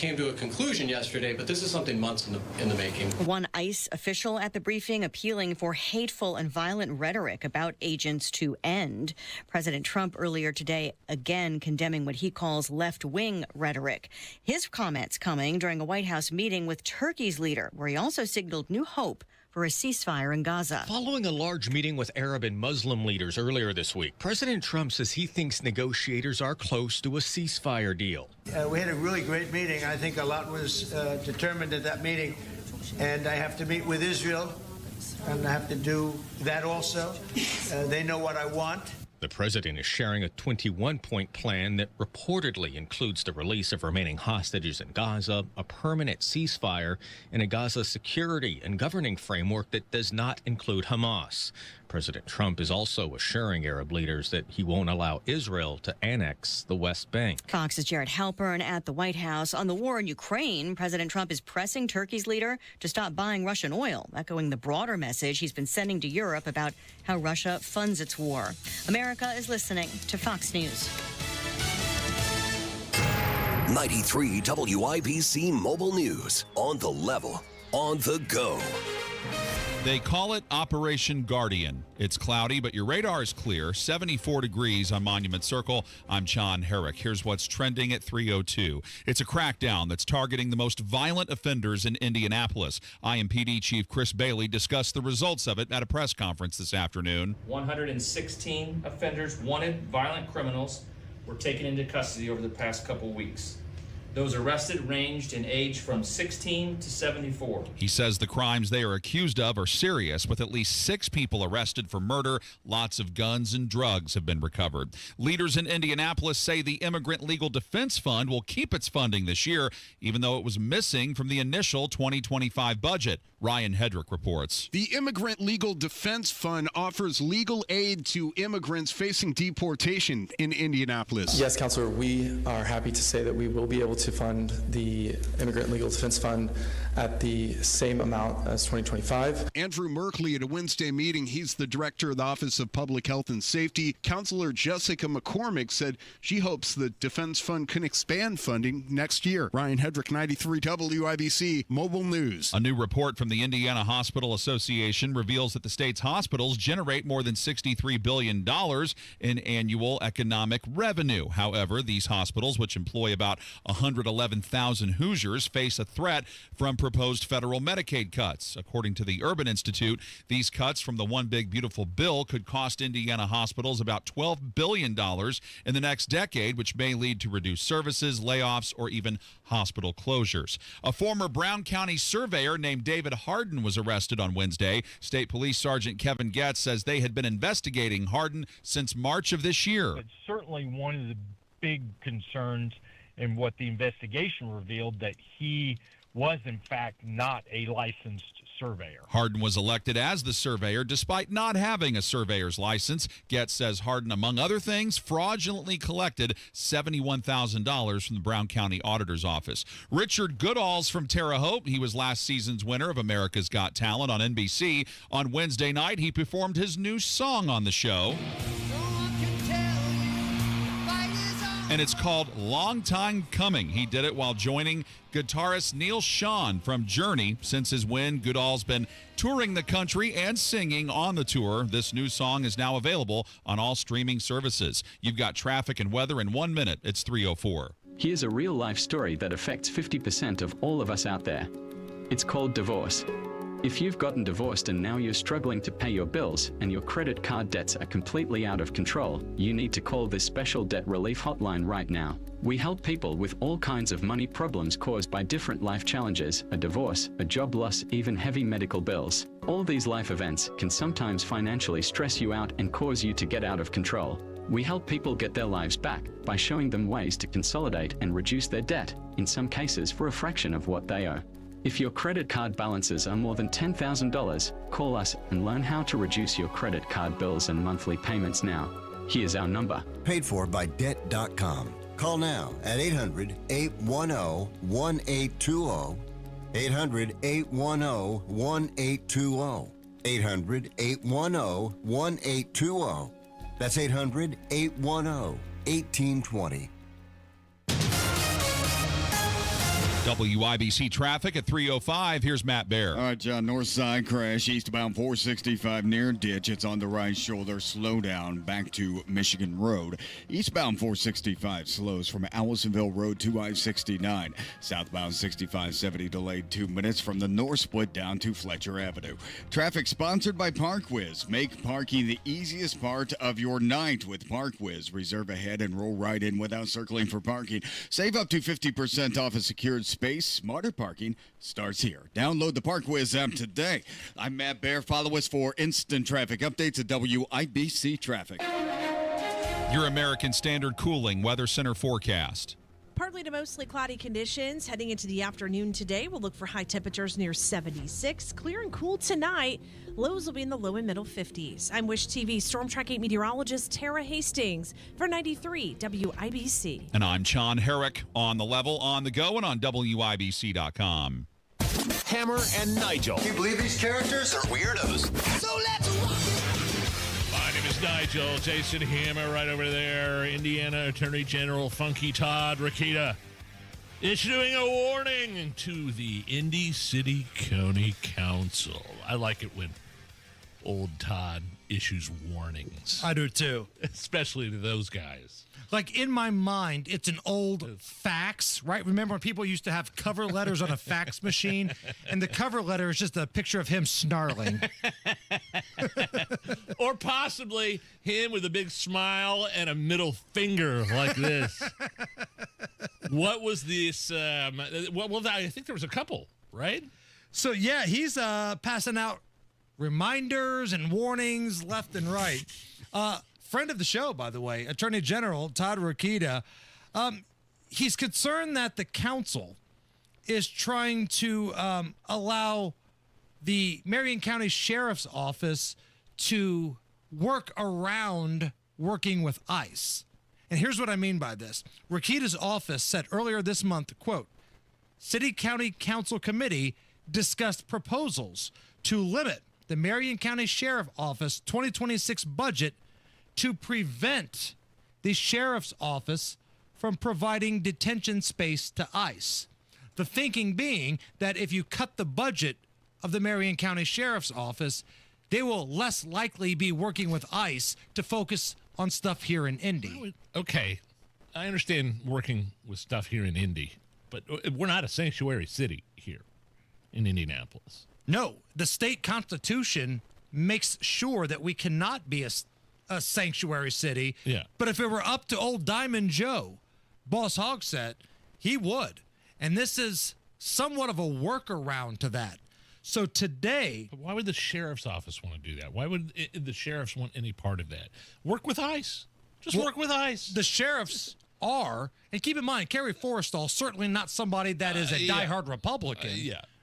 came to a conclusion yesterday, but this is something months in the making. One ICE official at the briefing appealing for hateful and violent rhetoric about agents to end. President Trump earlier today again condemning what he calls left-wing rhetoric. His comments coming during a White House meeting with Turkey's leader, where he also signaled new hope for a ceasefire in Gaza. Following a large meeting with Arab and Muslim leaders earlier this week, President Trump says he thinks negotiators are close to a ceasefire deal. We had a really great meeting. I think a lot was determined at that meeting. And I have to meet with Israel, and I have to do that also. They know what I want. The president is sharing a 21-point plan that reportedly includes the release of remaining hostages in Gaza, a permanent ceasefire, and a Gaza security and governing framework that does not include Hamas. President Trump is also assuring Arab leaders that he won't allow Israel to annex the West Bank. Fox's Jared Halpern at the White House. On the war in Ukraine, President Trump is pressing Turkey's leader to stop buying Russian oil, echoing the broader message he's been sending to Europe about how Russia funds its war. America is listening to Fox News. 93 WIBC Mobile News. On the level, on the go. They call it Operation Guardian. It's cloudy, but your radar is clear. 74 degrees on Monument Circle. I'm John Herrick. Here's what's trending at 3:02. It's a crackdown that's targeting the most violent offenders in Indianapolis. IMPD Chief Chris Bailey discussed the results of it at a press conference this afternoon. 116 offenders, wanted violent criminals, were taken into custody over the past couple weeks. Those arrested ranged in age from 16 to 74. He says the crimes they are accused of are serious, with at least 6 people arrested for murder. Lots of guns and drugs have been recovered. Leaders in Indianapolis say the Immigrant Legal Defense Fund will keep its funding this year, even though it was missing from the initial 2025 budget. Ryan Hedrick reports. The Immigrant Legal Defense Fund offers legal aid to immigrants facing deportation in Indianapolis. Yes, Counselor, we are happy to say that we will be able to fund the Immigrant Legal Defense Fund at the same amount as 2025. Andrew Merkley at a Wednesday meeting, he's the director of the Office of Public Health and Safety. Counselor Jessica McCormick said she hopes the Defense Fund can expand funding next year. Ryan Hedrick, 93 WIBC Mobile News. A new report from the Indiana Hospital Association reveals that the state's hospitals generate more than $63 billion in annual economic revenue. However, these hospitals, which employ about 111,000 Hoosiers, face a threat from proposed federal Medicaid cuts. According to the Urban Institute, these cuts from the One Big Beautiful Bill could cost Indiana hospitals about $12 billion in the next decade, which may lead to reduced services, layoffs, or even hospital closures. A former Brown County surveyor named David Hardin was arrested on Wednesday. State Police Sergeant Kevin Getz says they had been investigating Hardin since March of this year. It's certainly one of the big concerns in what the investigation revealed, that he was in fact not a licensed surveyor. Hardin was elected as the surveyor despite not having a surveyor's license. Getz says Hardin, among other things, fraudulently collected $71,000 from the Brown County Auditor's Office. Richard Goodall's from Terre Haute. He was last season's winner of America's Got Talent on NBC. On Wednesday night, he performed his new song on the show. And it's called Long Time Coming. He did it while joining guitarist Neil Schon from Journey. Since his win, Goodall's been touring the country and singing on the tour. This new song is now available on all streaming services. You've got traffic and weather in 1 minute. It's 3:04. Here's a real-life story that affects 50% of all of us out there. It's called divorce. If you've gotten divorced and now you're struggling to pay your bills and your credit card debts are completely out of control, you need to call this special debt relief hotline right now. We help people with all kinds of money problems caused by different life challenges, a divorce, a job loss, even heavy medical bills. All these life events can sometimes financially stress you out and cause you to get out of control. We help people get their lives back by showing them ways to consolidate and reduce their debt, in some cases for a fraction of what they owe. If your credit card balances are more than $10,000, call us and learn how to reduce your credit card bills and monthly payments now. Here's our number. Paid for by Debt.com. Call now at 800-810-1820. 800-810-1820. 800-810-1820. That's 800-810-1820. WIBC traffic at 3:05. Here's Matt Bear. All right, John, north side crash, eastbound 465 near ditch. It's on the right shoulder. Slow down back to Michigan Road. Eastbound 465 slows from Allisonville Road to I-69. Southbound 6570 delayed 2 minutes from the north split down to Fletcher Avenue. Traffic sponsored by ParkWiz. Make parking the easiest part of your night with ParkWiz. Reserve ahead and roll right in without circling for parking. Save up to 50% off a secured space. Smarter parking starts here. Download the ParkWiz app today. I'm Matt Bear. Follow us for instant traffic updates at WIBC Traffic. Your American Standard Cooling Weather Center forecast. Partly to mostly cloudy conditions heading into the afternoon today. We'll look for high temperatures near 76. Clear and cool tonight. Lows will be in the low and middle 50s. I'm Wish TV Storm Track 8 meteorologist Tara Hastings for 93 WIBC. And I'm John Herrick on the level, on the go, and on WIBC.com. Hammer and Nigel. Can you believe these characters are weirdos? So let's rock it. My name is Nigel. Jason Hammer right over there. Indiana Attorney General Funky Todd Rokita issuing a warning to the Indy City County Council. I like it when old Todd issues warnings. I do too. Especially to those guys. Like, in my mind, it's an old fax, right? Remember when people used to have cover letters on a fax machine? And the cover letter is just a picture of him snarling. Or possibly him with a big smile and a middle finger like this. What was this? Well, I think there was a couple, right? So, yeah, he's passing out reminders and warnings left and right. Friend of the show, by the way, Attorney General Todd Rokita, he's concerned that the council is trying to allow the Marion County Sheriff's Office to work around working with ICE. And here's what I mean by this. Rokita's office said earlier this month, quote, City County Council Committee discussed proposals to limit the Marion County Sheriff Office 2026 budget to prevent the sheriff's office from providing detention space to ICE. The thinking being that if you cut the budget of the Marion County Sheriff's Office, they will less likely be working with ICE to focus on stuff here in Indy. Okay, I understand working with stuff here in Indy, but we're not a sanctuary city here in Indianapolis. No, the state constitution makes sure that we cannot be a sanctuary city. Yeah. But if it were up to old Diamond Joe, Boss Hogg said, he would. And this is somewhat of a workaround to that. So today... But why would the sheriff's office want to do that? Why would the sheriffs want any part of that? Work with ICE. Just work with ICE. The sheriffs are, and keep in mind, Kerry Forrestal, certainly not somebody that is a diehard Republican.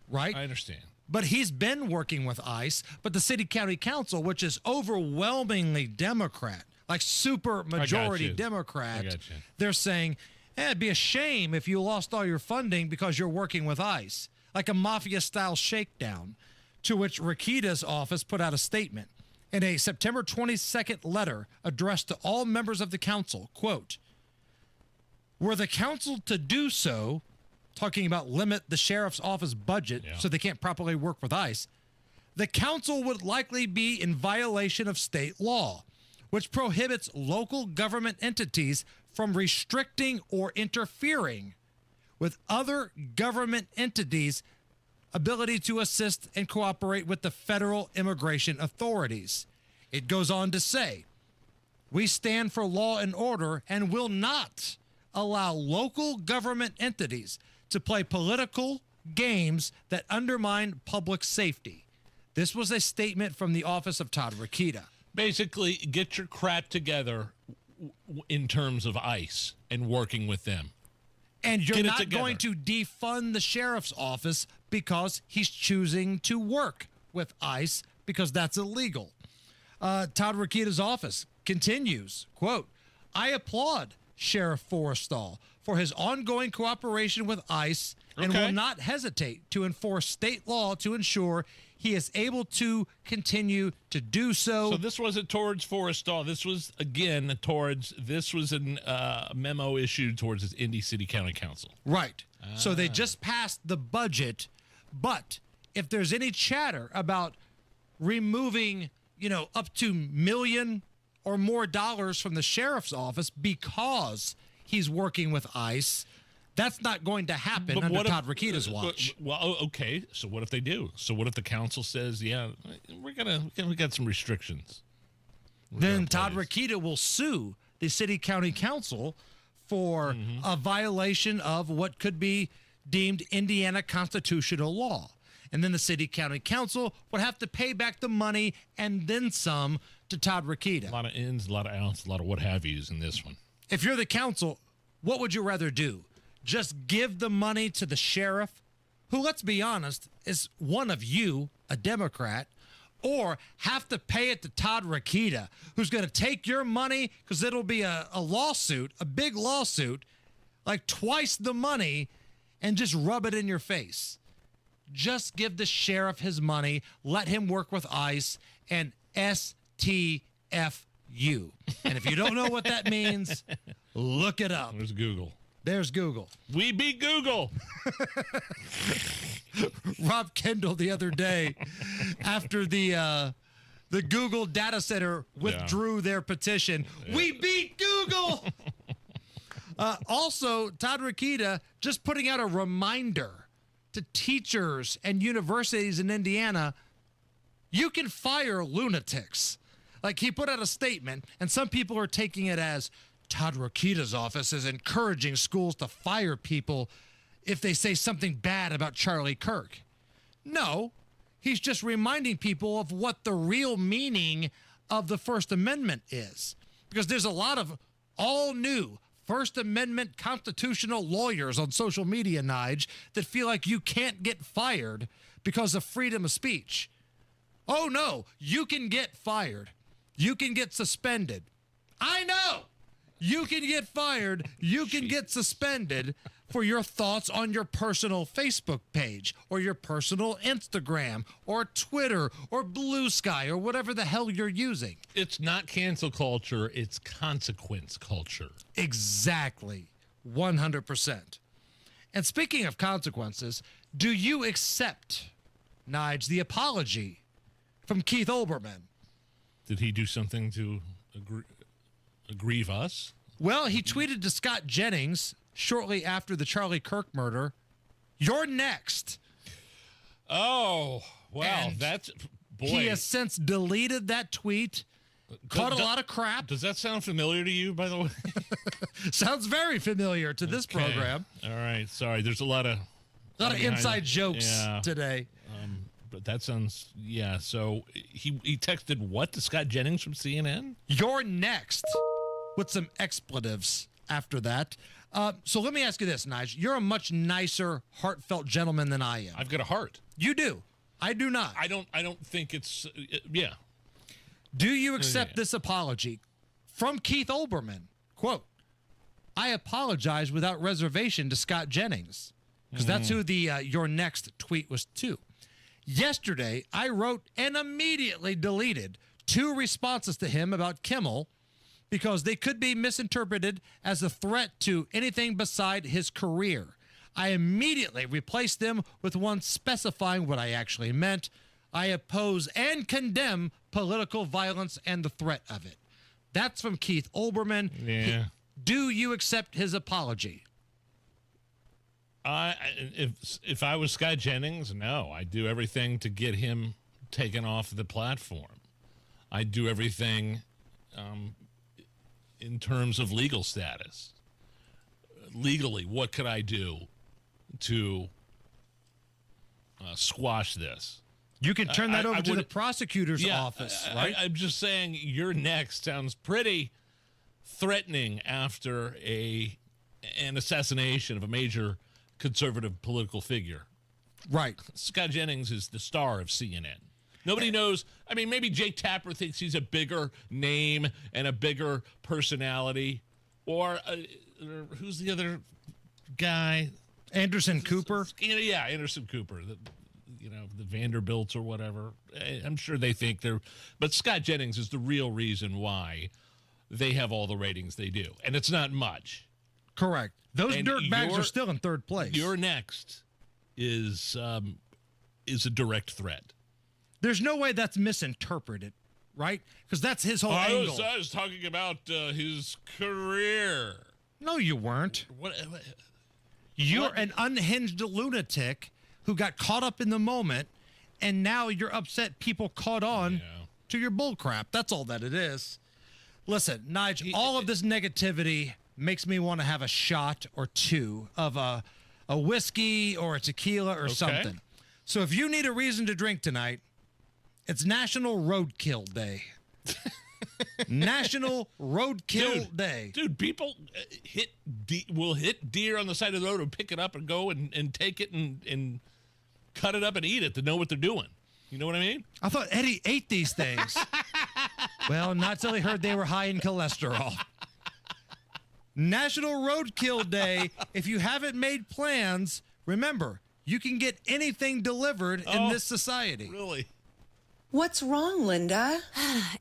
Right? I understand. But he's been working with ICE. But the City County Council, which is overwhelmingly Democrat, like super majority Democrat, they're saying, it'd be a shame if you lost all your funding because you're working with ICE, like a mafia-style shakedown, to which Rokita's office put out a statement. In a September 22nd letter addressed to all members of the council, quote, were the council to do so, talking about limit the sheriff's office budget so they can't properly work with ICE, the council would likely be in violation of state law, which prohibits local government entities from restricting or interfering with other government entities' ability to assist and cooperate with the federal immigration authorities. It goes on to say, we stand for law and order and will not allow local government entities to play political games that undermine public safety. This was a statement from the office of Todd Rokita. Basically, get your crap together in terms of ICE and working with them. And you're not going to defund the sheriff's office because he's choosing to work with ICE because that's illegal. Todd Rokita's office continues, quote, I applaud Sheriff Forrestal for his ongoing cooperation with ICE and will not hesitate to enforce state law to ensure he is able to continue to do so. So this wasn't towards Forrestal. This was, again, this was a memo issued towards the Indy City County Council. Right. So they just passed the budget, but if there's any chatter about removing, up to $1 million or more from the sheriff's office because he's working with ICE, that's not going to happen under Todd Rokita's watch. Well, okay. So what if they do? So what if the council says, yeah, we got some restrictions? Then Todd Rokita will sue the city county council for a violation of what could be deemed Indiana constitutional law. And then the city county council would have to pay back the money and then some to Todd Rokita. A lot of ins, a lot of outs, a lot of what have yous in this one. If you're the council, what would you rather do? Just give the money to the sheriff, who, let's be honest, is one of you, a Democrat, or have to pay it to Todd Rokita, who's going to take your money because it'll be a lawsuit, a big lawsuit, like twice the money, and just rub it in your face. Just give the sheriff his money, let him work with ICE, and STFU. And if you don't know what that means, look it up. There's Google. There's Google. We beat Google. Rob Kendall the other day, after the Google data center withdrew their petition, we beat Google. Also, Todd Rokita just putting out a reminder to teachers and universities in Indiana, you can fire lunatics. Like, he put out a statement, and some people are taking it as Todd Rokita's office is encouraging schools to fire people if they say something bad about Charlie Kirk. No, he's just reminding people of what the real meaning of the First Amendment is. Because there's a lot of all new First Amendment constitutional lawyers on social media, Nige, that feel like you can't get fired because of freedom of speech. Oh, no, you can get fired. You can get suspended. I know. You can get fired. You can get suspended for your thoughts on your personal Facebook page or your personal Instagram or Twitter or Blue Sky or whatever the hell you're using. It's not cancel culture. It's consequence culture. Exactly. 100%. And speaking of consequences, do you accept, Nige, the apology from Keith Olbermann? Did he do something to aggrieve us? Well, he tweeted to Scott Jennings shortly after the Charlie Kirk murder, "You're next." Oh, wow. And that's, boy. He has since deleted that tweet. Caught a lot of crap. Does that sound familiar to you, by the way? Sounds very familiar to this program. All right. Sorry. There's a lot of inside jokes today. But that sounds, So he texted what to Scott Jennings from CNN? "You're next," with some expletives after that. So let me ask you this, Nigel. You're a much nicer, heartfelt gentleman than I am. I've got a heart. You do. I do not. I don't think it's, Do you accept this apology from Keith Olbermann? Quote, "I apologize without reservation to Scott Jennings," because that's who the "Your Next" tweet was to. "Yesterday, I wrote and immediately deleted 2 responses to him about Kimmel because they could be misinterpreted as a threat to anything beside his career. I immediately replaced them with one specifying what I actually meant. I oppose and condemn political violence and the threat of it." That's from Keith Olbermann. Yeah. Do you accept his apology? If I was Scott Jennings, no. I'd do everything to get him taken off the platform. I'd do everything in terms of legal status. Legally, what could I do to squash this? You can turn that over to the prosecutor's office, right? I'm just saying, "You're next" sounds pretty threatening after an assassination of a major conservative political figure. Right. Scott Jennings is the star of CNN. Nobody knows. I mean, maybe Jake Tapper thinks he's a bigger name and a bigger personality. Or who's the other guy? Anderson Cooper? Yeah, Anderson Cooper. the Vanderbilts or whatever. I'm sure they think they're, but Scott Jennings is the real reason why they have all the ratings they do, and it's not much. Correct. Those dirtbags are still in third place. Your next is a direct threat. There's no way that's misinterpreted, right? Because that's his whole angle. I was talking about his career. No, you weren't. What? You're an unhinged lunatic who got caught up in the moment, and now you're upset people caught on to your bullcrap. That's all that it is. Listen, Nigel, all of this negativity makes me want to have a shot or two of a whiskey or a tequila or something. So if you need a reason to drink tonight, it's National Roadkill Day. National Roadkill Day. Dude, people will hit deer on the side of the road and pick it up and go and take it and cut it up and eat it to know what they're doing. You know what I mean? I thought Eddie ate these things. Well, not till he heard they were high in cholesterol. National Roadkill Day. If you haven't made plans, remember, you can get anything delivered in this society. Really? What's wrong, Linda?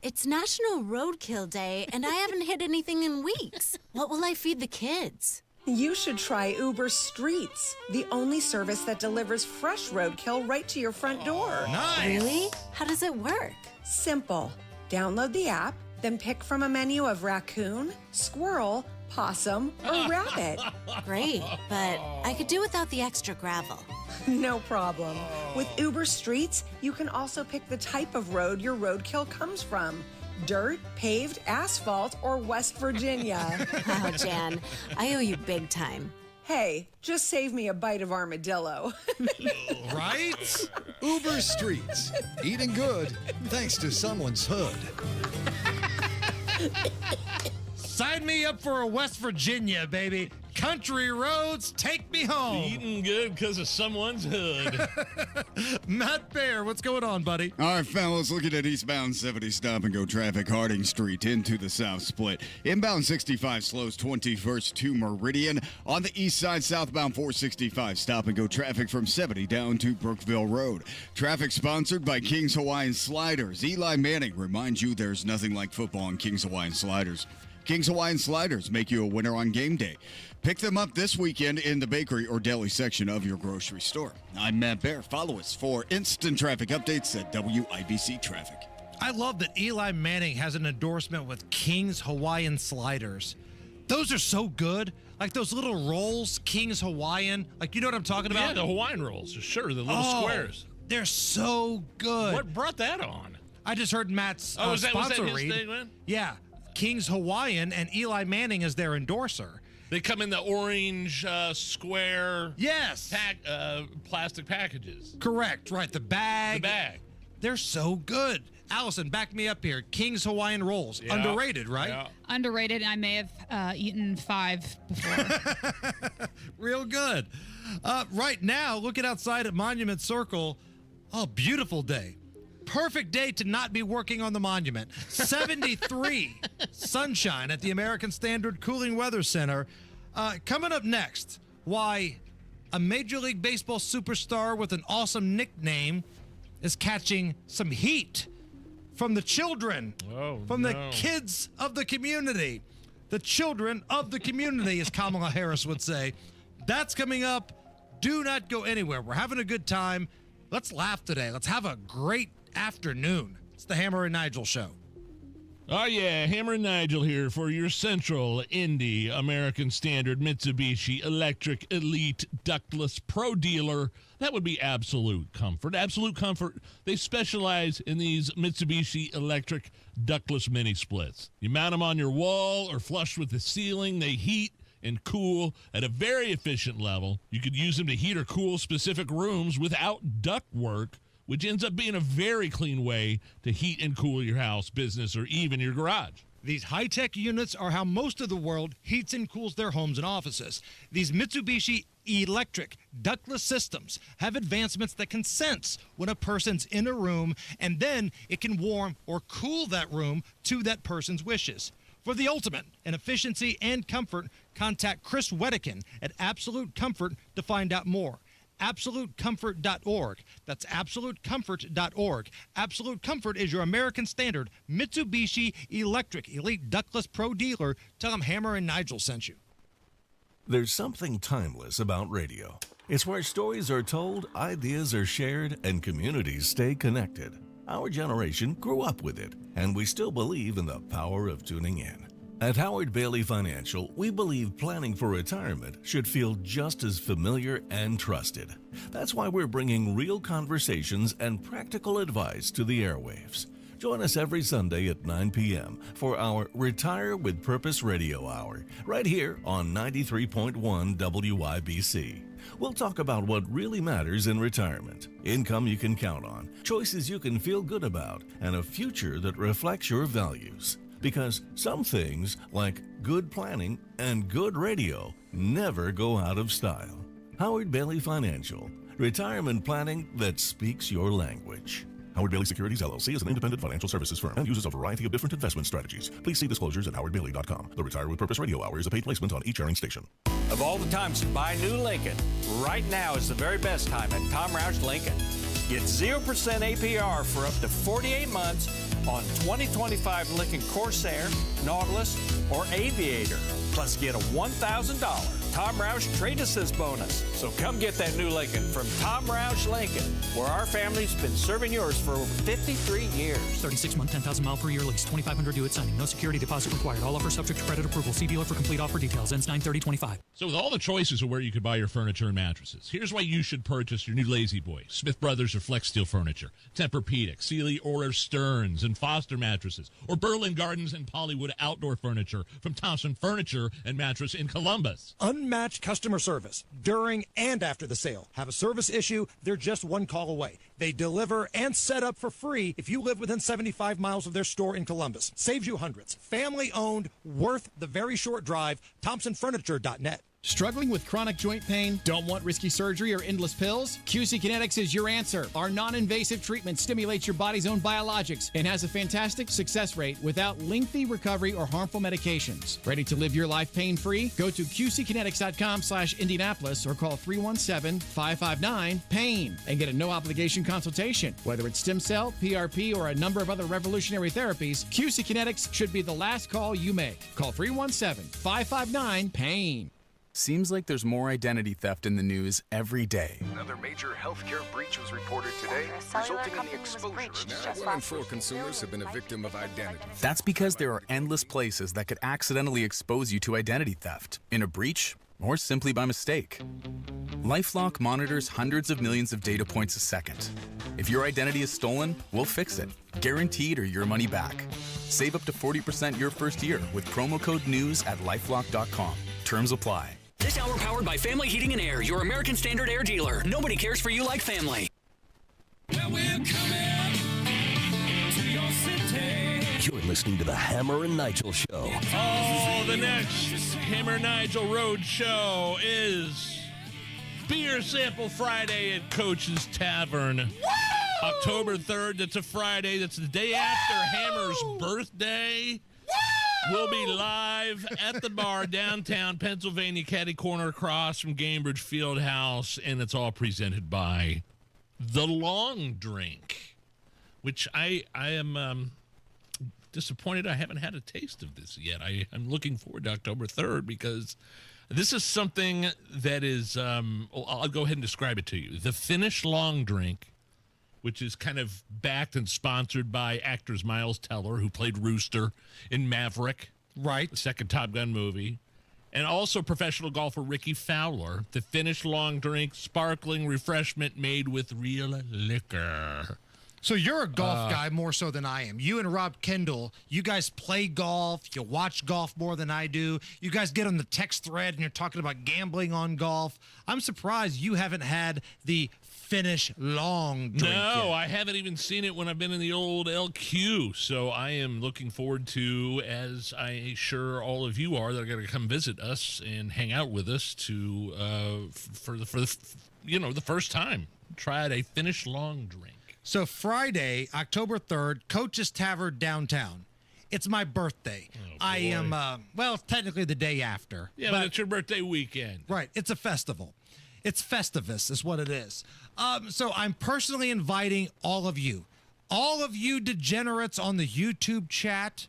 It's National Roadkill Day, and I haven't hit anything in weeks. What will I feed the kids? You should try Uber Streets, the only service that delivers fresh roadkill right to your front door. Nice. Really? How does it work? Simple. Download the app, then pick from a menu of raccoon, squirrel, possum, or rabbit. Great, but I could do without the extra gravel. No problem. With Uber Streets, you can also pick the type of road your roadkill comes from. Dirt, paved, asphalt, or West Virginia. Oh, Jan, I owe you big time. Hey, just save me a bite of armadillo. Right? Uber Streets. Eating good thanks to someone's hood. Sign me up for a West Virginia, baby. Country roads, take me home. Eating good because of someone's hood. Matt Bear, what's going on, buddy? All right, fellas, looking at eastbound 70 stop-and-go traffic, Harding Street into the south split. Inbound 65 slows 21st to Meridian. On the east side, southbound 465 stop-and-go traffic from 70 down to Brookville Road. Traffic sponsored by King's Hawaiian Sliders. Eli Manning reminds you there's nothing like football in King's Hawaiian Sliders. King's Hawaiian Sliders make you a winner on game day. Pick them up this weekend in the bakery or deli section of your grocery store. I'm Matt Bear. Follow us for instant traffic updates at WIBC Traffic. I love that Eli Manning has an endorsement with King's Hawaiian Sliders. Those are so good. Like those little rolls, King's Hawaiian. Like, you know what I'm talking about? Yeah, the Hawaiian rolls. Sure, the little squares. They're so good. What brought that on? I just heard Matt's sponsor was that his read. thing, man? Yeah, King's Hawaiian, and Eli Manning is their endorser. They come in the orange square plastic packages. Correct, right. The bag. The bag. They're so good. Allison, back me up here. King's Hawaiian rolls. Yeah. Underrated, right? Yeah. Underrated. I may have eaten 5 before. Real good. Right now, looking outside at Monument Circle. Oh, beautiful day. Perfect day to not be working on the monument. 73 sunshine at the American Standard Cooling Weather Center. Coming up next, why a Major League Baseball superstar with an awesome nickname is catching some heat from the children, from the kids of the community. The children of the community, as Kamala Harris would say. That's coming up. Do not go anywhere. We're having a good time. Let's laugh today. Let's have a great afternoon. It's the Hammer and Nigel show. Oh, yeah. Hammer and Nigel here for your Central Indy American Standard Mitsubishi Electric Elite Ductless Pro Dealer. That would be Absolute Comfort. Absolute Comfort, they specialize in these Mitsubishi Electric Ductless Mini Splits. You mount them on your wall or flush with the ceiling. They heat and cool at a very efficient level. You could use them to heat or cool specific rooms without duct work, which ends up being a very clean way to heat and cool your house, business, or even your garage. These high-tech units are how most of the world heats and cools their homes and offices. These Mitsubishi electric ductless systems have advancements that can sense when a person's in a room, and then it can warm or cool that room to that person's wishes. For the ultimate in efficiency and comfort, contact Chris Wedekin at Absolute Comfort to find out more. AbsoluteComfort.org. That's AbsoluteComfort.org. Absolute Comfort is your American Standard Mitsubishi Electric Elite Ductless Pro dealer. Tell them Hammer and Nigel sent you. There's something timeless about radio. It's where stories are told, ideas are shared, and communities stay connected. Our generation grew up with it, and we still believe in the power of tuning in. At Howard Bailey Financial, we believe planning for retirement should feel just as familiar and trusted. That's why we're bringing real conversations and practical advice to the airwaves. Join us every Sunday at 9 p.m. for our Retire with Purpose Radio Hour, right here on 93.1 WIBC. We'll talk about what really matters in retirement, income you can count on, choices you can feel good about, and a future that reflects your values. Because some things, like good planning and good radio, never go out of style. Howard Bailey Financial, retirement planning that speaks your language. Howard Bailey Securities, LLC is an independent financial services firm and uses a variety of different investment strategies. Please see disclosures at howardbailey.com. The Retire with Purpose Radio Hour is a paid placement on each airing station. Of all the times to buy a new Lincoln, right now is the very best time at Tom Roush Lincoln. Get 0% APR for up to 48 months on 2025 Lincoln Corsair, Nautilus, or Aviator. Plus get a $1,000 Tom Roush Trade Assist bonus. So come get that new Lincoln from Tom Roush Lincoln, where our family's been serving yours for over 53 years. 36-month, 10,000-mile per year lease, $2,500 due at signing. No security deposit required. All offers subject to credit approval. See dealer for complete offer details. Ends 9/30/25. So with all the choices of where you could buy your furniture and mattresses, here's why you should purchase your new Lazy Boy, Smith Brothers or Flex Steel Furniture, Tempur-Pedic, Sealy or Stearns and Foster mattresses, or Berlin Gardens and Pollywood outdoor furniture from Thompson Furniture and Mattress in Columbus. Unmatched customer service during and after the sale. Have a service issue, they're just one call away. They deliver and set up for free if you live within 75 miles of their store in Columbus. Saves you hundreds. Family owned, worth the very short drive. ThompsonFurniture.net. Struggling with chronic joint pain? Don't want risky surgery or endless pills? QC Kinetics is your answer. Our non-invasive treatment stimulates your body's own biologics and has a fantastic success rate without lengthy recovery or harmful medications. Ready to live your life pain-free? Go to QCkinetics.com/Indianapolis or call 317-559-PAIN and get a no-obligation consultation. Whether it's stem cell, PRP, or a number of other revolutionary therapies, QC Kinetics should be the last call you make. Call 317-559-PAIN. Seems like there's more identity theft in the news every day. Another major healthcare breach was reported today, resulting in the exposure of 1 in 4 consumers have been a victim of identity theft. That's because there are endless places that could accidentally expose you to identity theft, in a breach, or simply by mistake. LifeLock monitors hundreds of millions of data points a second. If your identity is stolen, we'll fix it, guaranteed or your money back. Save up to 40% your first year with promo code NEWS at LifeLock.com. Terms apply. This hour powered by Family Heating and Air, your American Standard air dealer. Nobody cares for you like family. Well, we're coming to your city. You're listening to the Hammer and Nigel Show. Oh, the next Hammer and Nigel Road Show is Beer Sample Friday at Coach's Tavern. Woo! October 3rd, that's a Friday. That's the day after Hammer's birthday. We'll be live at the bar downtown Pennsylvania, catty corner across from Gainbridge Fieldhouse, and it's all presented by The Long Drink, which I am disappointed I haven't had a taste of this yet. I'm looking forward to October 3rd because this is something that is, I'll go ahead and describe it to you. The Finnish Long Drink, which is kind of backed and sponsored by actors Miles Teller, who played Rooster in Maverick, right, the second Top Gun movie, and also professional golfer Ricky Fowler. The Finnish Long Drink, sparkling refreshment made with real liquor. So you're a golf guy more so than I am. You and Rob Kendall, you guys play golf. You watch golf more than I do. You guys get on the text thread and you're talking about gambling on golf. I'm surprised you haven't had the Finnish Long Drink No, yet. I haven't even seen it when I've been in the old LQ. So I am looking forward to, as I sure all of you are, that are going to come visit us and hang out with us to for the first time try out a Finnish Long Drink. So Friday, October 3rd, Coach's Tavern downtown. It's my birthday. Oh, I am, technically the day after. Yeah, but it's your birthday weekend. Right. It's a festival. It's Festivus is what it is. So I'm personally inviting all of you degenerates on the YouTube chat,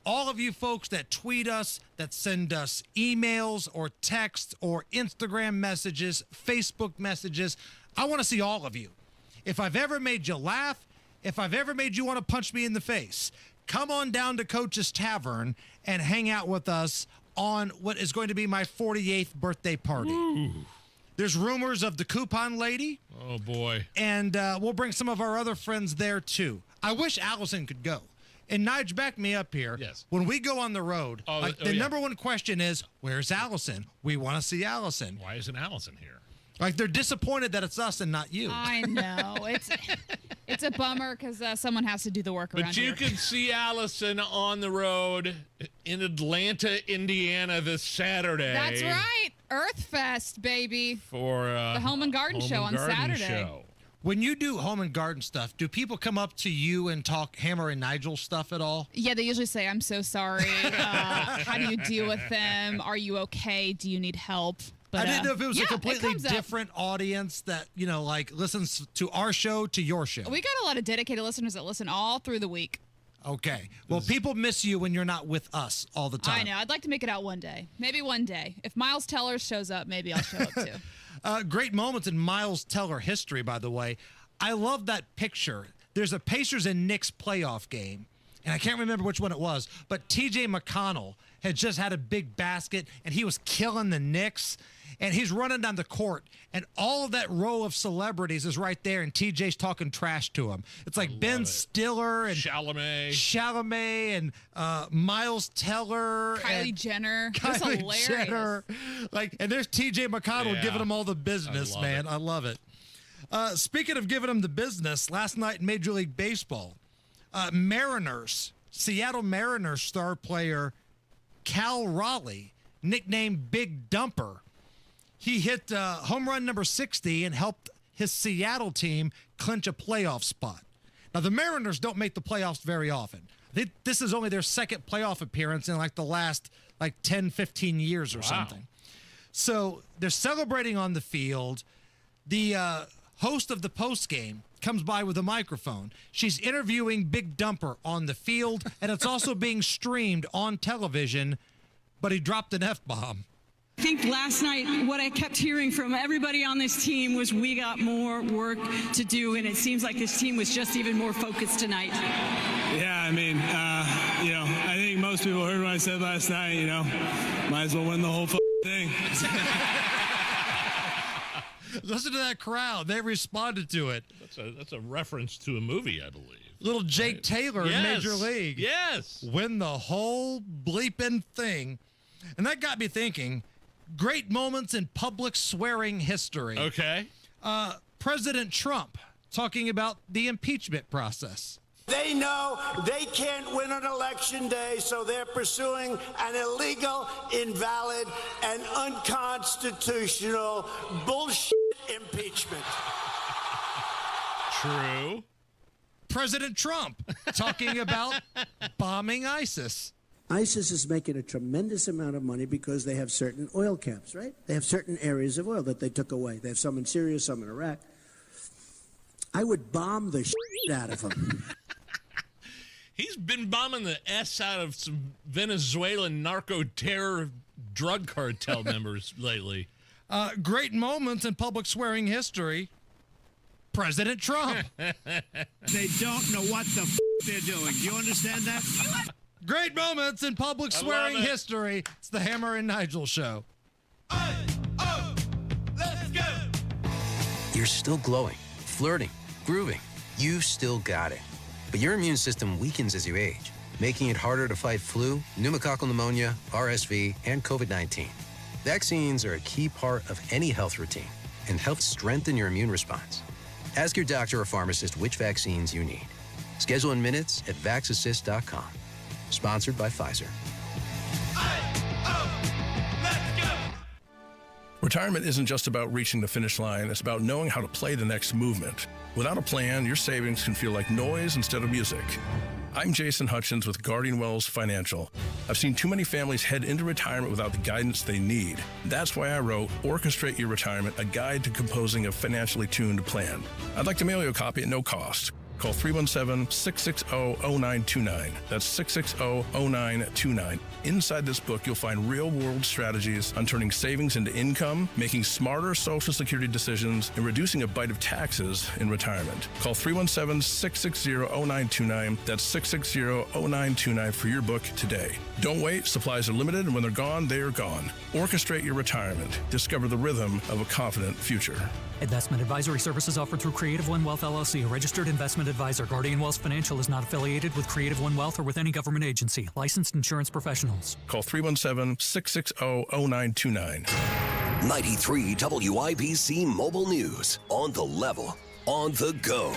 all of you folks that tweet us, that send us emails or texts or Instagram messages, Facebook messages. I want to see all of you. If I've ever made you laugh, if I've ever made you want to punch me in the face, come on down to Coach's Tavern and hang out with us on what is going to be my 48th birthday party. Ooh. There's rumors of the coupon lady. Oh, boy. And we'll bring some of our other friends there, too. I wish Allison could go. And Nige, back me up here. Yes. When we go on the road, the number one question is, where's Allison? We want to see Allison. Why isn't Allison here? Like, they're disappointed that it's us and not you. I know. It's a bummer because someone has to do the work around here. But you can see Allison on the road in Atlanta, Indiana this Saturday. That's right. Earth Fest, baby. For the Home and Garden Show on Saturday. When you do home and garden stuff, do people come up to you and talk Hammer and Nigel stuff at all? Yeah, they usually say, I'm so sorry. How do you deal with them? Are you okay? Do you need help? But, I didn't know if it was a completely different audience that, like listens to our show to your show. We got a lot of dedicated listeners that listen all through the week. Okay. Well, people miss you when you're not with us all the time. I know. I'd like to make it out one day. Maybe one day. If Miles Teller shows up, maybe I'll show up too. Great moments in Miles Teller history, by the way. I love that picture. There's a Pacers and Knicks playoff game, and I can't remember which one it was, but TJ McConnell had just had a big basket, and he was killing the Knicks, and he's running down the court, and all of that row of celebrities is right there, and TJ's talking trash to him. It's like Ben Stiller and Chalamet and Miles Teller, Kylie Jenner. That's hilarious. Jenner. And there's TJ McConnell giving him all the business, man. I love it. Speaking of giving him the business, last night in Major League Baseball, Seattle Mariners star player Cal Raleigh, nicknamed Big Dumper, he hit home run number 60 and helped his Seattle team clinch a playoff spot. Now, the Mariners don't make the playoffs very often. This is only their second playoff appearance in the last 10, 15 years or something. So they're celebrating on the field. The host of the postgame comes by with a microphone. She's interviewing Big Dumper on the field, and it's also being streamed on television, but he dropped an F-bomb. I think last night what I kept hearing from everybody on this team was we got more work to do, and it seems like this team was just even more focused tonight. Yeah, I mean, I think most people heard what I said last night, might as well win the whole thing. Listen to that crowd. They responded to it. That's a reference to a movie, I believe. Little Jake Taylor in Major League. Yes. Win the whole bleeping thing. And that got me thinking, great moments in public swearing history. Okay. President Trump talking about the impeachment process. They know they can't win on election day, so they're pursuing an illegal, invalid, and unconstitutional bullshit impeachment. True. President Trump talking about bombing ISIS. ISIS is making a tremendous amount of money because they have certain oil camps, right? They have certain areas of oil that they took away. They have some in Syria, some in Iraq. I would bomb the shit out of them. He's been bombing the S out of some Venezuelan narco-terror drug cartel members lately. Great moments in public swearing history. President Trump. They don't know what the they're doing. Do you understand that? Great moments in public swearing history. It's the Hammer and Nigel Show. Let's go. You're still glowing, flirting, grooving. You still got it. But your immune system weakens as you age, making it harder to fight flu, pneumococcal pneumonia, RSV, and COVID-19. Vaccines are a key part of any health routine and help strengthen your immune response. Ask your doctor or pharmacist which vaccines you need. Schedule in minutes at vaxassist.com. Sponsored by Pfizer. Retirement isn't just about reaching the finish line, it's about knowing how to play the next movement. Without a plan, your savings can feel like noise instead of music. I'm Jason Hutchins with Guardian Wells Financial. I've seen too many families head into retirement without the guidance they need. That's why I wrote Orchestrate Your Retirement, a guide to composing a financially tuned plan. I'd like to mail you a copy at no cost. Call 317-660-0929. That's 660-0929. Inside this book, you'll find real-world strategies on turning savings into income, making smarter Social Security decisions, and reducing a bite of taxes in retirement. Call 317-660-0929. That's 660-0929 for your book today. Don't wait. Supplies are limited, and when they're gone, they are gone. Orchestrate your retirement. Discover the rhythm of a confident future. Investment advisory services offered through Creative One Wealth LLC, a registered investment advisor. Guardian Wealth Financial is not affiliated with Creative One Wealth or with any government agency. Licensed insurance professionals. Call 317-660-0929. 93 WIBC Mobile News. On the level. On the go.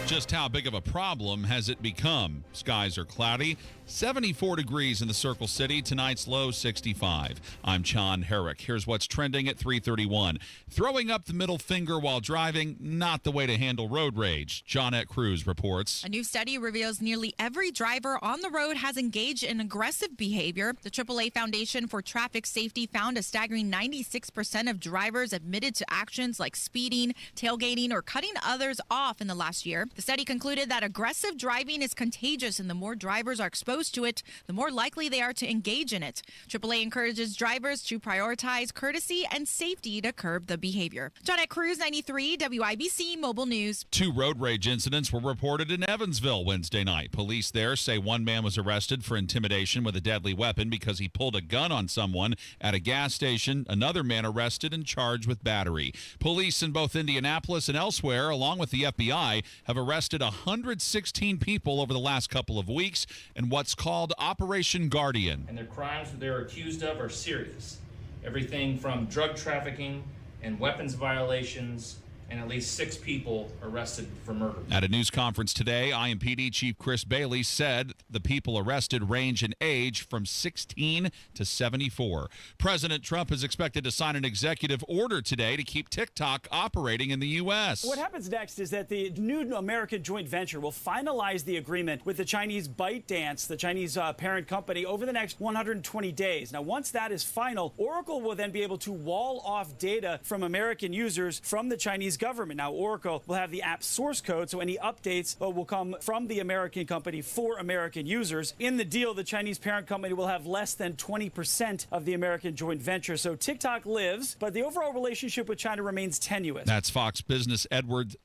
Just how big of a problem has it become? Skies are cloudy. 74 degrees in the Circle City. Tonight's low 65. I'm John Herrick. Here's what's trending at 3:31. Throwing up the middle finger while driving, not the way to handle road rage. Johnette Cruz reports. A new study reveals nearly every driver on the road has engaged in aggressive behavior. The AAA Foundation for Traffic Safety found a staggering 96% of drivers admitted to actions like speeding, tailgating, or cutting others off in the last year. The study concluded that aggressive driving is contagious, and the more drivers are exposed to it, the more likely they are to engage in it. AAA encourages drivers to prioritize courtesy and safety to curb the behavior. Johnette Cruz, 93 WIBC Mobile News. 2 road rage incidents were reported in Evansville Wednesday night. Police there say one man was arrested for intimidation with a deadly weapon because he pulled a gun on someone at a gas station. Another man arrested and charged with battery. Police in both Indianapolis and elsewhere, along with the FBI, have arrested 116 people over the last couple of weeks in what's called Operation Guardian. And their crimes that they're accused of are serious. Everything from drug trafficking and weapons violations, and at least 6 people arrested for murder. At a news conference today, IMPD Chief Chris Bailey said the people arrested range in age from 16 to 74. President Trump is expected to sign an executive order today to keep TikTok operating in the U.S. What happens next is that the new American joint venture will finalize the agreement with the Chinese ByteDance, the Chinese parent company, over the next 120 days. Now, once that is final, Oracle will then be able to wall off data from American users from the Chinese government. Now, Oracle will have the app source code, so any updates will come from the American company for American users. In the deal, the Chinese parent company will have less than 20% of the American joint venture. So TikTok lives, but the overall relationship with China remains tenuous. That's Fox Business's Edward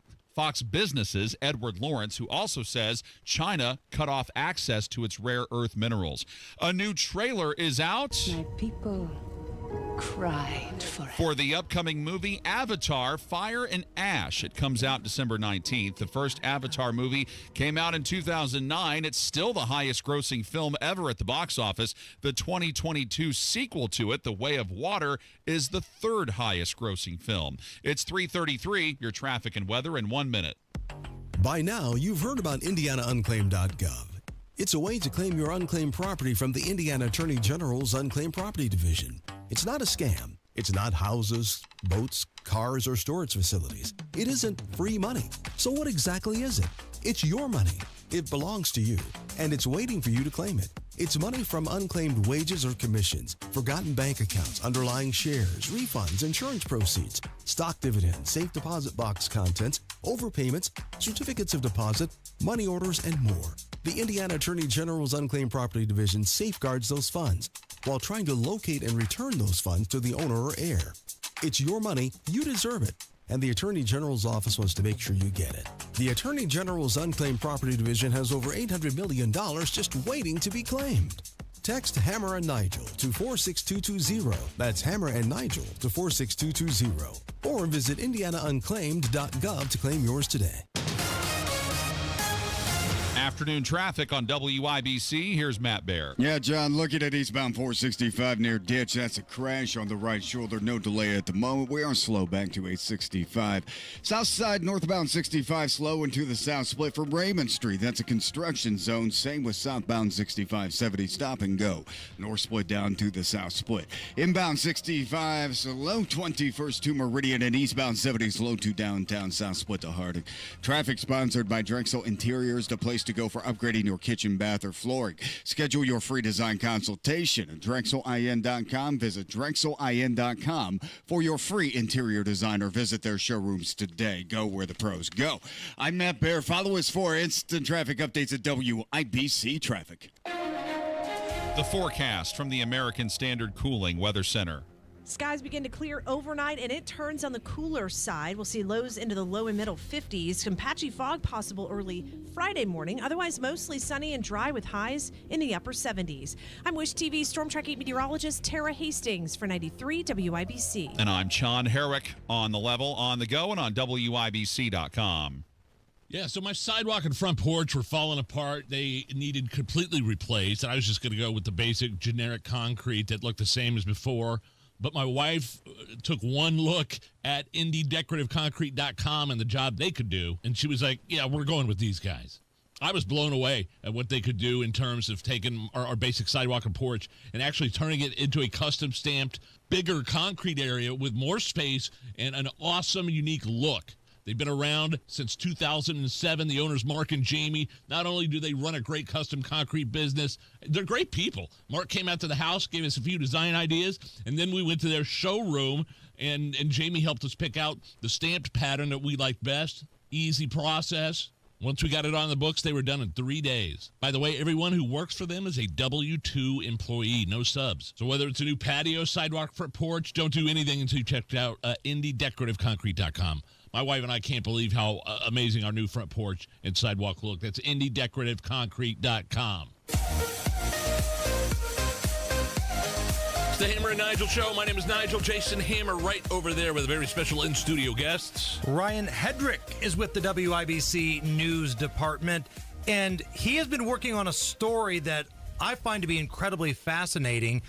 Lawrence, who also says China cut off access to its rare earth minerals. A new trailer is out. My people cried for the upcoming movie Avatar: Fire and Ash. It comes out December 19th. The first Avatar movie came out in 2009. It's still the highest grossing film ever at the box office. The 2022 sequel to it, The Way of Water, is the 3rd highest grossing film. It's 3:33, your traffic and weather in 1 minute. By now, you've heard about IndianaUnclaimed.gov. It's a way to claim your unclaimed property from the Indiana Attorney General's Unclaimed Property Division. It's not a scam. It's not houses, boats, cars, or storage facilities. It isn't free money. So what exactly is it? It's your money. It belongs to you, and it's waiting for you to claim it. It's money from unclaimed wages or commissions, forgotten bank accounts, underlying shares, refunds, insurance proceeds, stock dividends, safe deposit box contents, overpayments, certificates of deposit, money orders, and more. The Indiana Attorney General's Unclaimed Property Division safeguards those funds while trying to locate and return those funds to the owner or heir. It's your money, you deserve it, and the Attorney General's office wants to make sure you get it. The Attorney General's Unclaimed Property Division has over $800 million just waiting to be claimed. Text Hammer and Nigel to 46220. That's Hammer and Nigel to 46220. Or visit IndianaUnclaimed.gov to claim yours today. Afternoon traffic on WIBC. Here's Matt Baer. Yeah, John, looking at eastbound 465 near Ditch. That's a crash on the right shoulder. No delay at the moment. We are slow back to 865. South side, northbound 65, slow into the south split from Raymond Street. That's a construction zone. Same with southbound 6570. Stop and go. North split down to the south split. Inbound 65, slow 21st to Meridian, and eastbound 70, slow to downtown, south split to Harding. Traffic sponsored by Drexel Interiors, the place to to go for upgrading your kitchen, bath, or flooring. Schedule your free design consultation at DrexelIN.com. Visit DrexelIN.com for your free interior design or visit their showrooms today. Go where the pros go. I'm Matt Bear. Follow us for instant traffic updates at WIBC Traffic. The forecast from the American Standard Cooling Weather Center. Skies begin to clear overnight, and it turns on the cooler side. We'll see lows into the low and middle 50s. Some patchy fog possible early Friday morning. Otherwise, mostly sunny and dry with highs in the upper 70s. I'm Wish TV Storm Track 8 meteorologist Tara Hastings for 93 WIBC. And I'm Sean Herrick on the level, on the go, and on WIBC.com. Yeah, so my sidewalk and front porch were falling apart. They needed completely replaced. I was just going to go with the basic generic concrete that looked the same as before. But my wife took one look at IndieDecorativeConcrete.com and the job they could do, and she was like, yeah, we're going with these guys. I was blown away at what they could do in terms of taking our basic sidewalk and porch and actually turning it into a custom-stamped, bigger concrete area with more space and an awesome, unique look. They've been around since 2007. The owners, Mark and Jamie, not only do they run a great custom concrete business, they're great people. Mark came out to the house, gave us a few design ideas, and then we went to their showroom, and Jamie helped us pick out the stamped pattern that we liked best. Easy process. Once we got it on the books, they were done in 3 days. By the way, everyone who works for them is a W-2 employee, no subs. So whether it's a new patio, sidewalk, front porch, don't do anything until you check out IndieDecorativeConcrete.com. My wife and I can't believe how amazing our new front porch and sidewalk look. That's IndieDecorativeConcrete.com. It's the Hammer and Nigel Show. My name is Nigel. Jason Hammer right over there with a very special in-studio guests. Ryan Hedrick is with the WIBC News Department, and he has been working on a story that I find to be incredibly fascinating.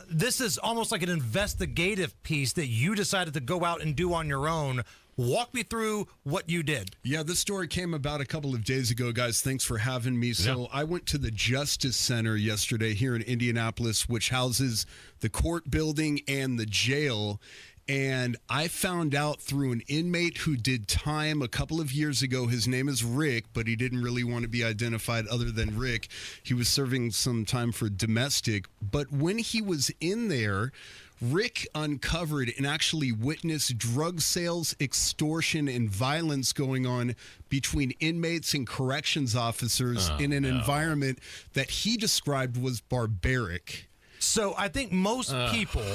This is almost like an investigative piece that you decided to go out and do on your own. Walk me through what you did. Yeah, this story came about a couple of days ago, guys. Thanks for having me. So I went to the Justice Center yesterday here in Indianapolis, which houses the court building and the jail. And I found out through an inmate who did time a couple of years ago. His name is Rick, but he didn't really want to be identified other than Rick. He was serving some time for domestic. But when he was in there, Rick uncovered and actually witnessed drug sales, extortion, and violence going on between inmates and corrections officers in an environment that he described was barbaric. So I think most people,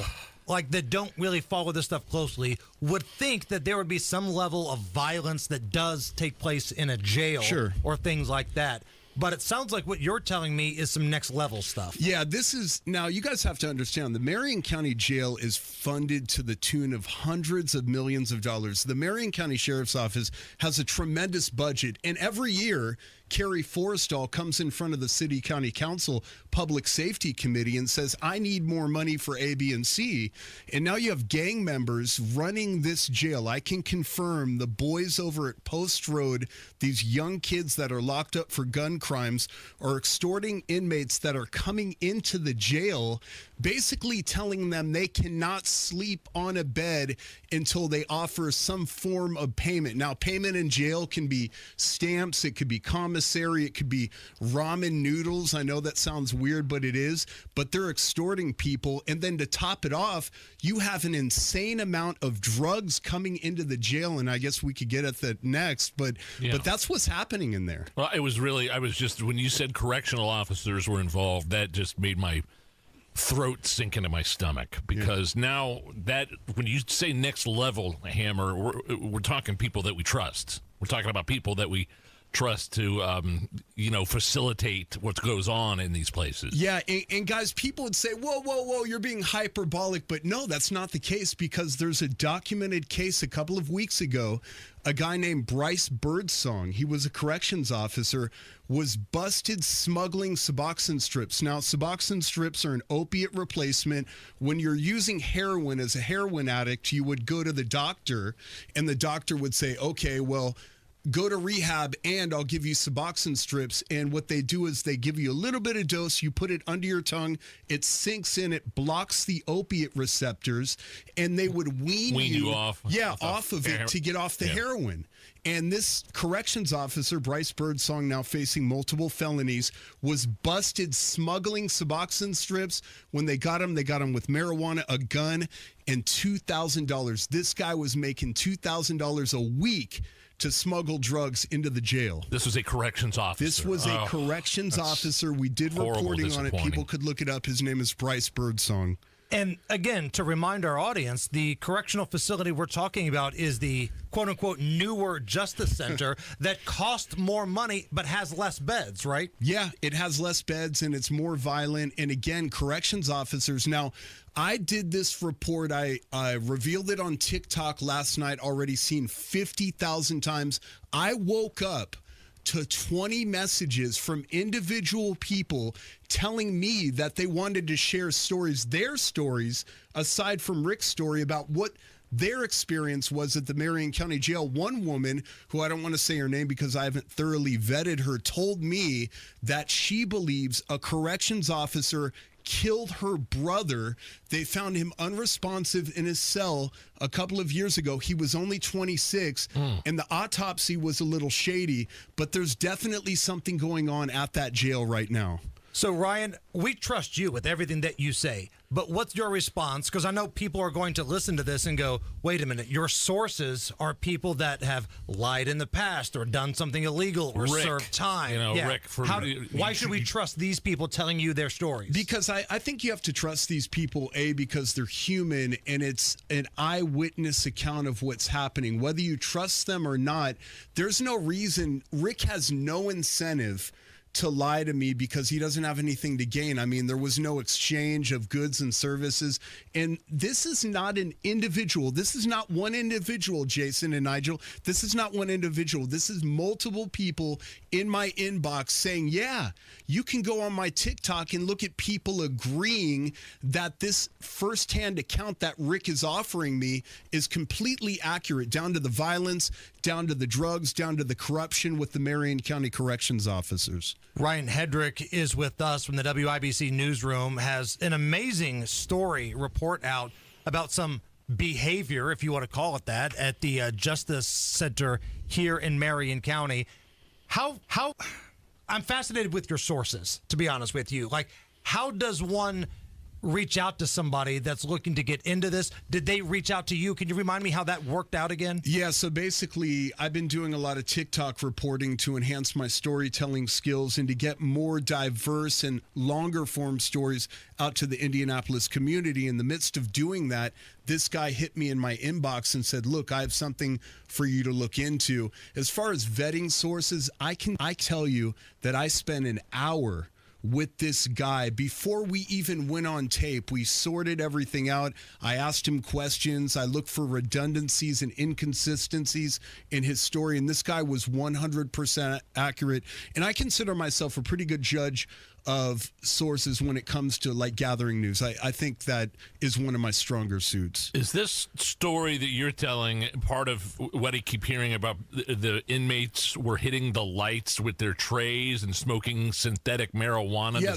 like that don't really follow this stuff closely, would think that there would be some level of violence that does take place in a jail or things like that. But it sounds like what you're telling me is some next level stuff. Yeah, this is, now you guys have to understand, the Marion County Jail is funded to the tune of hundreds of millions of dollars. The Marion County Sheriff's Office has a tremendous budget, and every year, Carrie Forrestal comes in front of the City County Council Public Safety Committee and says, I need more money for A, B, and C. And now you have gang members running this jail. I can confirm the boys over at Post Road, these young kids that are locked up for gun crimes, are extorting inmates that are coming into the jail, basically telling them they cannot sleep on a bed until they offer some form of payment. Now, payment in jail can be stamps, it could be commissary, it could be ramen noodles. I know that sounds weird, but it is. But they're extorting people. And then to top it off, you have an insane amount of drugs coming into the jail. And I guess we could get at that next. But that's what's happening in there. Well, it was really, when you said correctional officers were involved, that just made my throat sink into my stomach, because now that when you say next level, Hammer, we're talking people that we trust. We're talking about people that we trust to, facilitate what goes on in these places. Yeah, and guys, people would say, whoa, you're being hyperbolic. But no, that's not the case, because there's a documented case a couple of weeks ago. A guy named Bryce Birdsong, he was a corrections officer, was busted smuggling Suboxone strips. Now, Suboxone strips are an opiate replacement. When you're using heroin as a heroin addict, you would go to the doctor, and the doctor would say, okay, well, go to rehab and I'll give you Suboxone strips. And what they do is they give you a little bit of dose. You put it under your tongue. It sinks in. It blocks the opiate receptors. And they would wean you off. Yeah, off of it to get off the heroin. And this corrections officer, Bryce Birdsong, now facing multiple felonies, was busted smuggling Suboxone strips. When they got him with marijuana, a gun, and $2,000. This guy was making $2,000 a week to smuggle drugs into the jail. This was a corrections officer. This was a corrections officer. We did reporting on it. People could look it up. His name is Bryce Birdsong. And again, to remind our audience, the correctional facility we're talking about is the quote-unquote newer Justice Center that costs more money but has less beds, right? Yeah, it has less beds and it's more violent. And again, corrections officers. Now, I did this report. I revealed it on TikTok last night, already seen 50,000 times. I woke up to 20 messages from individual people telling me that they wanted to share stories, their stories, aside from Rick's story, about what their experience was at the Marion County Jail. One woman, who I don't want to say her name because I haven't thoroughly vetted her, told me that she believes a corrections officer killed her brother. They found him unresponsive in his cell a couple of years ago. He was only 26, and the autopsy was a little shady, but there's definitely something going on at that jail right now. So, Ryan, we trust you with everything that you say, but what's your response? Because I know people are going to listen to this and go, wait a minute, your sources are people that have lied in the past or done something illegal or served time. Rick. Why should we trust these people telling you their stories? Because I think you have to trust these people, because they're human and it's an eyewitness account of what's happening. Whether you trust them or not, there's no reason. Rick has no incentive to lie to me because he doesn't have anything to gain. I mean, there was no exchange of goods and services. And this is not an individual. This is not one individual, Jason and Nigel. This is not one individual. This is multiple people in my inbox saying, yeah, you can go on my TikTok and look at people agreeing that this firsthand account that Rick is offering me is completely accurate, down to the violence, down to the drugs, down to the corruption with the Marion County Corrections officers. Ryan Hedrick is with us from the WIBC newsroom, has an amazing story report out about some behavior, if you want to call it that, at the Justice Center here in Marion County. How I'm fascinated with your sources, to be honest with you. Like, how does one reach out to somebody that's looking to get into this? Did they reach out to you? Can you remind me how that worked out again? Yeah, so basically, I've been doing a lot of TikTok reporting to enhance my storytelling skills and to get more diverse and longer form stories out to the Indianapolis community. In the midst of doing that, this guy hit me in my inbox and said, look, I have something for you to look into. As far as vetting sources, I tell you that I spent an hour with this guy before we even went on tape. We sorted everything out. I asked him questions. I looked for redundancies and inconsistencies in his story, and this guy was 100% accurate. And I consider myself a pretty good judge of sources when it comes to like gathering news. I think that is one of my stronger suits. Is this story that you're telling part of what I keep hearing about the inmates were hitting the lights with their trays and smoking synthetic marijuana? Yeah,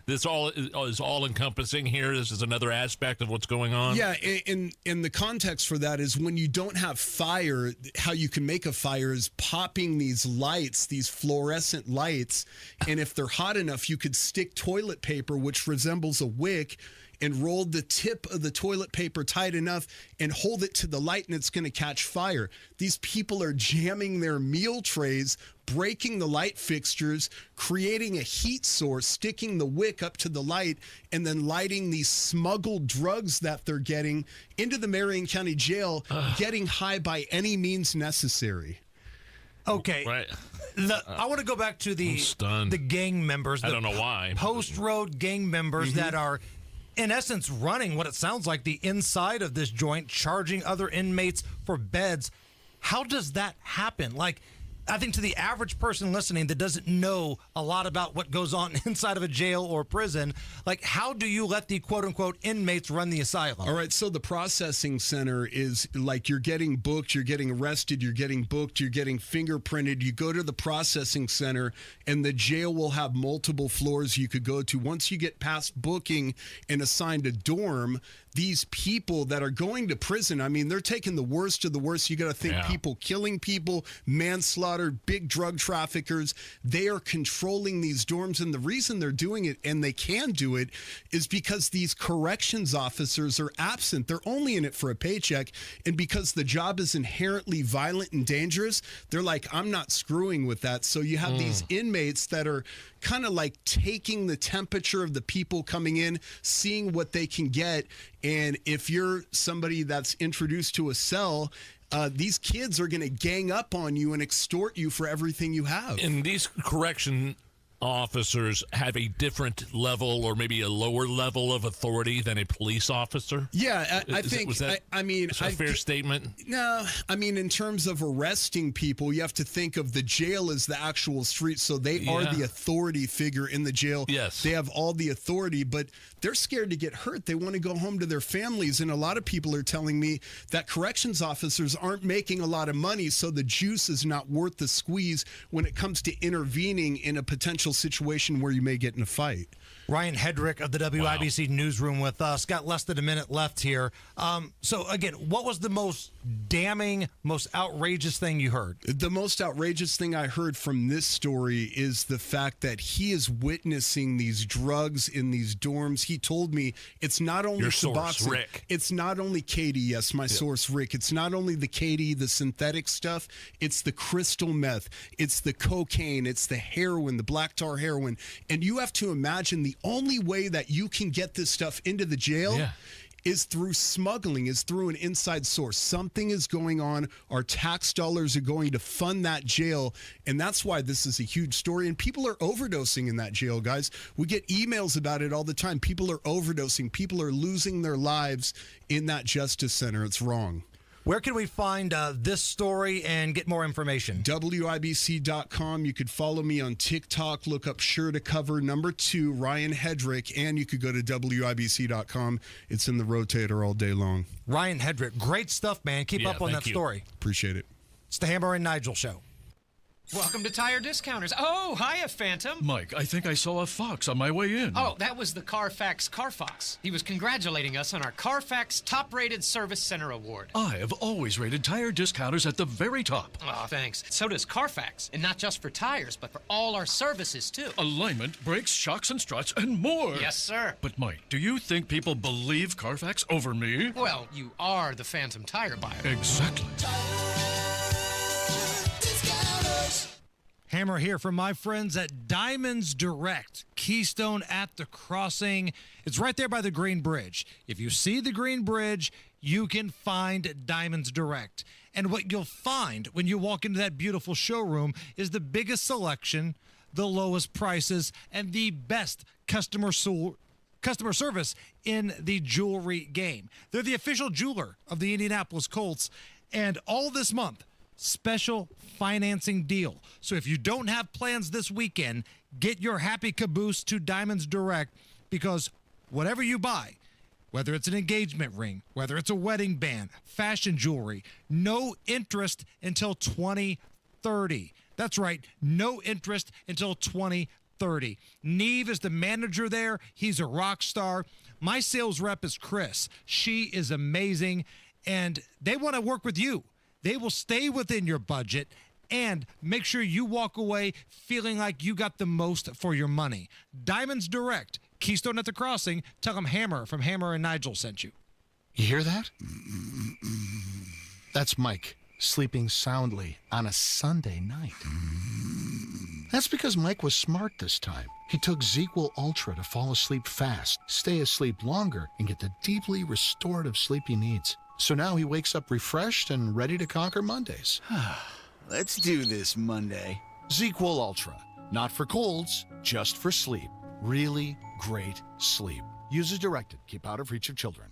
this all is all encompassing here. This is another aspect of what's going on. Yeah, and the context for that is when you don't have fire, how you can make a fire is popping these lights, these fluorescent lights, and if they're hot enough, you could stick toilet paper, which resembles a wick, and roll the tip of the toilet paper tight enough and hold it to the light, and it's going to catch fire. These people are jamming their meal trays, breaking the light fixtures, creating a heat source, sticking the wick up to the light, and then lighting these smuggled drugs that they're getting into the Marion County Jail, getting high by any means necessary. Okay. Right. I want to go back to the gang members. I don't know why. Post-road gang members that are, in essence, running what it sounds like the inside of this joint, charging other inmates for beds. How does that happen? Like, I think to the average person listening that doesn't know a lot about what goes on inside of a jail or prison, like, how do you let the quote-unquote inmates run the asylum? All right, so the processing center is like you're getting booked, you're getting arrested, you're getting booked, you're getting fingerprinted. You go to the processing center, and the jail will have multiple floors you could go to. Once you get past booking and assigned a dorm, these people that are going to prison, I mean, they're taking the worst of the worst. You got to think people killing people, manslaughter, big drug traffickers. They are controlling these dorms. And the reason they're doing it, and they can do it, is because these corrections officers are absent. They're only in it for a paycheck. And because the job is inherently violent and dangerous, they're like, I'm not screwing with that. So you have these inmates that are kind of like taking the temperature of the people coming in, seeing what they can get. And if you're somebody that's introduced to a cell, these kids are going to gang up on you and extort you for everything you have. And these correction officers have a different level or maybe a lower level of authority than a police officer? Yeah, I think, was that a fair statement? No, I mean, in terms of arresting people, you have to think of the jail as the actual street, so they are the authority figure in the jail. Yes. They have all the authority, but they're scared to get hurt. They want to go home to their families, and a lot of people are telling me that corrections officers aren't making a lot of money, so the juice is not worth the squeeze when it comes to intervening in a potential situation where you may get in a fight. Ryan Hedrick of the WIBC newsroom with us. Got less than a minute left here. So, again, what was the most damning, most outrageous thing you heard? The most outrageous thing I heard from this story is the fact that he is witnessing these drugs in these dorms. He told me it's not only your source, Suboxone, Rick. It's not only Katie, yes, my source, Rick. It's not only the Katie, the synthetic stuff. It's the crystal meth. It's the cocaine. It's the heroin, the black tar heroin. And you have to imagine the only way that you can get this stuff into the jail is through smuggling, is through an inside source. Something is going on. Our tax dollars are going to fund that jail, and that's why this is a huge story. And people are overdosing in that jail, guys. We get emails about it all the time. People are overdosing. People are losing their lives in that justice center. It's wrong. Where can we find this story and get more information? WIBC.com. You could follow me on TikTok. Look up Sure to Cover #2, Ryan Hedrick. And you could go to WIBC.com. It's in the rotator all day long. Ryan Hedrick, great stuff, man. Keep up on that story. Appreciate it. It's the Hammer and Nigel Show. Welcome to Tire Discounters. Oh, hiya, Phantom. Mike, I think I saw a fox on my way in. Oh, that was the Carfax Carfox. He was congratulating us on our Carfax Top-Rated Service Center Award. I have always rated Tire Discounters at the very top. Oh, thanks. So does Carfax. And not just for tires, but for all our services, too. Alignment, brakes, shocks and struts, and more. Yes, sir. But, Mike, do you think people believe Carfax over me? Well, you are the Phantom tire buyer. Exactly. Hammer here from my friends at Diamonds Direct, Keystone at the Crossing. It's right there by the Green Bridge. If you see the Green Bridge, you can find Diamonds Direct. And what you'll find when you walk into that beautiful showroom is the biggest selection, the lowest prices, and the best customer service in the jewelry game. They're the official jeweler of the Indianapolis Colts. And all this month, special financing deal. So if you don't have plans this weekend, get your happy caboose to Diamonds Direct, because whatever you buy, whether it's an engagement ring, whether it's a wedding band, fashion jewelry, no interest until 2030. That's right, no interest until 2030. Neve is the manager there. He's a rock star. My sales rep is Chris. She is amazing, and they want to work with you. They will stay within your budget and make sure you walk away feeling like you got the most for your money. Diamonds Direct, Keystone at the Crossing. Tell them Hammer from Hammer and Nigel sent you. You hear that? That's Mike sleeping soundly on a Sunday night. That's because Mike was smart this time. He took ZQL Ultra to fall asleep fast, stay asleep longer, and get the deeply restorative sleep he needs. So now he wakes up refreshed and ready to conquer Mondays. Let's do this Monday. ZQL Ultra. Not for colds, just for sleep. Really great sleep. Use as directed. Keep out of reach of children.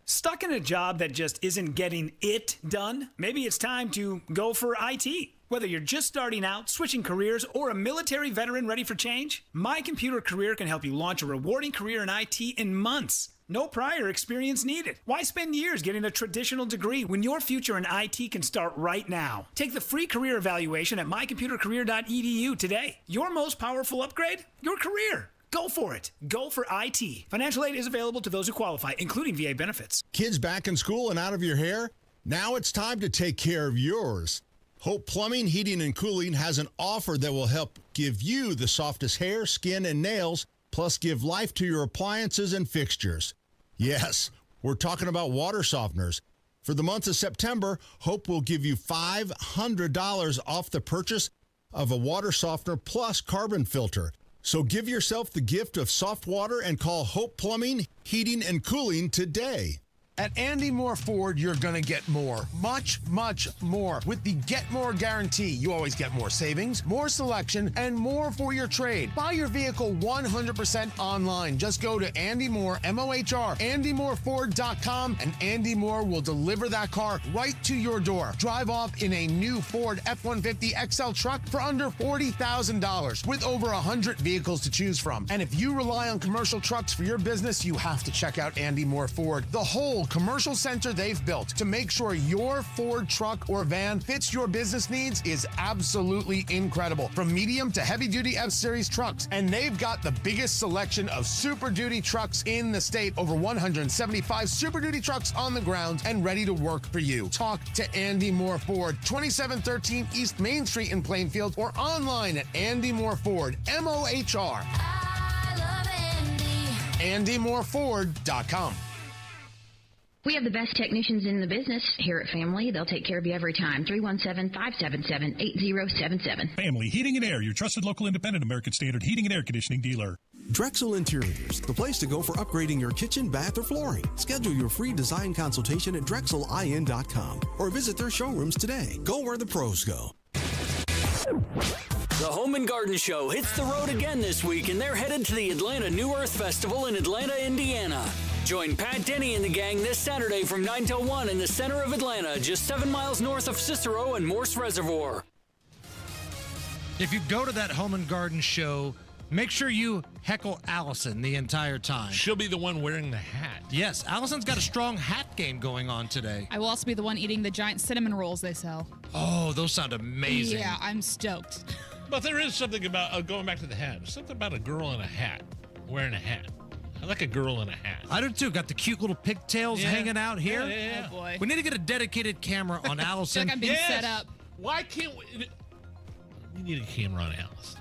Stuck in a job that just isn't getting it done? Maybe it's time to go for IT. Whether you're just starting out, switching careers, or a military veteran ready for change, My Computer Career can help you launch a rewarding career in IT in months. No prior experience needed. Why spend years getting a traditional degree when your future in IT can start right now? Take the free career evaluation at mycomputercareer.edu today. Your most powerful upgrade? Your career. Go for it. Go for IT. Financial aid is available to those who qualify, including VA benefits. Kids back in school and out of your hair? Now it's time to take care of yours. Hope Plumbing, Heating, and Cooling has an offer that will help give you the softest hair, skin, and nails, plus give life to your appliances and fixtures. Yes, we're talking about water softeners. For the month of September, Hope will give you $500 off the purchase of a water softener plus carbon filter. So give yourself the gift of soft water and call Hope Plumbing, Heating, and Cooling today. At Andy Moore Ford, you're going to get more. Much, much more. With the Get More Guarantee, you always get more savings, more selection, and more for your trade. Buy your vehicle 100% online. Just go to Andy Moore, M-O-H-R, AndyMooreFord.com, and Andy Moore will deliver that car right to your door. Drive off in a new Ford F-150 XL truck for under $40,000 with over 100 vehicles to choose from. And if you rely on commercial trucks for your business, you have to check out Andy Moore Ford. The whole commercial center they've built to make sure your Ford truck or van fits your business needs is absolutely incredible. From medium to heavy-duty F-Series trucks. And they've got the biggest selection of Super Duty trucks in the state. Over 175 Super Duty trucks on the ground and ready to work for you. Talk to Andy Moore Ford, 2713 East Main Street in Plainfield, or online at Andy Moore Ford, M-O-H-R. I love Andy. AndyMooreFord.com. We have the best technicians in the business here at Family. They'll take care of you every time. 317-577-8077. Family Heating and Air, your trusted local independent American Standard heating and air conditioning dealer. Drexel Interiors, the place to go for upgrading your kitchen, bath, or flooring. Schedule your free design consultation at DrexelIN.com or visit their showrooms today. Go where the pros go. The Home and Garden Show hits the road again this week, and they're headed to the Atlanta New Earth Festival in Atlanta, Indiana. Join Pat Denny and the gang this Saturday from 9 till 1 in the center of Atlanta, just 7 miles north of Cicero and Morse Reservoir. If you go to that Home and Garden Show, make sure you heckle Allison the entire time. She'll be the one wearing the hat. Yes, Allison's got a strong hat game going on today. I will also be the one eating the giant cinnamon rolls they sell. Oh, those sound amazing. Yeah, I'm stoked. But there is something about, going back to the hat, something about a girl in a hat, wearing a hat. I like a girl in a hat. I do too. Got the cute little pigtails hanging out here. Yeah. Oh, boy. We need to get a dedicated camera on Allison. I feel like I'm being set up. Why can't we? We need a camera on Allison.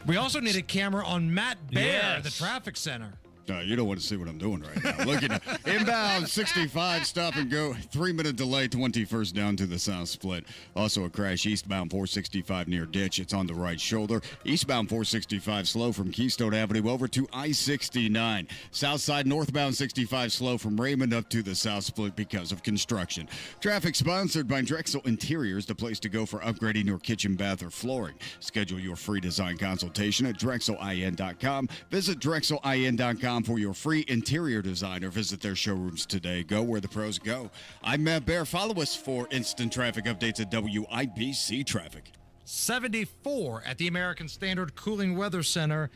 We also need a camera on Matt Bear at the traffic center. You don't want to see what I'm doing right now. Look at inbound 65, stop and go. 3-minute delay, 21st down to the south split. Also a crash eastbound 465 near ditch. It's on the right shoulder. Eastbound 465 slow from Keystone Avenue over to I-69. South side northbound 65 slow from Raymond up to the south split because of construction. Traffic sponsored by Drexel Interiors, the place to go for upgrading your kitchen, bath, or flooring. Schedule your free design consultation at DrexelIN.com. Visit DrexelIN.com for your free interior design or visit their showrooms today. Go where the pros go. I'm Matt Bear. Follow us for instant traffic updates at WIBC Traffic. 74 at the American Standard Cooling Weather Center.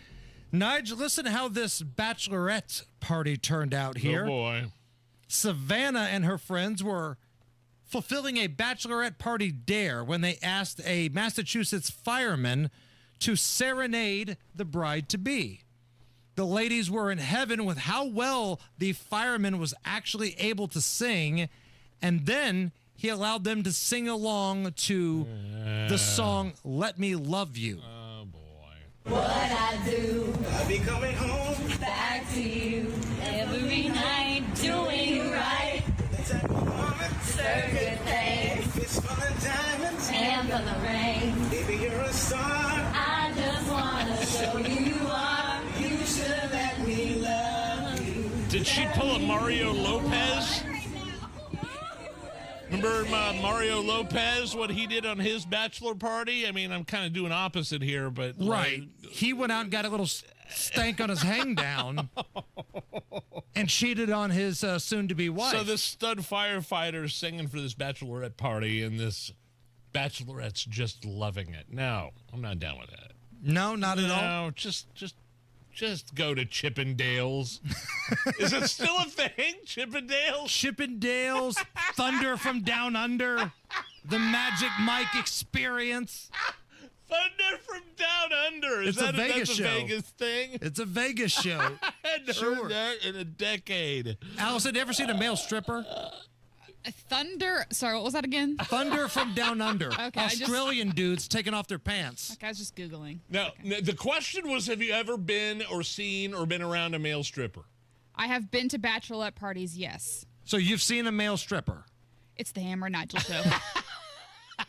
Nigel, listen how this bachelorette party turned out here. Oh, boy. Savannah and her friends were fulfilling a bachelorette party dare when they asked a Massachusetts fireman to serenade the bride-to-be. The ladies were in heaven with how well the fireman was actually able to sing, and then he allowed them to sing along to the song Let Me Love You. Oh, boy. What I do, I'll be coming home back to you every night, doing right. Serve good things, it's full of diamonds and for the rain. Baby, you're a star. I just want to show you are. You should let me love you. Did she pull a Mario Lopez? Remember Mario Lopez, what he did on his bachelor party? I mean, I'm kind of doing opposite here, but... Right. He went out and got a little stank on his hang down and cheated on his soon-to-be wife. So this stud firefighter singing for this bachelorette party, and this bachelorettes just loving it. No, I'm not down with that. No, not at all. No, just go to Chippendales. Is it still a thing? Chippendales? Chippendales, Thunder from Down Under, the Magic Mike Experience. Thunder from Down Under. Is It's a Vegas that's show. A Vegas thing? It's a Vegas show. I hadn't heard that in a decade. Allison, ever seen a male stripper? Thunder. Sorry, what was that again? Thunder from Down Under. Okay, Australian dudes taking off their pants. Okay, I was just Googling. Now, the question was, have you ever been or seen or been around a male stripper? I have been to bachelorette parties, yes. So you've seen a male stripper? It's the Hammer and Nigel show.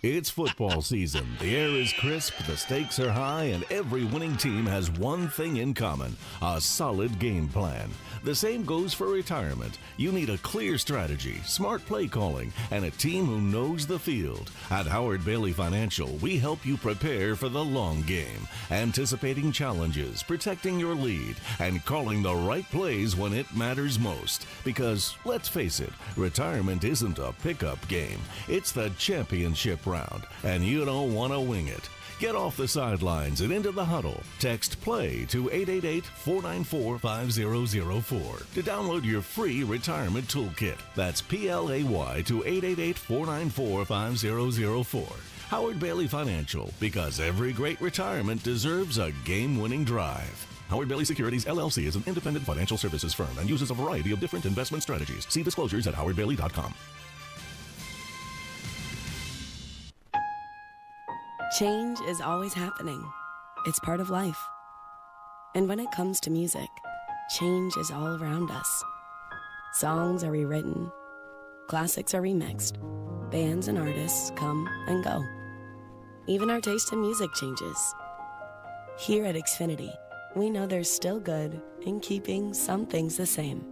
It's football season. The air is crisp, the stakes are high, and every winning team has one thing in common: a solid game plan. The same goes for retirement. You need a clear strategy, smart play calling, and a team who knows the field. At Howard Bailey Financial, we help you prepare for the long game, anticipating challenges, protecting your lead, and calling the right plays when it matters most. Because, let's face it, retirement isn't a pickup game. It's the championship round, and you don't want to wing it. Get off the sidelines and into the huddle. Text PLAY to 888-494-5004 to download your free retirement toolkit. That's PLAY to 888-494-5004. Howard Bailey Financial, because every great retirement deserves a game-winning drive. Howard Bailey Securities, LLC is an independent financial services firm and uses a variety of different investment strategies. See disclosures at howardbailey.com. Change is always happening. It's part of life. And when it comes to music, change is all around us. Songs are rewritten, classics are remixed, bands and artists come and go. Even our taste in music changes. Here at Xfinity, we know there's still good in keeping some things the same.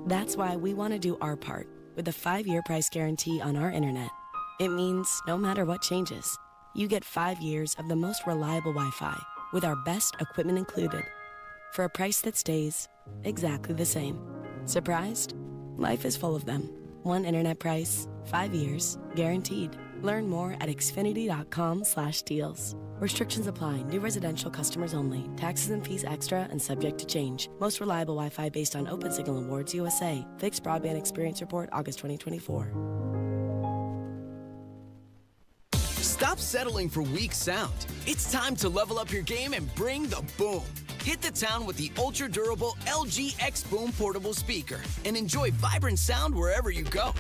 That's why we want to do our part with a 5-year price guarantee on our internet. It means no matter what changes, you get 5 years of the most reliable Wi-Fi with our best equipment included for a price that stays exactly the same. Surprised? Life is full of them. One internet price, 5 years, guaranteed. Learn more at xfinity.com/deals. Restrictions apply. New residential customers only. Taxes and fees extra and subject to change. Most reliable Wi-Fi based on Open Signal Awards USA. Fixed Broadband Experience Report, August 2024. Stop settling for weak sound. It's time to level up your game and bring the boom. Hit the town with the ultra-durable LG X Boom portable speaker and enjoy vibrant sound wherever you go.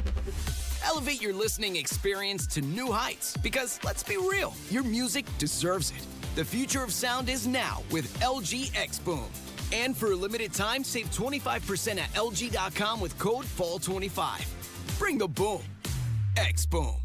Elevate your listening experience to new heights because, let's be real, your music deserves it. The future of sound is now with LG X Boom. And for a limited time, save 25% at LG.com with code FALL25. Bring the boom. X Boom.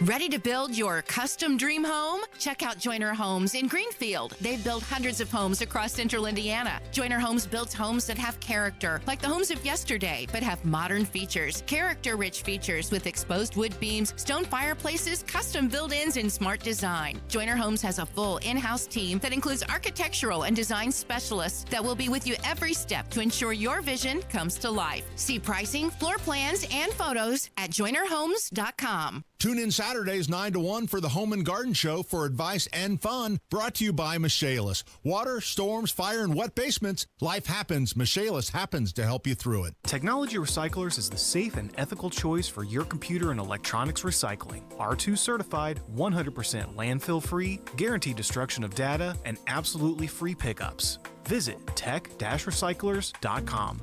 Ready to build your custom dream home? Check out Joiner Homes in Greenfield. They've built hundreds of homes across central Indiana. Joiner Homes builds homes that have character, like the homes of yesterday, but have modern features. Character-rich features with exposed wood beams, stone fireplaces, custom build-ins, and smart design. Joiner Homes has a full in-house team that includes architectural and design specialists that will be with you every step to ensure your vision comes to life. See pricing, floor plans, and photos at joinerhomes.com. Tune in Saturdays 9 to 1 for the Home and Garden Show for advice and fun. Brought to you by Michaelis. Water, storms, fire, and wet basements. Life happens. Michaelis happens to help you through it. Technology Recyclers is the safe and ethical choice for your computer and electronics recycling. R2 certified, 100% landfill free, guaranteed destruction of data, and absolutely free pickups. Visit tech-recyclers.com.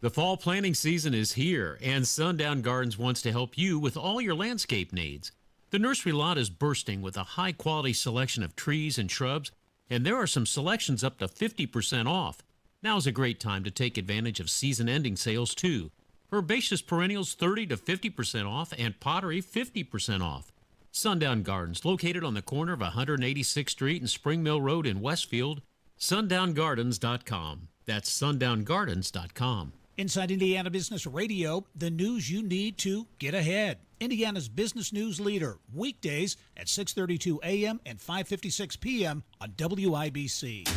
The fall planting season is here, and Sundown Gardens wants to help you with all your landscape needs. The nursery lot is bursting with a high-quality selection of trees and shrubs, and there are some selections up to 50% off. Now's a great time to take advantage of season-ending sales, too. Herbaceous perennials 30 to 50% off, and pottery 50% off. Sundown Gardens, located on the corner of 186th Street and Spring Mill Road in Westfield. SundownGardens.com. That's SundownGardens.com. Inside Indiana Business Radio, the news you need to get ahead. Indiana's business news leader, weekdays at 6:32 a.m. and 5:56 p.m. on WIBC.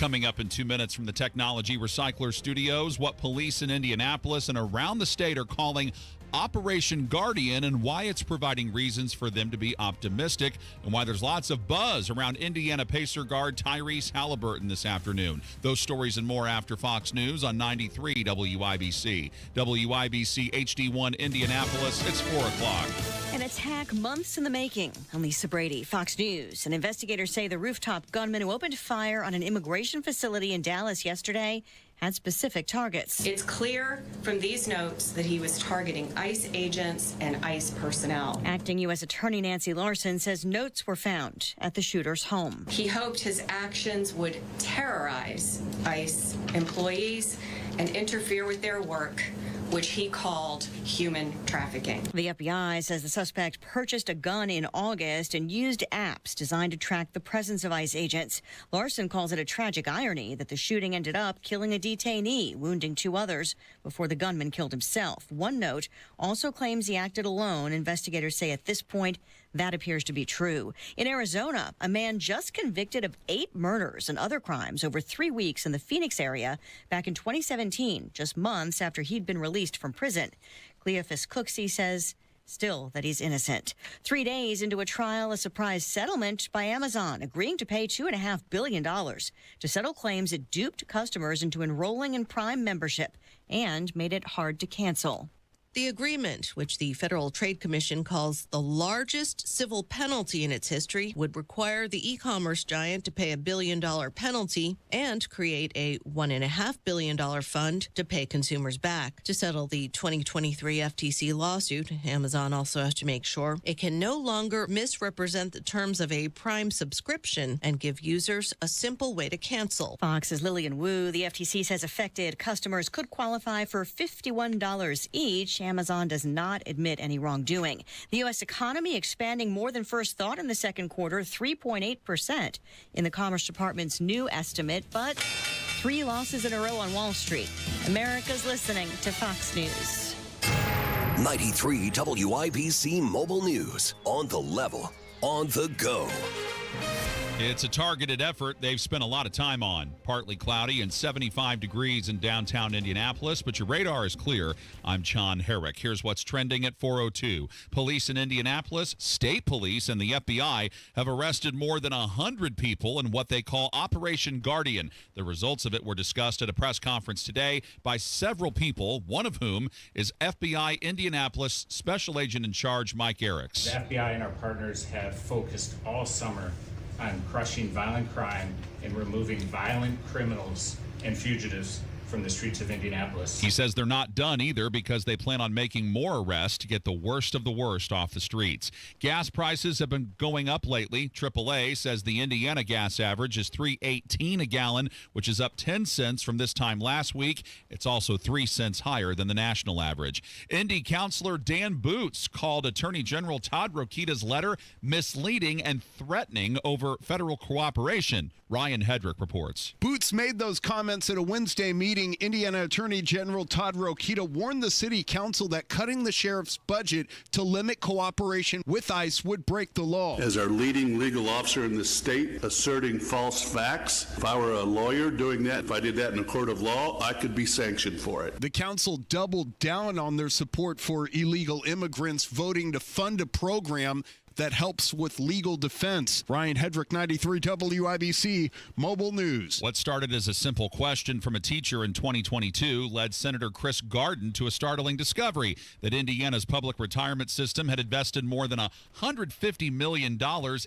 Coming up in 2 minutes from the Technology Recycler Studios, what police in Indianapolis and around the state are calling Operation Guardian and why it's providing reasons for them to be optimistic and why there's lots of buzz around Indiana Pacer guard Tyrese Halliburton this afternoon. Those stories and more after Fox News on 93 WIBC. WIBC HD1 Indianapolis, it's 4 o'clock. An attack months in the making. I'm Lisa Brady, Fox News. And investigators say the rooftop gunman who opened fire on an immigration facility in Dallas yesterday had specific targets. It's clear from these notes that he was targeting ICE agents and ICE personnel. Acting U.S. Attorney Nancy Larson says notes were found at the shooter's home. He hoped his actions would terrorize ICE employees and interfere with their work, which he called human trafficking. The FBI says the suspect purchased a gun in August and used apps designed to track the presence of ICE agents. Larson calls it a tragic irony that the shooting ended up killing a detainee, wounding 2 others before the gunman killed himself. One note also claims he acted alone. Investigators say at this point, that appears to be true. In Arizona, a man just convicted of 8 murders and other crimes over 3 weeks in the Phoenix area back in 2017, just months after he'd been released from prison. Cleophas Cooksey says still that he's innocent. 3 days into a trial, a surprise settlement by Amazon agreeing to pay $2.5 billion to settle claims it duped customers into enrolling in Prime membership and made it hard to cancel. The agreement, which the Federal Trade Commission calls the largest civil penalty in its history, would require the e-commerce giant to pay $1 billion penalty and create a $1.5 billion fund to pay consumers back. To settle the 2023 FTC lawsuit, Amazon also has to make sure it can no longer misrepresent the terms of a Prime subscription and give users a simple way to cancel. Fox's Lillian Wu, the FTC says affected customers could qualify for $51 each. Amazon does not admit any wrongdoing. The U.S. economy expanding more than first thought in the second quarter, 3.8% in the Commerce Department's new estimate, but 3 losses in a row on Wall Street. America's listening to Fox News. 93 WIBC Mobile News. On the level, on the go. It's a targeted effort they've spent a lot of time on. Partly cloudy and 75 degrees in downtown Indianapolis, but your radar is clear. I'm John Herrick. Here's what's trending at 4:02. Police in Indianapolis, state police, and the FBI have arrested more than 100 people in what they call Operation Guardian. The results of it were discussed at a press conference today by several people, one of whom is FBI Indianapolis Special Agent in Charge Mike Eriks. The FBI and our partners have focused all summer on crushing violent crime and removing violent criminals and fugitives from the streets of Indianapolis. He says they're not done either because they plan on making more arrests to get the worst of the worst off the streets. Gas prices have been going up lately. AAA says the Indiana gas average is $3.18 a gallon, which is up 10 cents from this time last week. It's also 3 cents higher than the national average. Indy Councilor Dan Boots called Attorney General Todd Rokita's letter misleading and threatening over federal cooperation. Ryan Hedrick reports. Boots made those comments at a Wednesday meeting. Indiana Attorney General Todd Rokita warned the city council that cutting the sheriff's budget to limit cooperation with ICE would break the law. As our leading legal officer in the state, asserting false facts, if I were a lawyer doing that, if I did that in a court of law, I could be sanctioned for it. The council doubled down on their support for illegal immigrants, voting to fund a program that helps with legal defense. Ryan Hedrick, 93 WIBC Mobile News. What started as a simple question from a teacher in 2022 led Senator Chris Garden to a startling discovery that Indiana's public retirement system had invested more than $150 million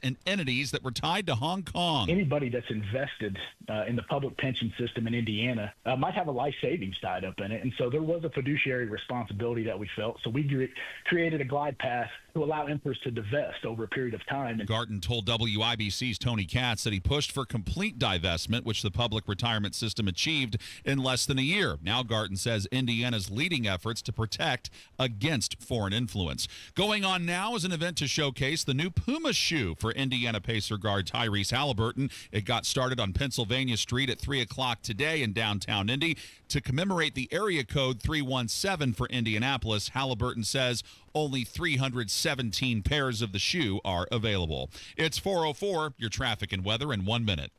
in entities that were tied to Hong Kong. Anybody that's invested in the public pension system in Indiana might have a life savings tied up in it. And so there was a fiduciary responsibility that we felt. So we created a glide path to allow Empress to divest over a period of time. Garten told WIBC's Tony Katz that he pushed for complete divestment, which the public retirement system achieved in less than a year. Now Garten says Indiana's leading efforts to protect against foreign influence. Going on now is an event to showcase the new Puma shoe for Indiana Pacer guard Tyrese Halliburton. It got started on Pennsylvania Street at 3 o'clock today in downtown Indy. To commemorate the area code 317 for Indianapolis, Halliburton says only 317 pairs of the shoe are available. It's 4:04, your traffic and weather in 1 minute.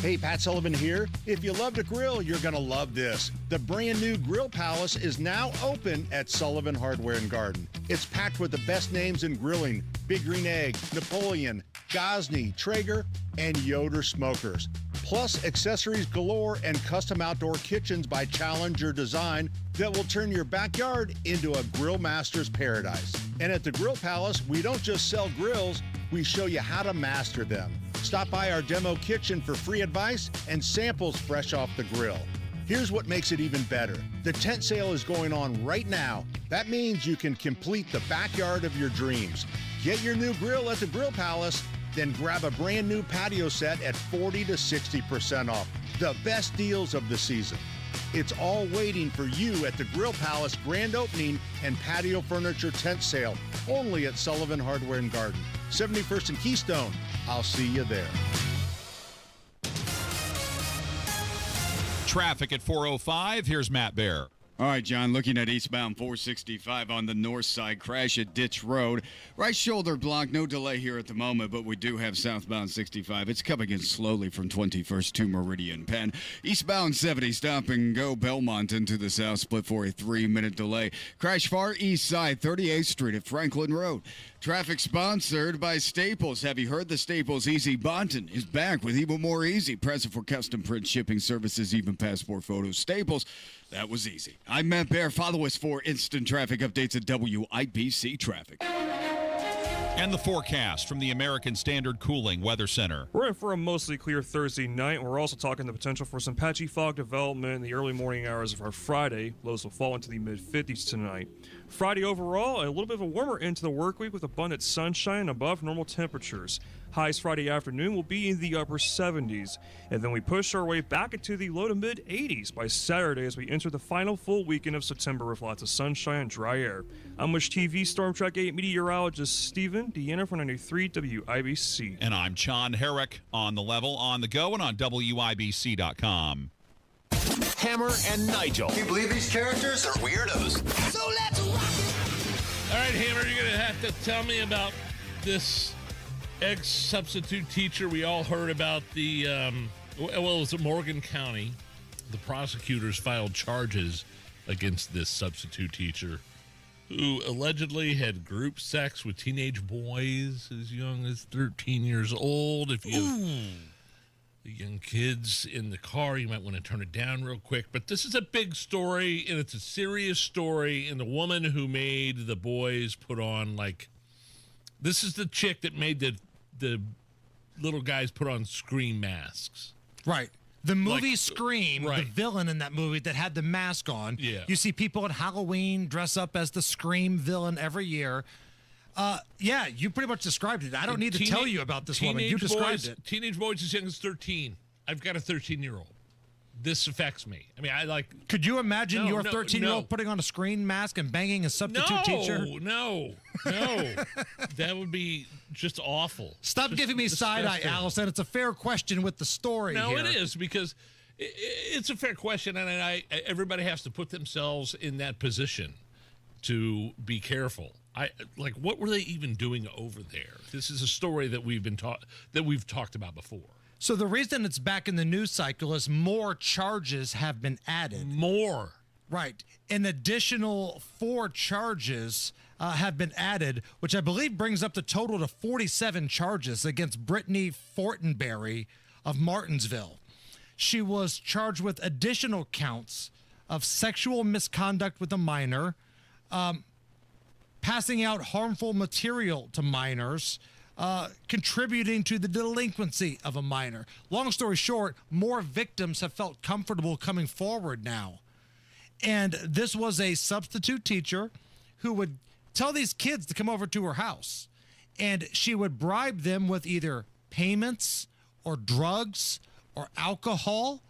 Hey, Pat Sullivan here. If you love to grill, you're going to love this. The brand new Grill Palace is now open at Sullivan Hardware and Garden. It's packed with the best names in grilling: Big Green Egg, Napoleon, Gosney, Traeger, and Yoder smokers. Plus accessories galore and custom outdoor kitchens by Challenger Design that will turn your backyard into a grill master's paradise. And at the Grill Palace, we don't just sell grills, we show you how to master them. Stop by our demo kitchen for free advice and samples fresh off the grill. Here's what makes it even better. The tent sale is going on right now. That means you can complete the backyard of your dreams. Get your new grill at the Grill Palace, then grab a brand new patio set at 40 to 60% off. The best deals of the season. It's all waiting for you at the Grill Palace grand opening and patio furniture tent sale, only at Sullivan Hardware and Garden, 71st and Keystone. I'll see you there. Traffic at 4:05. Here's Matt Bear. All right, John, looking at eastbound 465 on the north side, crash at Ditch Road. Right shoulder block, no delay here at the moment, but we do have southbound 65. It's coming in slowly from 21st to Meridian Penn. Eastbound 70, stop and go Belmont into the south split for a 3-minute delay. Crash far east side, 38th Street at Franklin Road. Traffic sponsored by Staples. Have you heard the Staples Easy Bonton is back with even more easy? Present for custom print shipping services, even passport photos. Staples, that was easy. I'm Matt Bear. Follow us for instant traffic updates at WIBC Traffic. And the forecast from the American Standard Cooling Weather Center. We're in for a mostly clear Thursday night. We're also talking the potential for some patchy fog development in the early morning hours of our Friday. Lows will fall into the mid-50s tonight. Friday overall, a little bit of a warmer into the work week with abundant sunshine above normal temperatures. Highs Friday afternoon will be in the upper 70s. And then we push our way back into the low to mid 80s by Saturday as we enter the final full weekend of September with lots of sunshine and dry air. I'm Wish TV Storm Track 8 meteorologist Stephen Deanna for 93 WIBC. And I'm John Herrick on the level, on the go, and on WIBC.com. Hammer and Nigel. Can you believe these characters are weirdos? So let's rock it! All right, Hammer, you're going to have to tell me about this ex-substitute teacher. We all heard about the, it was at Morgan County. The prosecutors filed charges against this substitute teacher who allegedly had group sex with teenage boys as young as 13 years old. If you have young kids in the car, you might want to turn it down real quick. But this is a big story, and it's a serious story. And the woman who made the boys put on, like, this is the chick that made the little guys put on Scream masks. Right. The movie Scream, the villain in that movie that had the mask on. Yeah. You see people at Halloween dress up as the Scream villain every year. Yeah, you pretty much described it. I don't need to tell you about this woman. You described it. Teenage boys as young as 13. I've got a 13-year-old. This affects me. I mean, I like... Could you imagine your 13-year-old putting on a Scream mask and banging a substitute teacher? No. That would be just awful. Stop giving me side-eye, Allison. It's a fair question with the story No, here. it is, because it's a fair question, and everybody has to put themselves in that position to be careful. What were they even doing over there? This is a story that we've talked about before. So the reason it's back in the news cycle is more charges have been added. More. Right. An additional 4 charges have been added, which I believe brings up the total to 47 charges against Brittany Fortenberry of Martinsville. She was charged with additional counts of sexual misconduct with a minor, passing out harmful material to minors, contributing to the delinquency of a minor. Long story short, more victims have felt comfortable coming forward now. And this was a substitute teacher who would tell these kids to come over to her house. And she would bribe them with either payments or drugs or alcohol.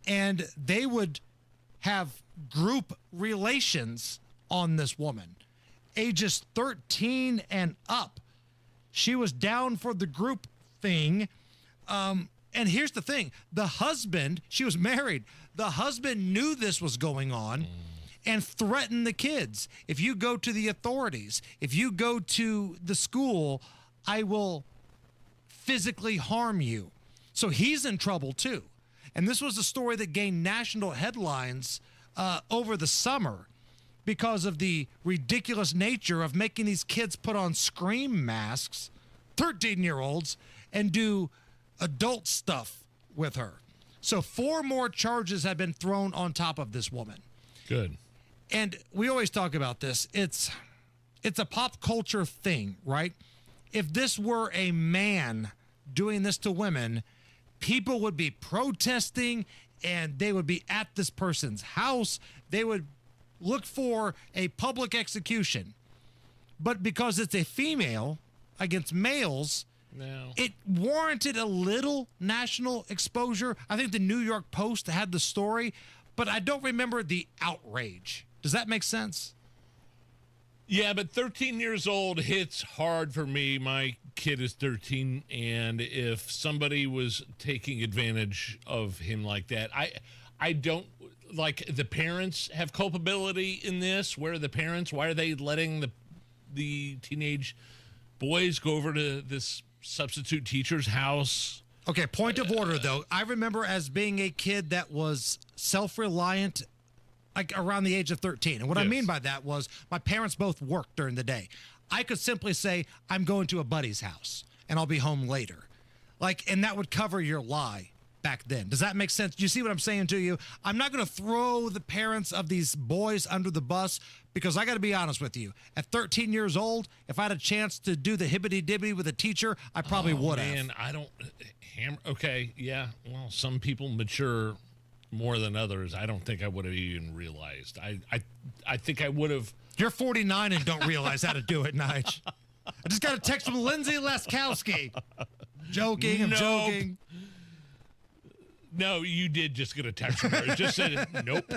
And they would have group relations on this woman, ages 13 and up. She was down for the group thing. And here's the thing. The husband, she was married. The husband knew this was going on and threatened the kids. If you go to the authorities, if you go to the school, I will physically harm you. So he's in trouble too. And this was a story that gained national headlines over the summer because of the ridiculous nature of making these kids put on scream masks, 13-year-olds, and do adult stuff with her. So 4 more charges have been thrown on top of this woman. Good. And we always talk about this. It's a pop culture thing, right? If this were a man doing this to women, people would be protesting and they would be at this person's house. They would look for a public execution. But because it's a female against males, no. It warranted a little national exposure. I think the New York Post had the story, but I don't remember the outrage. Does that make sense? Yeah, but 13 years old hits hard for me. My kid is 13, and if somebody was taking advantage of him like that, I don't, like, the parents have culpability in this. Where are the parents? Why are they letting the teenage boys go over to this substitute teacher's house? Okay, point of order, though. I remember as being a kid that was self-reliant, like around the age of 13. And what I mean by that was my parents both worked during the day. I could simply say, I'm going to a buddy's house and I'll be home later. Like, and that would cover your lie back then. Does that make sense? Do you see what I'm saying to you? I'm not going to throw the parents of these boys under the bus because I got to be honest with you. At 13 years old, if I had a chance to do the hibbity-dibbity with a teacher, I probably would have. Man, I don't... Okay, yeah. Well, some people mature more than others. I don't think I would have even realized. I think I would have. You're 49 and don't realize how to do it, Nige. I just got a text from Lindsay Laskowski. Joking, I'm joking. No, you did just get a text from her. It just said, nope.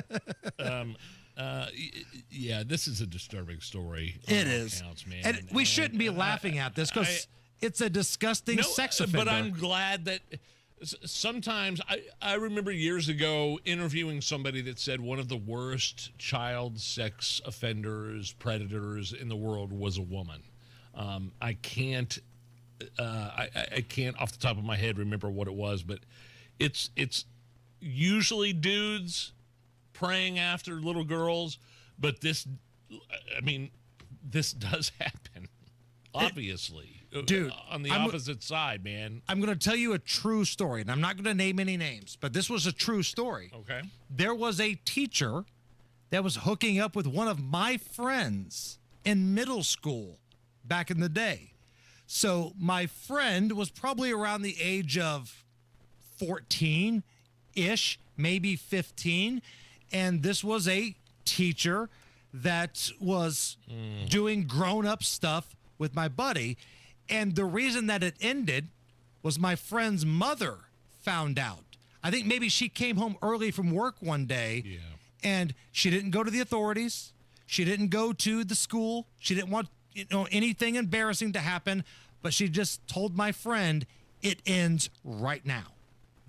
Yeah, this is a disturbing story. It is. Man. And we shouldn't be laughing at this because it's a disgusting sex offender. But I'm glad that sometimes I remember years ago interviewing somebody that said one of the worst child sex offenders, predators in the world was a woman. I can't off the top of my head remember what it was, but it's usually dudes praying after little girls, but this does happen, obviously. Dude, on the opposite side, man. I'm going to tell you a true story, and I'm not going to name any names, but this was a true story. Okay. There was a teacher that was hooking up with one of my friends in middle school back in the day. So my friend was probably around the age of 14-ish, maybe 15, and this was a teacher that was doing grown-up stuff with my buddy. And the reason that it ended was my friend's mother found out. I think maybe she came home early from work one day, and she didn't go to the authorities. She didn't go to the school. She didn't want anything embarrassing to happen, but she just told my friend, it ends right now.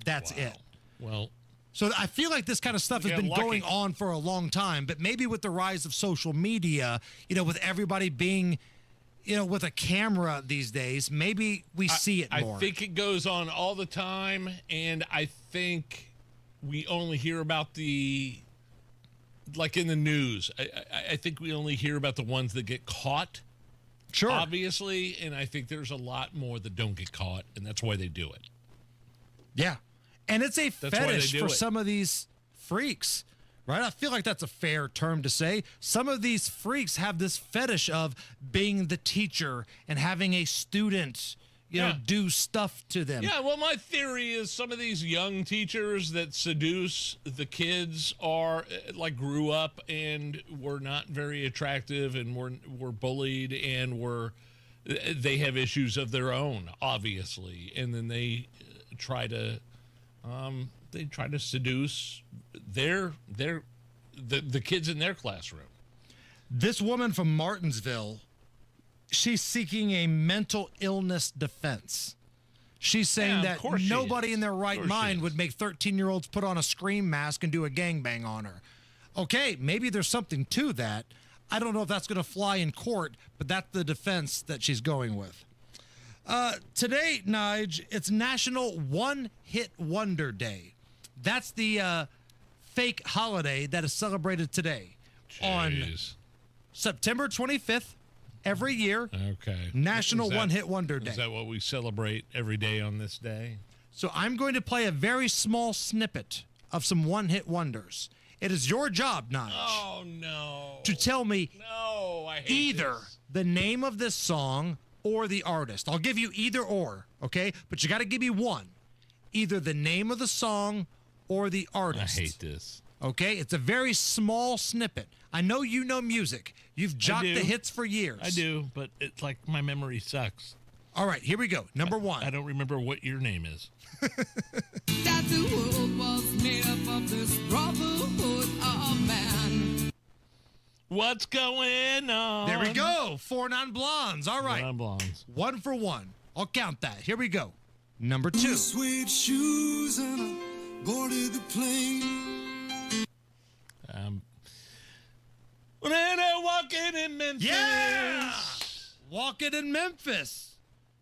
That's it. Well, so I feel like this kind of stuff has been going on for a long time, but maybe with the rise of social media, with everybody being with a camera these days, maybe we see it more. I think it goes on all the time, and I think we only hear about like in the news, I think we only hear about the ones that get caught. Sure. Obviously, and I think there's a lot more that don't get caught, and that's why they do it. Yeah. And it's a fetish for some of these freaks. Right? I feel like that's a fair term to say. Some of these freaks have this fetish of being the teacher and having a student, do stuff to them. Yeah, well, my theory is some of these young teachers that seduce the kids are grew up and were not very attractive and were bullied and they have issues of their own, obviously, and then they try to seduce the kids in their classroom. This woman from Martinsville, she's seeking a mental illness defense. She's saying that nobody in their right mind would make 13-year-olds put on a scream mask and do a gangbang on her. Okay, maybe there's something to that. I don't know if that's going to fly in court, but that's the defense that she's going with. Today, Nige, it's National One Hit Wonder Day. That's the fake holiday that is celebrated today on September 25th every year. Okay. National One Hit Wonder Day. Is that what we celebrate every day on this day? So I'm going to play a very small snippet of some one-hit wonders. It is your job, Nige. Oh, no. To tell me I hate either this. the name of this song or the artist. I'll give you either or, okay? But you got to give me one. Either the name of the song or the artist. I hate this. Okay? It's a very small snippet. I know you know music. You've jocked the hits for years. I do, but it's like my memory sucks. All right, here we go. Number one. I don't remember what your name is. That the world was made up of this brotherhood of man. What's going on? There we go. 4 non-blondes. All right. Non-blondes. 1 for 1. I'll count that. Here we go. Number 2. Suede shoes and I boarded the plane. When I walking in Memphis. Yeah! Walking in Memphis.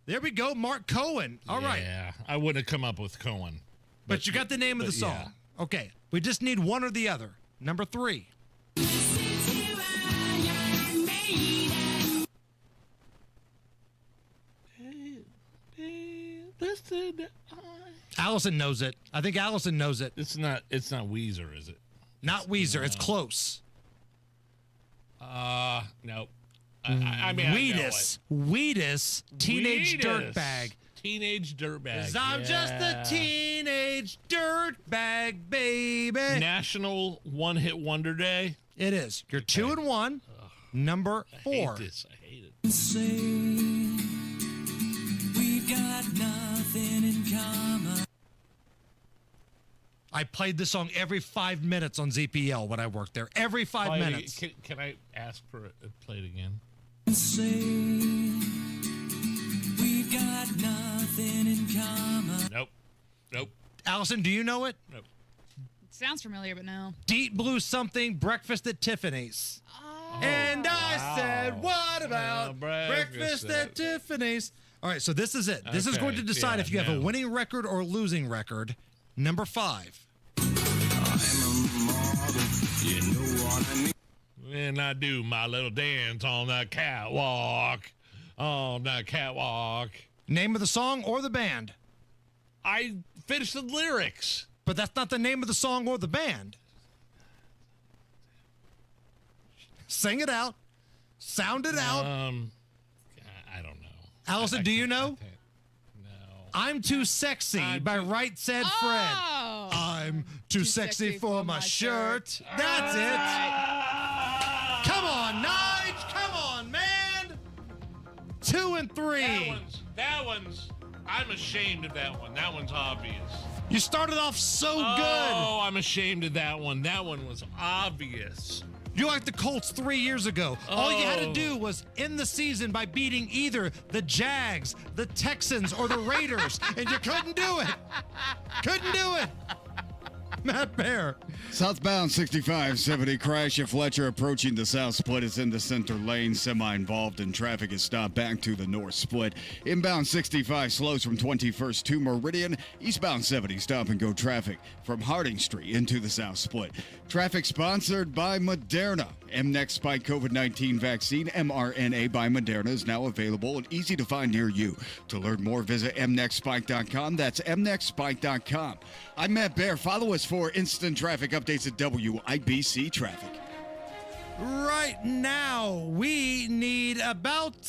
There we go. Mark Cohen. All right. Yeah, I would have come up with Cohen. But you got the name of the song. Yeah. Okay. We just need one or the other. Number 3. Allison knows it. I think Allison knows it. It's not Weezer, is it? Not Weezer. It's close. Nope. I mean, Wheatus. Wheatus. Teenage Dirtbag. Teenage Dirtbag. 'Cause I'm just a teenage dirtbag, baby. National One Hit Wonder Day. It is. You're 2 and 1. Number 4. I hate this. I hate it. Say we've got nothing in common. I played this song every 5 minutes on ZPL when I worked there. Every 5 minutes. Can I ask for it? Play it again. Say we've got nothing in common. Nope. Allison, do you know it? Nope. Sounds familiar, but no. Deep Blue Something, Breakfast at Tiffany's. And I said, what about breakfast at Tiffany's? All right, so this is it. This is Okay, going to decide yeah, if you have a no. winning record or losing record. Number 5. You know what I mean? And I do my little dance on the catwalk. On the catwalk. Name of the song or the band? I finished the lyrics. But that's not the name of the song or the band. Sing it out. Sound it out. I don't know. Allison, do you know? No. I'm Too Sexy by Right Said Fred. Oh. I'm too sexy for my shirt. That's it. Come on, Nige. Come on, man. 2 and 3. That one's, I'm ashamed of that one. That one's obvious. You started off so good. Oh, I'm ashamed of that one. That one was obvious. You're like the Colts 3 years ago. All you had to do was end the season by beating either the Jags, the Texans, or the Raiders, and you couldn't do it. Couldn't do it. Matt Bear. Southbound 6570 crash at Fletcher approaching the south split. It's in the center lane. Semi-involved in traffic is stopped back to the north split. Inbound 65 slows from 21st to Meridian. Eastbound 70 stop and go traffic from Harding Street into the south split. Traffic sponsored by Moderna. Mnex Spike COVID-19 vaccine, mRNA by Moderna, is now available and easy to find near you. To learn more, visit mnexspike.com. That's mnexspike.com. I'm Matt Bear. Follow us for instant traffic updates at WIBC Traffic. Right now, we need about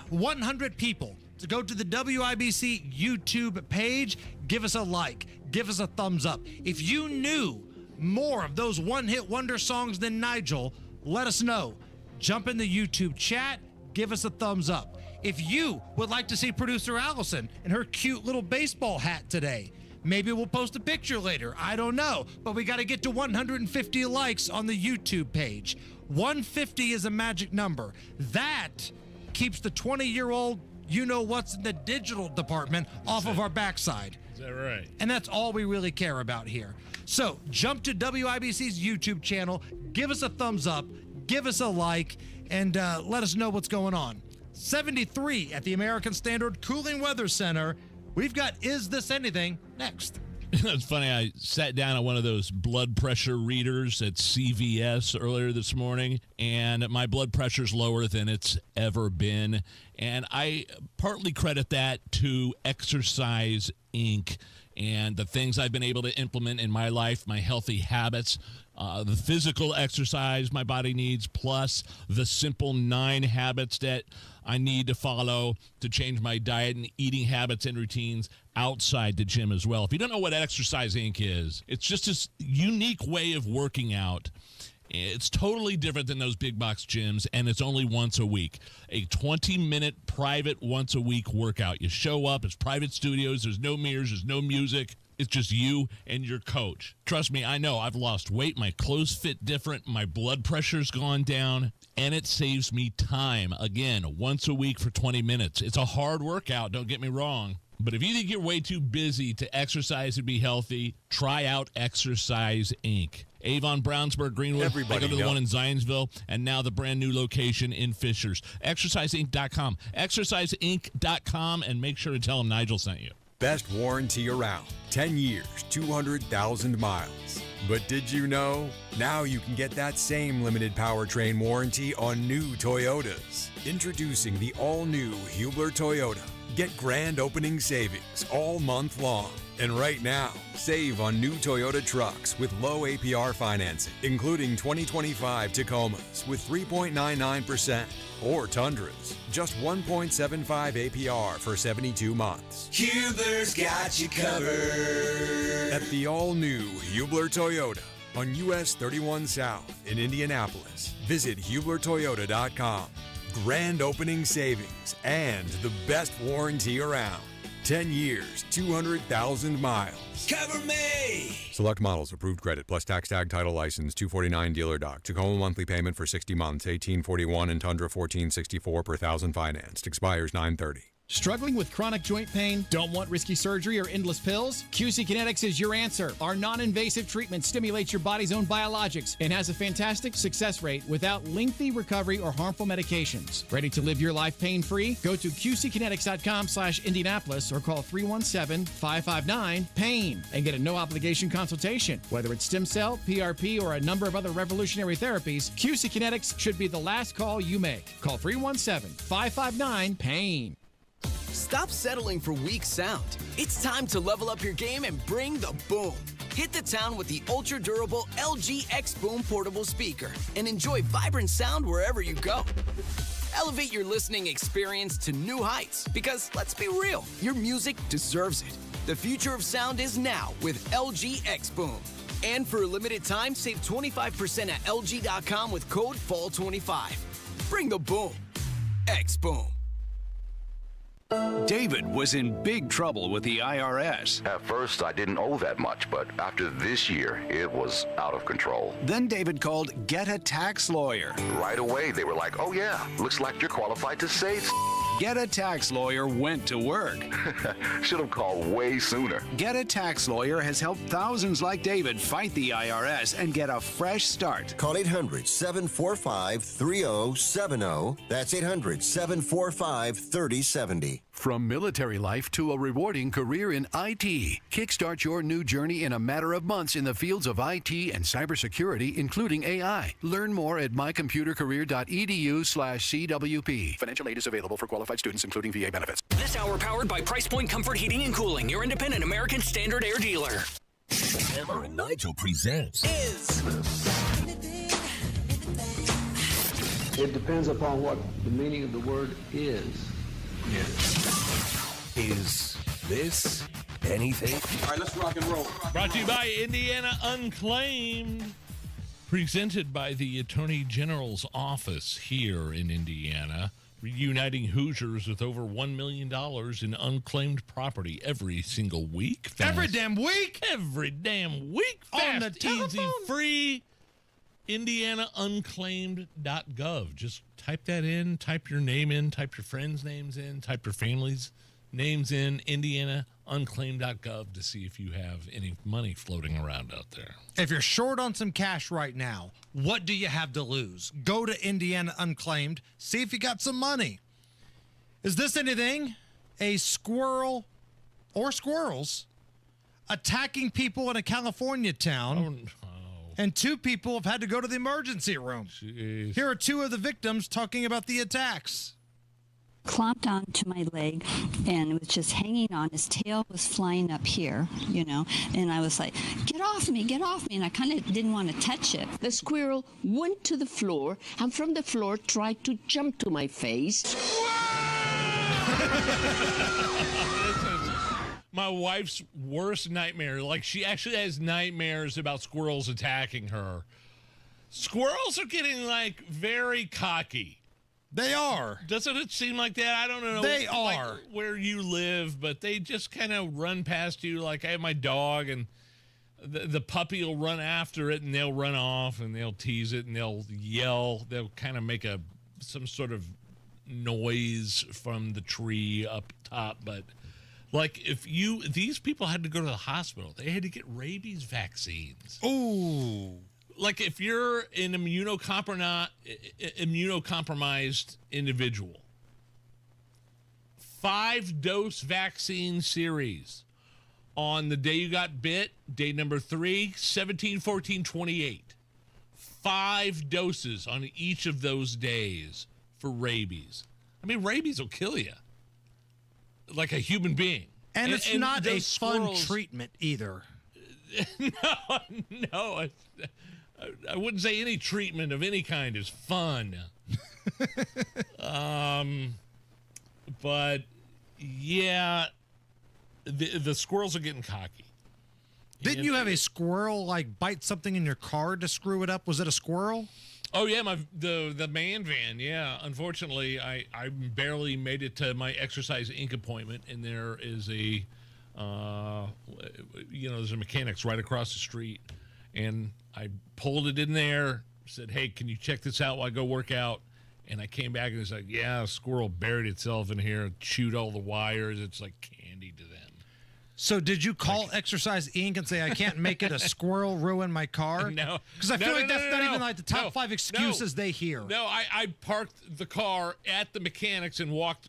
100 people to go to the WIBC YouTube page. Give us a like. Give us a thumbs up. If you knew more of those one-hit wonder songs than Nigel, let us know. Jump in the YouTube chat. Give us a thumbs up. If you would like to see producer Allison in her cute little baseball hat today, maybe we'll post a picture later. I don't know. But we got to get to 150 likes on the YouTube page. 150 is a magic number. That keeps the 20-year-old you-know-what's in the digital department off of our backside. Is that right? And that's all we really care about here. So jump to WIBC's YouTube channel, give us a thumbs up, give us a like, and let us know what's going on. 73 at the American Standard Cooling Weather Center. We've got Is This Anything next. It's funny. I sat down at one of those blood pressure readers at CVS earlier this morning, and my blood pressure's lower than it's ever been. And I partly credit that to Exercise Inc. and the things I've been able to implement in my life, my healthy habits, the physical exercise my body needs, plus the simple 9 habits that I need to follow to change my diet and eating habits and routines outside the gym as well. If you don't know what Exercise Inc. is, it's just this unique way of working out. It's totally different than those big box gyms, and it's only once a week. A 20-minute private once-a-week workout. You show up, it's private studios, there's no mirrors, there's no music. It's just you and your coach. Trust me, I know I've lost weight, my clothes fit different, my blood pressure's gone down, and it saves me time. Again, once a week for 20 minutes. It's a hard workout, don't get me wrong. But if you think you're way too busy to exercise and be healthy, try out Exercise Inc. Avon, Brownsburg, Greenwood. Everybody I go to the knows. one in Zionsville, and now the brand new location in Fishers. ExerciseInc.com. ExerciseInc.com, and make sure to tell them Nigel sent you. Best warranty around. 10 years, 200,000 miles. But did you know? Now you can get that same limited powertrain warranty on new Toyotas. Introducing the all-new Hubler Toyota. Get grand opening savings all month long. And right now, save on new Toyota trucks with low APR financing, including 2025 Tacomas with 3.99%, or Tundras, just 1.75 APR for 72 months. Hubler's got you covered. At the all-new Hubler Toyota on US 31 South in Indianapolis. Visit HublerToyota.com. Grand opening savings and the best warranty around. 10 years, 200,000 miles. Cover me! Select models, approved credit, plus tax tag title license, 249 dealer doc. Tacoma monthly payment for 60 months, 1841, and Tundra 1464 per thousand financed. Expires 9/30. Struggling with chronic joint pain? Don't want risky surgery or endless pills? QC Kinetics is your answer. Our non-invasive treatment stimulates your body's own biologics and has a fantastic success rate without lengthy recovery or harmful medications. Ready to live your life pain-free? Go to QCkinetics.com/Indianapolis or call 317-559-PAIN and get a no-obligation consultation. Whether it's stem cell, PRP, or a number of other revolutionary therapies, QC Kinetics should be the last call you make. Call 317-559-PAIN. Stop settling for weak sound. It's time to level up your game and bring the boom. Hit the town with the ultra-durable LG X Boom portable speaker and enjoy vibrant sound wherever you go. Elevate your listening experience to new heights because, let's be real, your music deserves it. The future of sound is now with LG X Boom. And for a limited time, save 25% at LG.com with code FALL25. Bring the boom. X Boom. David was in big trouble with the IRS. At first, I didn't owe that much, but after this year, it was out of control. Then David called Get a Tax Lawyer. Right away, they were like, oh yeah, looks like you're qualified to save. Get a Tax Lawyer went to work. Should have called way sooner. Get a Tax Lawyer has helped thousands like David fight the IRS and get a fresh start. Call 800-745-3070. That's 800-745-3070. From military life to a rewarding career in IT, kickstart your new journey in a matter of months in the fields of IT and cybersecurity, including AI. Learn more at mycomputercareer.edu/CWP. Financial aid is available for qualified students, including VA benefits. This hour powered by Price Point Comfort Heating and Cooling, your independent American Standard Air dealer. Hammer and Nigel presents It depends upon what the meaning of the word is. Is this anything? All right, let's rock and roll. Brought to you by Indiana Unclaimed. Presented by the Attorney General's office here in Indiana. Reuniting Hoosiers with over $1 million in unclaimed property every single week. Every damn week? Every damn week. On the Fast, easy, telephone? free. IndianaUnclaimed.gov. Just type that in, type your name in, type your friends' names in, type your family's names in, IndianaUnclaimed.gov to see if you have any money floating around out there. If you're short on some cash right now, what do you have to lose? Go to Indiana Unclaimed, see if you got some money. Is this anything? A squirrel or squirrels attacking people in a California town. And 2 people have had to go to the emergency room. Jeez. Here are 2 of the victims talking about the attacks. Clomped onto my leg and was just hanging on. His tail was flying up here, and I was like, get off me. And I kind of didn't want to touch it. The squirrel went to the floor and from the floor tried to jump to my face. My wife's worst nightmare. Like, she actually has nightmares about squirrels attacking her. Squirrels are getting, very cocky. They are. Doesn't it seem like that? I don't know. They are. Where you live, but they just kind of run past you. Like, I have my dog, and the puppy will run after it, and they'll run off, and they'll tease it, and they'll yell. They'll kind of make some sort of noise from the tree up top, but... these people had to go to the hospital. They had to get rabies vaccines. Ooh. Like, if you're an immunocompromised individual, 5-dose vaccine series on the day you got bit, day number 3, 17, 14, 28. 5 doses on each of those days for rabies. I mean, rabies will kill you. Like a human being. And it's not a fun treatment either. No. I wouldn't say any treatment of any kind is fun. But, yeah, the squirrels are getting cocky. Didn't you have a squirrel, bite something in your car to screw it up? Was it a squirrel? Oh, yeah, the man van, yeah. Unfortunately, I barely made it to my Exercise Inc. appointment, and there is there's a mechanics right across the street, and I pulled it in there, said, hey, can you check this out while I go work out? And I came back, and it's like, yeah, a squirrel buried itself in here, chewed all the wires. It's like candy to them. So did you call Exercise Inc. and say, I can't make it, a squirrel ruined my car? No. Because I feel like that's not even the top 5 excuses they hear. No, I parked the car at the mechanics and walked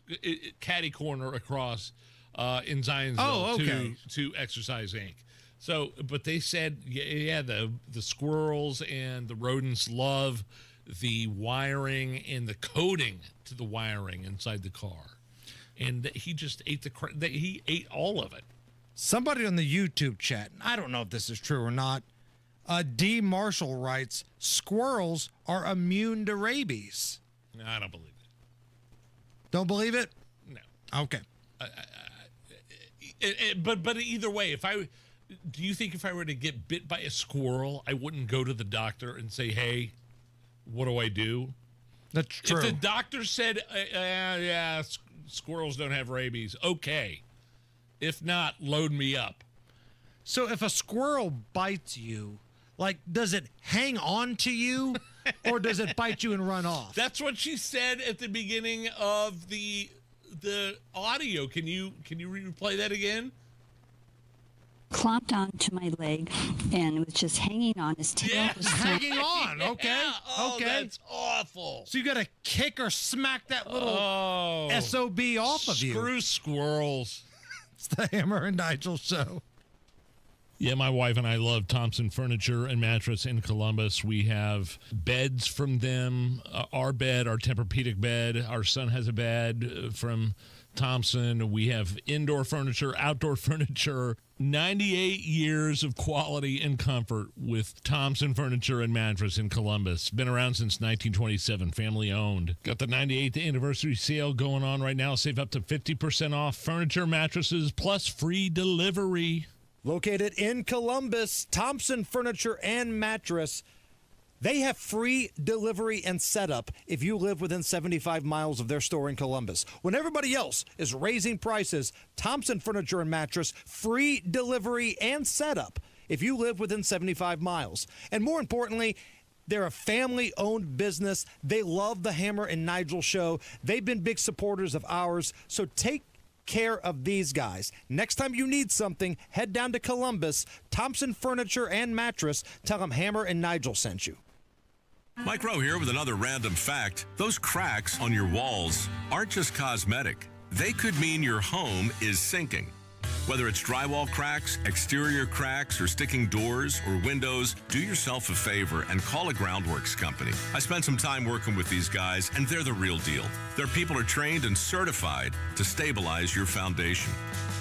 catty corner across in Zionsville to Exercise Inc. So, but they said, yeah, the squirrels and the rodents love the wiring and the coating to the wiring inside the car. And he just ate he ate all of it. Somebody on the YouTube chat, I don't know if this is true or not, D. Marshall writes, squirrels are immune to rabies. No, I don't believe it. Don't believe it? No. Okay. But either way, do you think if I were to get bit by a squirrel, I wouldn't go to the doctor and say, hey, what do I do? That's true. If the doctor said, squirrels don't have rabies, okay. If not, load me up. So if a squirrel bites you, does it hang on to you or does it bite you and run off? That's what she said at the beginning of the audio. Can you replay that again? Clomped onto my leg and was just hanging on. His tail was hanging on. Okay. Yeah. Oh, okay. That's awful. So you got to kick or smack that little SOB off of you. Screw squirrels. It's the Hammer and Nigel show. Yeah, my wife and I love Thompson Furniture and Mattress in Columbus. We have beds from them. Our bed, our Tempur-Pedic bed. Our son has a bed from Thompson. We have indoor furniture, outdoor furniture. 98 years of quality and comfort with Thompson Furniture and Mattress in Columbus. Been around since 1927, family owned. Got the 98th anniversary sale going on right now. Save up to 50% off furniture, mattresses, plus free delivery. Located in Columbus, Thompson Furniture and Mattress. They have free delivery and setup if you live within 75 miles of their store in Columbus. When everybody else is raising prices, Thompson Furniture and Mattress, free delivery and setup if you live within 75 miles. And more importantly, they're a family-owned business. They love the Hammer and Nigel show. They've been big supporters of ours. So take care of these guys. Next time you need something, head down to Columbus, Thompson Furniture and Mattress. Tell them Hammer and Nigel sent you. Mike Rowe here with another random fact. Those cracks on your walls aren't just cosmetic. They could mean your home is sinking. Whether it's drywall cracks, exterior cracks, or sticking doors or windows, do yourself a favor and call a Groundworks company. I spent some time working with these guys, and they're the real deal. Their people are trained and certified to stabilize your foundation.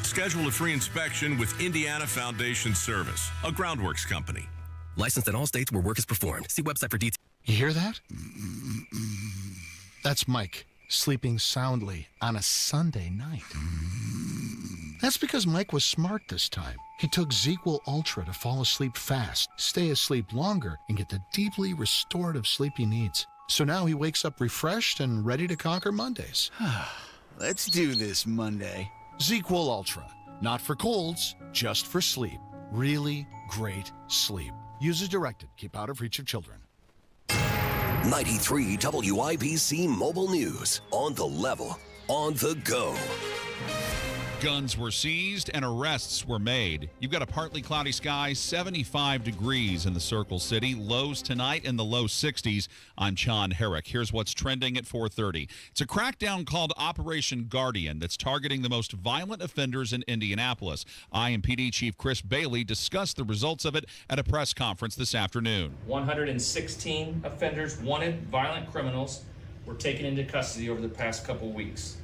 Schedule a free inspection with Indiana Foundation Service, a Groundworks company. Licensed in all states where work is performed. See website for details. You hear that? That's Mike sleeping soundly on a Sunday night. That's because Mike was smart this time. He took ZQL Ultra to fall asleep fast, stay asleep longer, and get the deeply restorative sleep he needs. So now he wakes up refreshed and ready to conquer Mondays. Let's do this Monday. ZQL Ultra. Not for colds, just for sleep. Really great sleep. Use as directed. Keep out of reach of children. 93 WIBC Mobile News. On the level. On the go. Guns were seized and arrests were made. You've got a partly cloudy sky, 75 degrees in the Circle City. Lows tonight in the low 60s. I'm John Herrick. Here's what's trending at 4:30. It's a crackdown called Operation Guardian that's targeting the most violent offenders in Indianapolis. IMPD Chief Chris Bailey discussed the results of it at a press conference this afternoon. 116 offenders, wanted violent criminals, were taken into custody over the past couple weeks.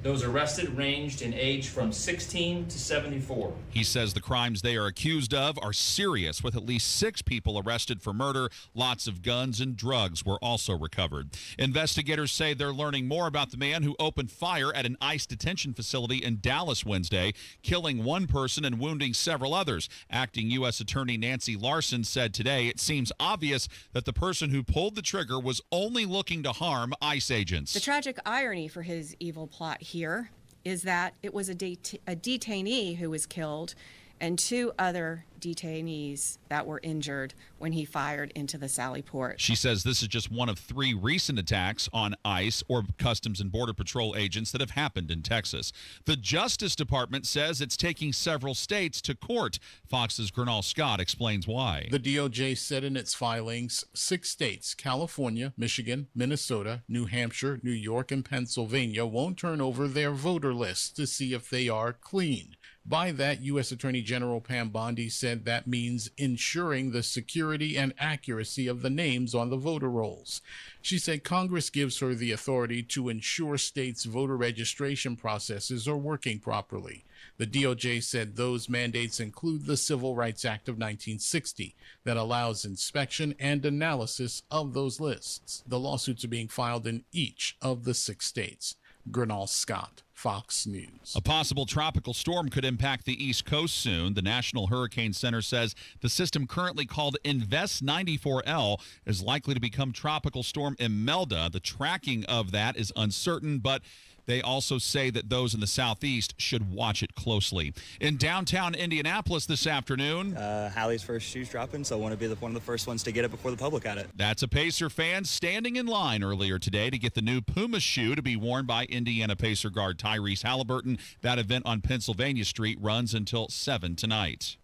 Those arrested ranged in age from 16 to 74. He says the crimes they are accused of are serious, with at least 6 people arrested for murder. Lots of guns and drugs were also recovered. Investigators say they're learning more about the man who opened fire at an ICE detention facility in Dallas Wednesday, killing one person and wounding several others. Acting U.S. Attorney Nancy Larson said today it seems obvious that the person who pulled the trigger was only looking to harm ICE agents. The tragic irony for his evil plot here is that it was a detainee who was killed and 2 other detainees that were injured when he fired into the Sally Port. She says this is just one of 3 recent attacks on ICE or Customs and Border Patrol agents that have happened in Texas. The Justice Department says it's taking several states to court. Fox's Gernal Scott explains why. The DOJ said in its filings 6 states, California, Michigan, Minnesota, New Hampshire, New York, and Pennsylvania, won't turn over their voter lists to see if they are clean. By that, U.S. Attorney General Pam Bondi said that means ensuring the security and accuracy of the names on the voter rolls. She said Congress gives her the authority to ensure states' voter registration processes are working properly. The DOJ said those mandates include the Civil Rights Act of 1960 that allows inspection and analysis of those lists. The lawsuits are being filed in each of the 6 states. Gernal Scott, Fox News. A possible tropical storm could impact the East Coast soon. The National Hurricane Center says the system currently called Invest 94L is likely to become Tropical Storm Imelda. The tracking of that is uncertain, but they also say that those in the southeast should watch it closely. In downtown Indianapolis this afternoon, Hallie's first shoe's dropping, so I want to be one of the first ones to get it before the public had it. That's a Pacer fan standing in line earlier today to get the new Puma shoe to be worn by Indiana Pacer guard Tyrese Halliburton. That event on Pennsylvania Street runs until 7 tonight.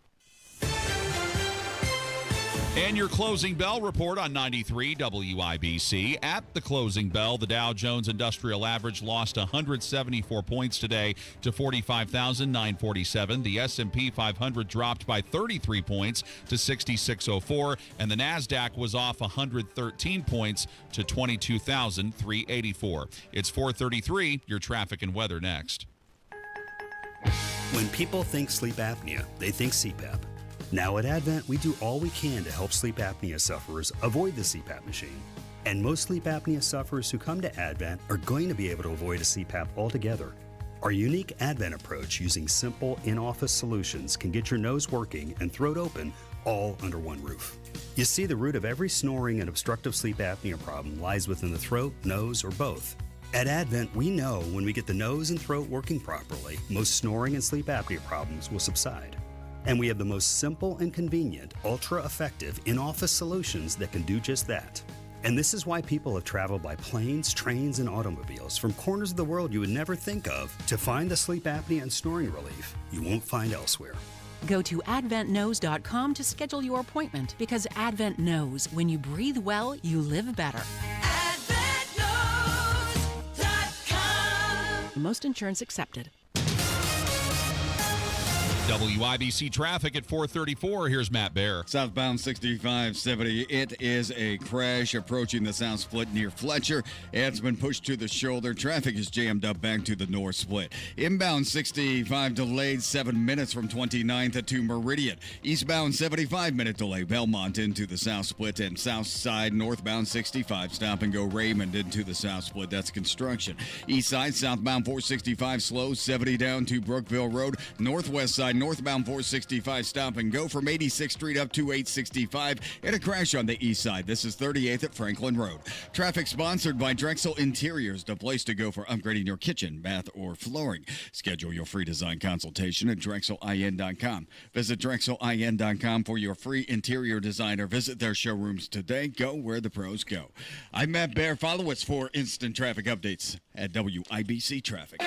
And your closing bell report on 93 WIBC. At the closing bell, the Dow Jones Industrial Average lost 174 points today to 45,947. The S&P 500 dropped by 33 points to 6604. And the NASDAQ was off 113 points to 22,384. It's 4:33. Your traffic and weather next. When people think sleep apnea, they think CPAP. Now at Advent, we do all we can to help sleep apnea sufferers avoid the CPAP machine. And most sleep apnea sufferers who come to Advent are going to be able to avoid a CPAP altogether. Our unique Advent approach using simple in-office solutions can get your nose working and throat open all under one roof. You see, the root of every snoring and obstructive sleep apnea problem lies within the throat, nose, or both. At Advent, we know when we get the nose and throat working properly, most snoring and sleep apnea problems will subside. And we have the most simple and convenient, ultra-effective in-office solutions that can do just that. And this is why people have traveled by planes, trains, and automobiles from corners of the world you would never think of to find the sleep apnea and snoring relief you won't find elsewhere. Go to adventknows.com to schedule your appointment because Advent knows when you breathe well, you live better. Most insurance accepted. WIBC traffic at 434. Here's Matt Bear. Southbound 6570. It is a crash approaching the south split near Fletcher. It's been pushed to the shoulder. Traffic is jammed up back to the north split. Inbound 65 delayed 7 minutes from 29th to Meridian. Eastbound 75-minute delay. Belmont into the south split and south side northbound 65. Stop and go Raymond into the south split. That's construction. East side southbound 465 slow 70 down to Brookville Road. Northwest side northbound 465 stop and go from 86th Street up to 865 and a crash on the east side. This is 38th at Franklin Road. Traffic sponsored by Drexel Interiors, the place to go for upgrading your kitchen, bath, or flooring. Schedule your free design consultation at DrexelIN.com. Visit DrexelIN.com for your free interior design or visit their showrooms today. Go where the pros go. I'm Matt Bear. Follow us for instant traffic updates at WIBC Traffic.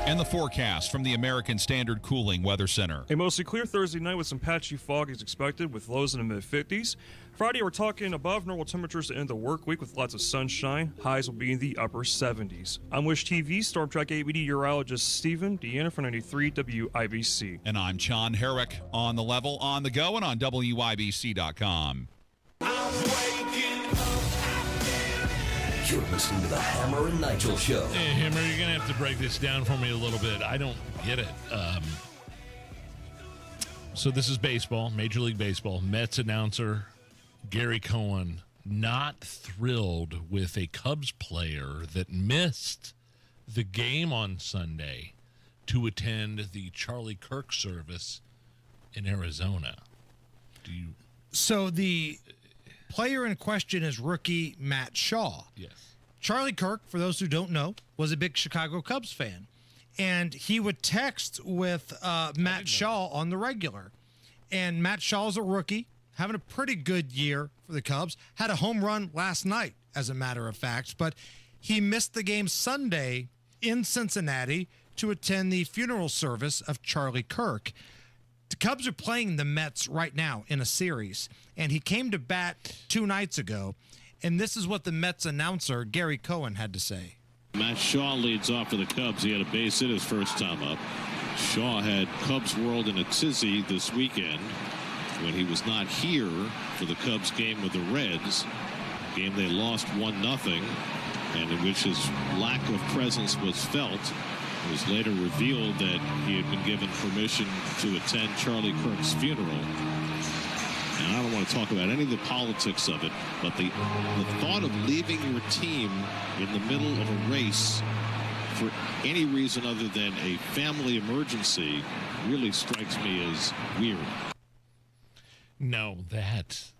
And the forecast from the American Standard Cooling Weather Center. A mostly clear Thursday night with some patchy fog is expected with lows in the mid-50s. Friday, we're talking above normal temperatures to end the work week with lots of sunshine. Highs will be in the upper 70s. I'm Wish TV Storm Track ABD meteorologist Stephen Deanna for 93 WIBC. And I'm John Herrick on the level, on the go, and on WIBC.com. You're listening to the Hammer and Nigel Show. Hey, Hammer, you're going to have to break this down for me a little bit. I don't get it. So this is baseball, Major League Baseball. Mets announcer Gary Cohen not thrilled with a Cubs player that missed the game on Sunday to attend the Charlie Kirk service in Arizona. So the player in question is rookie Matt Shaw. Yes. Charlie Kirk, for those who don't know, was a big Chicago Cubs fan. And he would text with Matt Shaw on the regular. And Matt Shaw's a rookie, having a pretty good year for the Cubs. Had a home run last night, as a matter of fact. But he missed the game Sunday in Cincinnati to attend the funeral service of Charlie Kirk. The Cubs are playing the Mets right now in a series, and he came to bat 2 nights ago, and this is what the Mets announcer, Gary Cohen, had to say. Matt Shaw leads off for the Cubs. He had a base hit his first time up. Shaw had Cubs World in a tizzy this weekend when he was not here for the Cubs game with the Reds, game they lost 1-0, and in which his lack of presence was felt. It was later revealed that he had been given permission to attend Charlie Kirk's funeral. And I don't want to talk about any of the politics of it, but the thought of leaving your team in the middle of a race for any reason other than a family emergency really strikes me as weird. No, that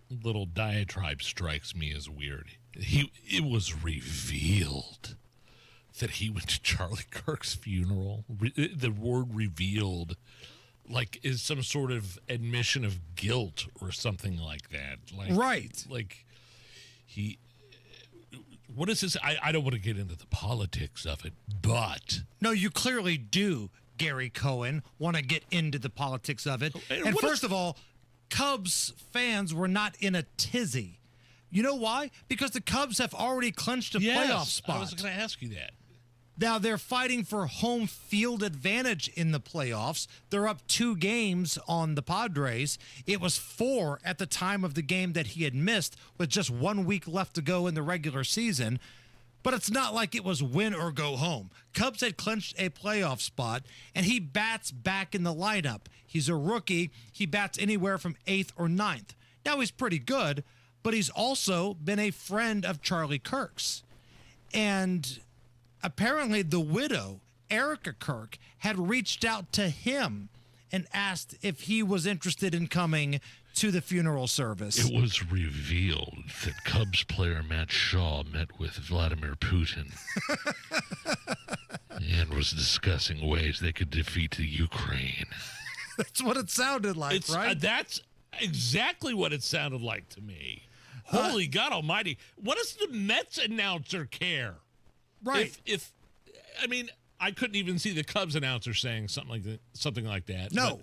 little diatribe strikes me as weird. It was revealed that he went to Charlie Kirk's funeral. The word revealed like is some sort of admission of guilt or something like that. Like, right. Like what is this? I don't want to get into the politics of it, but. No, you clearly do, Gary Cohen, want to get into the politics of it. And first of all, Cubs fans were not in a tizzy. You know why? Because the Cubs have already clinched a playoff spot. I was going to ask you that. Now they're fighting for home field advantage in the playoffs. They're up 2 games on the Padres. It was 4 at the time of the game that he had missed with just 1 week left to go in the regular season. But it's not like it was win or go home. Cubs had clinched a playoff spot, and he bats back in the lineup. He's a rookie. He bats anywhere from 8th or 9th. Now he's pretty good, but he's also been a friend of Charlie Kirk's. And apparently the widow, Erica Kirk, had reached out to him and asked if he was interested in coming to the funeral service. It was revealed that Cubs player Matt Shaw met with Vladimir Putin and was discussing ways they could defeat the Ukraine. That's what it sounded like, right? That's exactly what it sounded like to me. Holy God almighty. What does the Mets announcer care? Right. I mean, I couldn't even see the Cubs announcer saying something like that. No.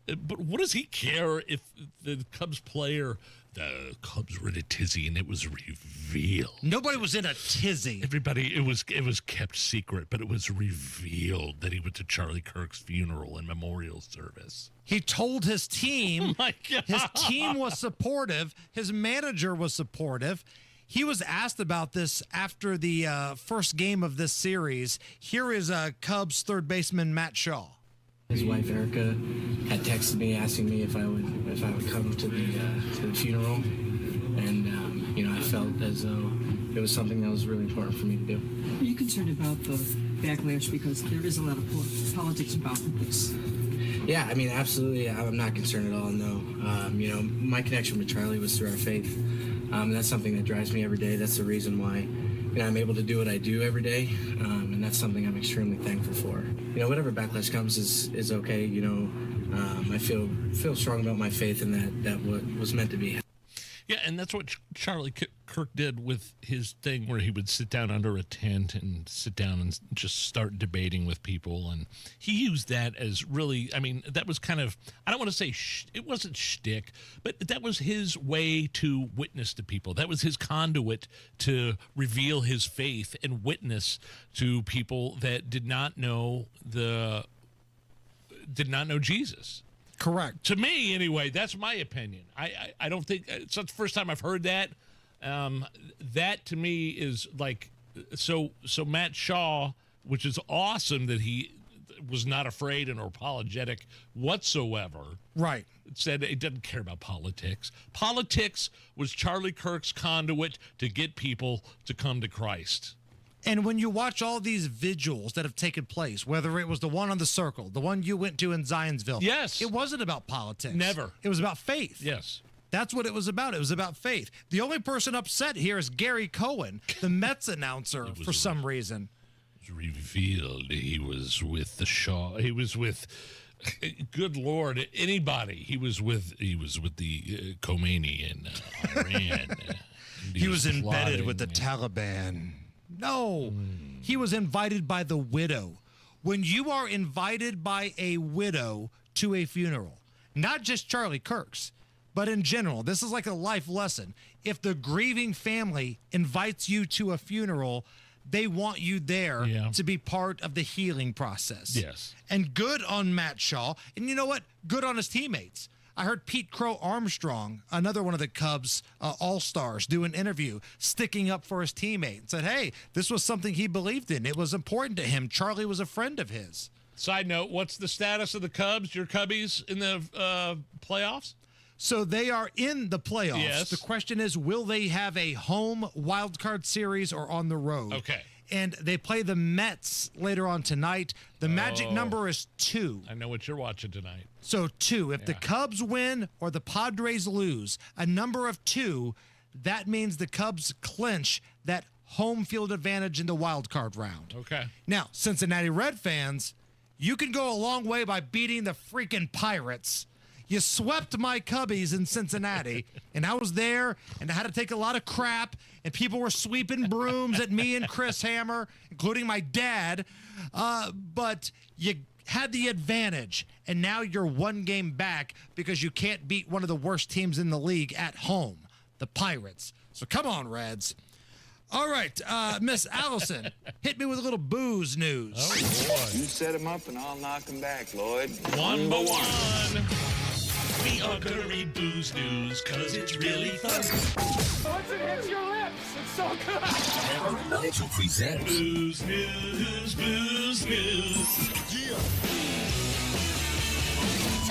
But what does he care if the Cubs player, the Cubs were in a tizzy and it was revealed? Nobody was in a tizzy. Everybody, it was kept secret, but it was revealed that he went to Charlie Kirk's funeral and memorial service. He told his team. Oh my God. His team was supportive. His manager was supportive. He was asked about this after the first game of this series. Here is Cubs third baseman Matt Shaw. His wife Erica had texted me asking me if I would come to the funeral, and I felt as though it was something that was really important for me to do. Are you concerned about the backlash because there is a lot of politics involved in this? Yeah, I mean, absolutely. I'm not concerned at all. No, my connection with Charlie was through our faith. That's something that drives me every day. That's the reason why I'm able to do what I do every day, and that's something I'm extremely thankful for. Whatever backlash comes is okay. I feel strong about my faith in that what was meant to be. Yeah, and that's what Charlie Kirk did with his thing where he would sit down under a tent and sit down and just start debating with people. And he used that as really, that was kind of, I don't want to say it wasn't shtick, but that was his way to witness to people. That was his conduit to reveal his faith and witness to people that did not know Jesus. Correct. To me, anyway, that's my opinion. I don't think it's not the first time I've heard that. That to me is like so Matt Shaw, which is awesome that he was not afraid and apologetic whatsoever. Right. Said he doesn't care about politics. Politics was Charlie Kirk's conduit to get people to come to Christ. And when you watch all these vigils that have taken place, whether it was the one on the Circle, the one you went to in Zionsville, yes, it wasn't about politics. Never. It was about faith. Yes. That's what it was about. It was about faith. The only person upset here is Gary Cohen, the Mets announcer, for some reason. It was revealed he was with the Shaw. He was with, good Lord, anybody. He was with the Khomeini in Iran. He was embedded with the Taliban. No, he was invited by the widow. When you are invited by a widow to a funeral, not just Charlie Kirk's, but in general, this is like a life lesson. If the grieving family invites you to a funeral, they want you there to be part of the healing process. Yes. And good on Matt Shaw. And you know what? Good on his teammates. I heard Pete Crow Armstrong, another one of the Cubs all-stars, do an interview sticking up for his teammate and said, hey, this was something he believed in. It was important to him. Charlie was a friend of his. Side note, what's the status of the Cubs, your Cubbies, in the playoffs? So they are in the playoffs. Yes. The question is, will they have a home wild card series or on the road? Okay. And they play the Mets later on tonight. The magic number is 2. I know what you're watching tonight. So 2. If the Cubs win or the Padres lose, a number of 2, that means the Cubs clinch that home field advantage in the wild card round. Okay. Now, Cincinnati Red fans, you can go a long way by beating the freaking Pirates. You swept my Cubbies in Cincinnati, and I was there, and I had to take a lot of crap, and people were sweeping brooms at me and Chris Hammer, including my dad. But you had the advantage, and now you're one game back because you can't beat one of the worst teams in the league at home, the Pirates. So come on, Reds. All right, Miss Allison, hit me with a little booze news. Oh, boy. You set him up, and I'll knock him back, Lloyd. One by one. We are gonna read booze news, cause it's really fun. Once it hits your lips, it's so good. Nigel presents Booze news, booze news. Yeah.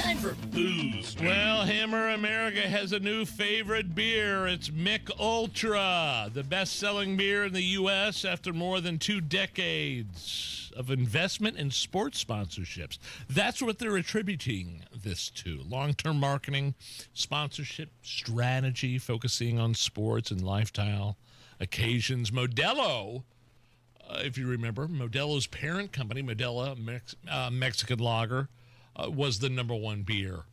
Time for booze. Well, Hammer America has a new favorite beer. It's Mick Ultra, the best-selling beer in the U.S. after more than 2 decades of investment in sports sponsorships. That's what they're attributing this to. Long-term marketing, sponsorship strategy, focusing on sports and lifestyle occasions. Modelo, if you remember, Modelo's parent company, Modelo Mexican Lager, was the number 1 beer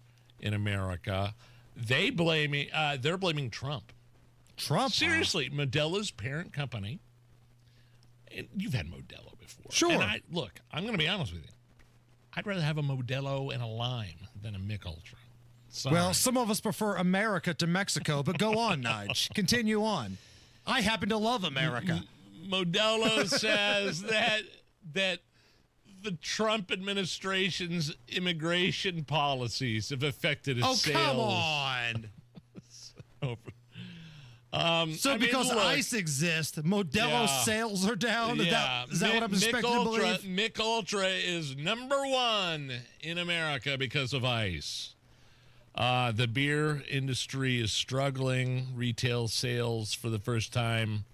in America. They're blaming Trump. Trump? Seriously, Modelo's parent company, and you've had Modelo before. Sure. And I'm going to be honest with you. I'd rather have a Modelo and a lime than a Mick Ultra. Sorry. Well, some of us prefer America to Mexico, but go on, Nige. Continue on. I happen to love America. Modelo says that the Trump administration's immigration policies have affected its sales. Oh, come on. Because ICE exists, Modelo sales are down? Is that what I'm expected to believe? Mick Ultra is number one in America because of ICE. The beer industry is struggling. Retail sales for the first time.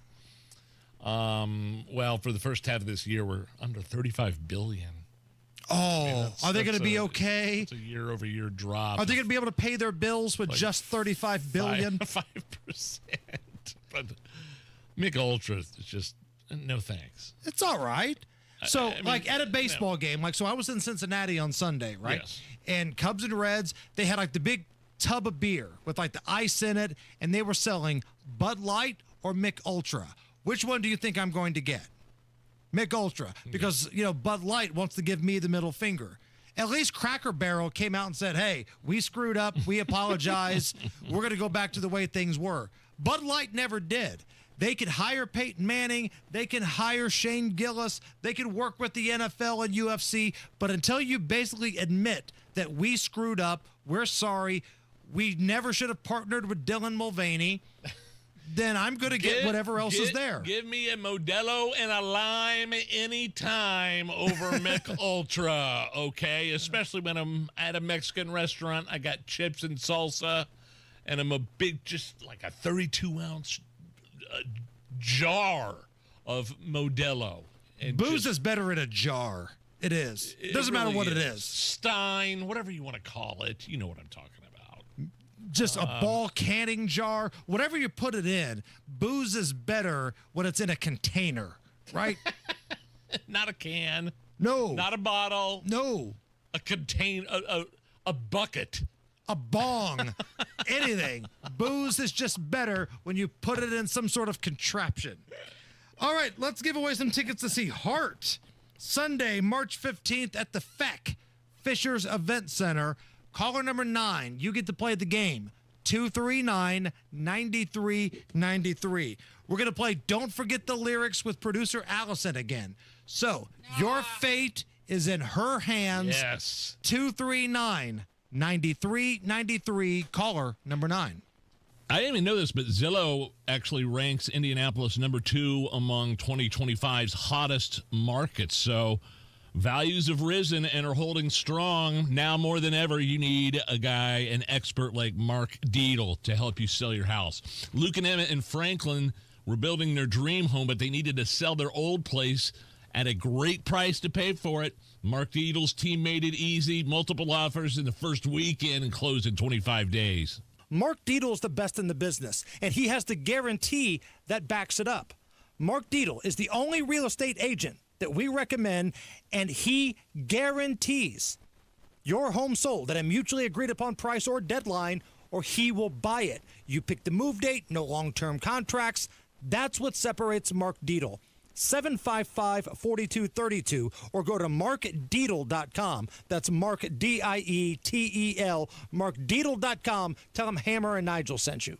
For the first half of this year, we're under $35 billion. Oh, are they going to be okay? It's a year-over-year drop. Are they going to be able to pay their bills with just $35 billion? 5%. But Mick Ultra is just, no thanks. It's all right. So, at a baseball game, so I was in Cincinnati on Sunday, right? Yes. And Cubs and Reds, they had the big tub of beer with the ice in it, and they were selling Bud Light or Mick Ultra. Which one do you think I'm going to get? Mick Ultra, because Bud Light wants to give me the middle finger. At least Cracker Barrel came out and said, hey, we screwed up. We apologize. We're going to go back to the way things were. Bud Light never did. They could hire Peyton Manning. They can hire Shane Gillis. They can work with the NFL and UFC. But until you basically admit that we screwed up, we're sorry, we never should have partnered with Dylan Mulvaney, then I'm going to get whatever else is there. Give me a Modelo and a lime anytime over Mick Ultra, okay? Especially when I'm at a Mexican restaurant. I got chips and salsa, and I'm a big, just like a 32-ounce jar of Modelo. And booze is better in a jar. It is. Doesn't matter what it is. Stein, whatever you want to call it. You know what I'm talking about. Just a ball canning jar, whatever you put it in, booze is better when it's in a container, right? Not a can. No. Not a bottle. No. A bucket. A bong. Anything. Booze is just better when you put it in some sort of contraption. All right, let's give away some tickets to see Heart Sunday, March 15th at the FEC, Fishers Event Center. Caller number 9, you get to play the game. 239-9393. We're going to play Don't Forget the Lyrics with producer Allison again. So, your fate is in her hands. Yes. 239-9393. Caller number 9. I didn't even know this, but Zillow actually ranks Indianapolis number 2 among 2025's hottest markets. So, values have risen and are holding strong. Now more than ever, you need a guy, an expert like Mark Dietl to help you sell your house. Luke and Emmett in Franklin were building their dream home, but they needed to sell their old place at a great price to pay for it. Mark Dietl's team made it easy. Multiple offers in the first weekend and closed in 25 days. Mark Dietl is the best in the business, and he has the guarantee that backs it up. Mark Dietl is the only real estate agent that we recommend, and he guarantees your home sold at a mutually agreed upon price or deadline, or he will buy it. You pick the move date, no long-term contracts. That's what separates Mark Dietl. 755-4232, or go to markdietl.com. That's Mark, D-I-E-T-E-L, markdietl.com. Tell him Hammer and Nigel sent you.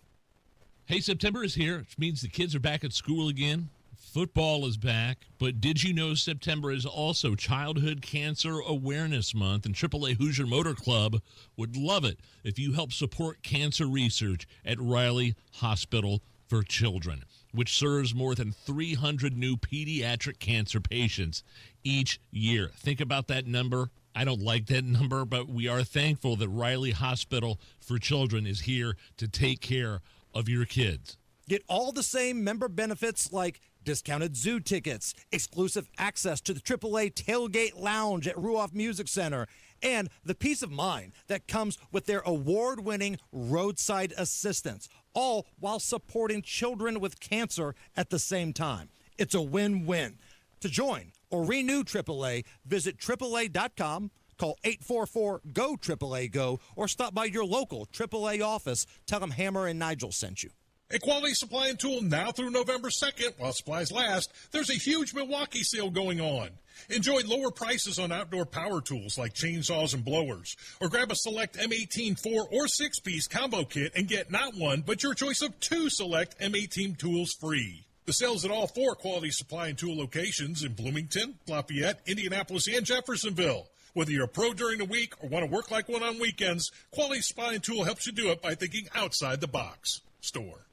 Hey, September is here, which means the kids are back at school again. Football is back, but did you know September is also Childhood Cancer Awareness Month, and AAA Hoosier Motor Club would love it if you help support cancer research at Riley Hospital for Children, which serves more than 300 new pediatric cancer patients each year. Think about that number. I don't like that number, but we are thankful that Riley Hospital for Children is here to take care of your kids. Get all the same member benefits like discounted zoo tickets, exclusive access to the AAA Tailgate Lounge at Ruoff Music Center, and the peace of mind that comes with their award-winning roadside assistance, all while supporting children with cancer at the same time. It's a win-win. To join or renew AAA, visit AAA.com, call 844-GO-AAA-GO, or stop by your local AAA office. Tell them Hammer and Nigel sent you. At Quality Supply and Tool now through November 2nd, while supplies last, there's a huge Milwaukee sale going on. Enjoy lower prices on outdoor power tools like chainsaws and blowers, or grab a select M18 4 or 6-piece combo kit and get not one, but your choice of 2 select M18 tools free. The sale's at all 4 Quality Supply and Tool locations in Bloomington, Lafayette, Indianapolis, and Jeffersonville. Whether you're a pro during the week or want to work like one on weekends, Quality Supply and Tool helps you do it by thinking outside the box. Store.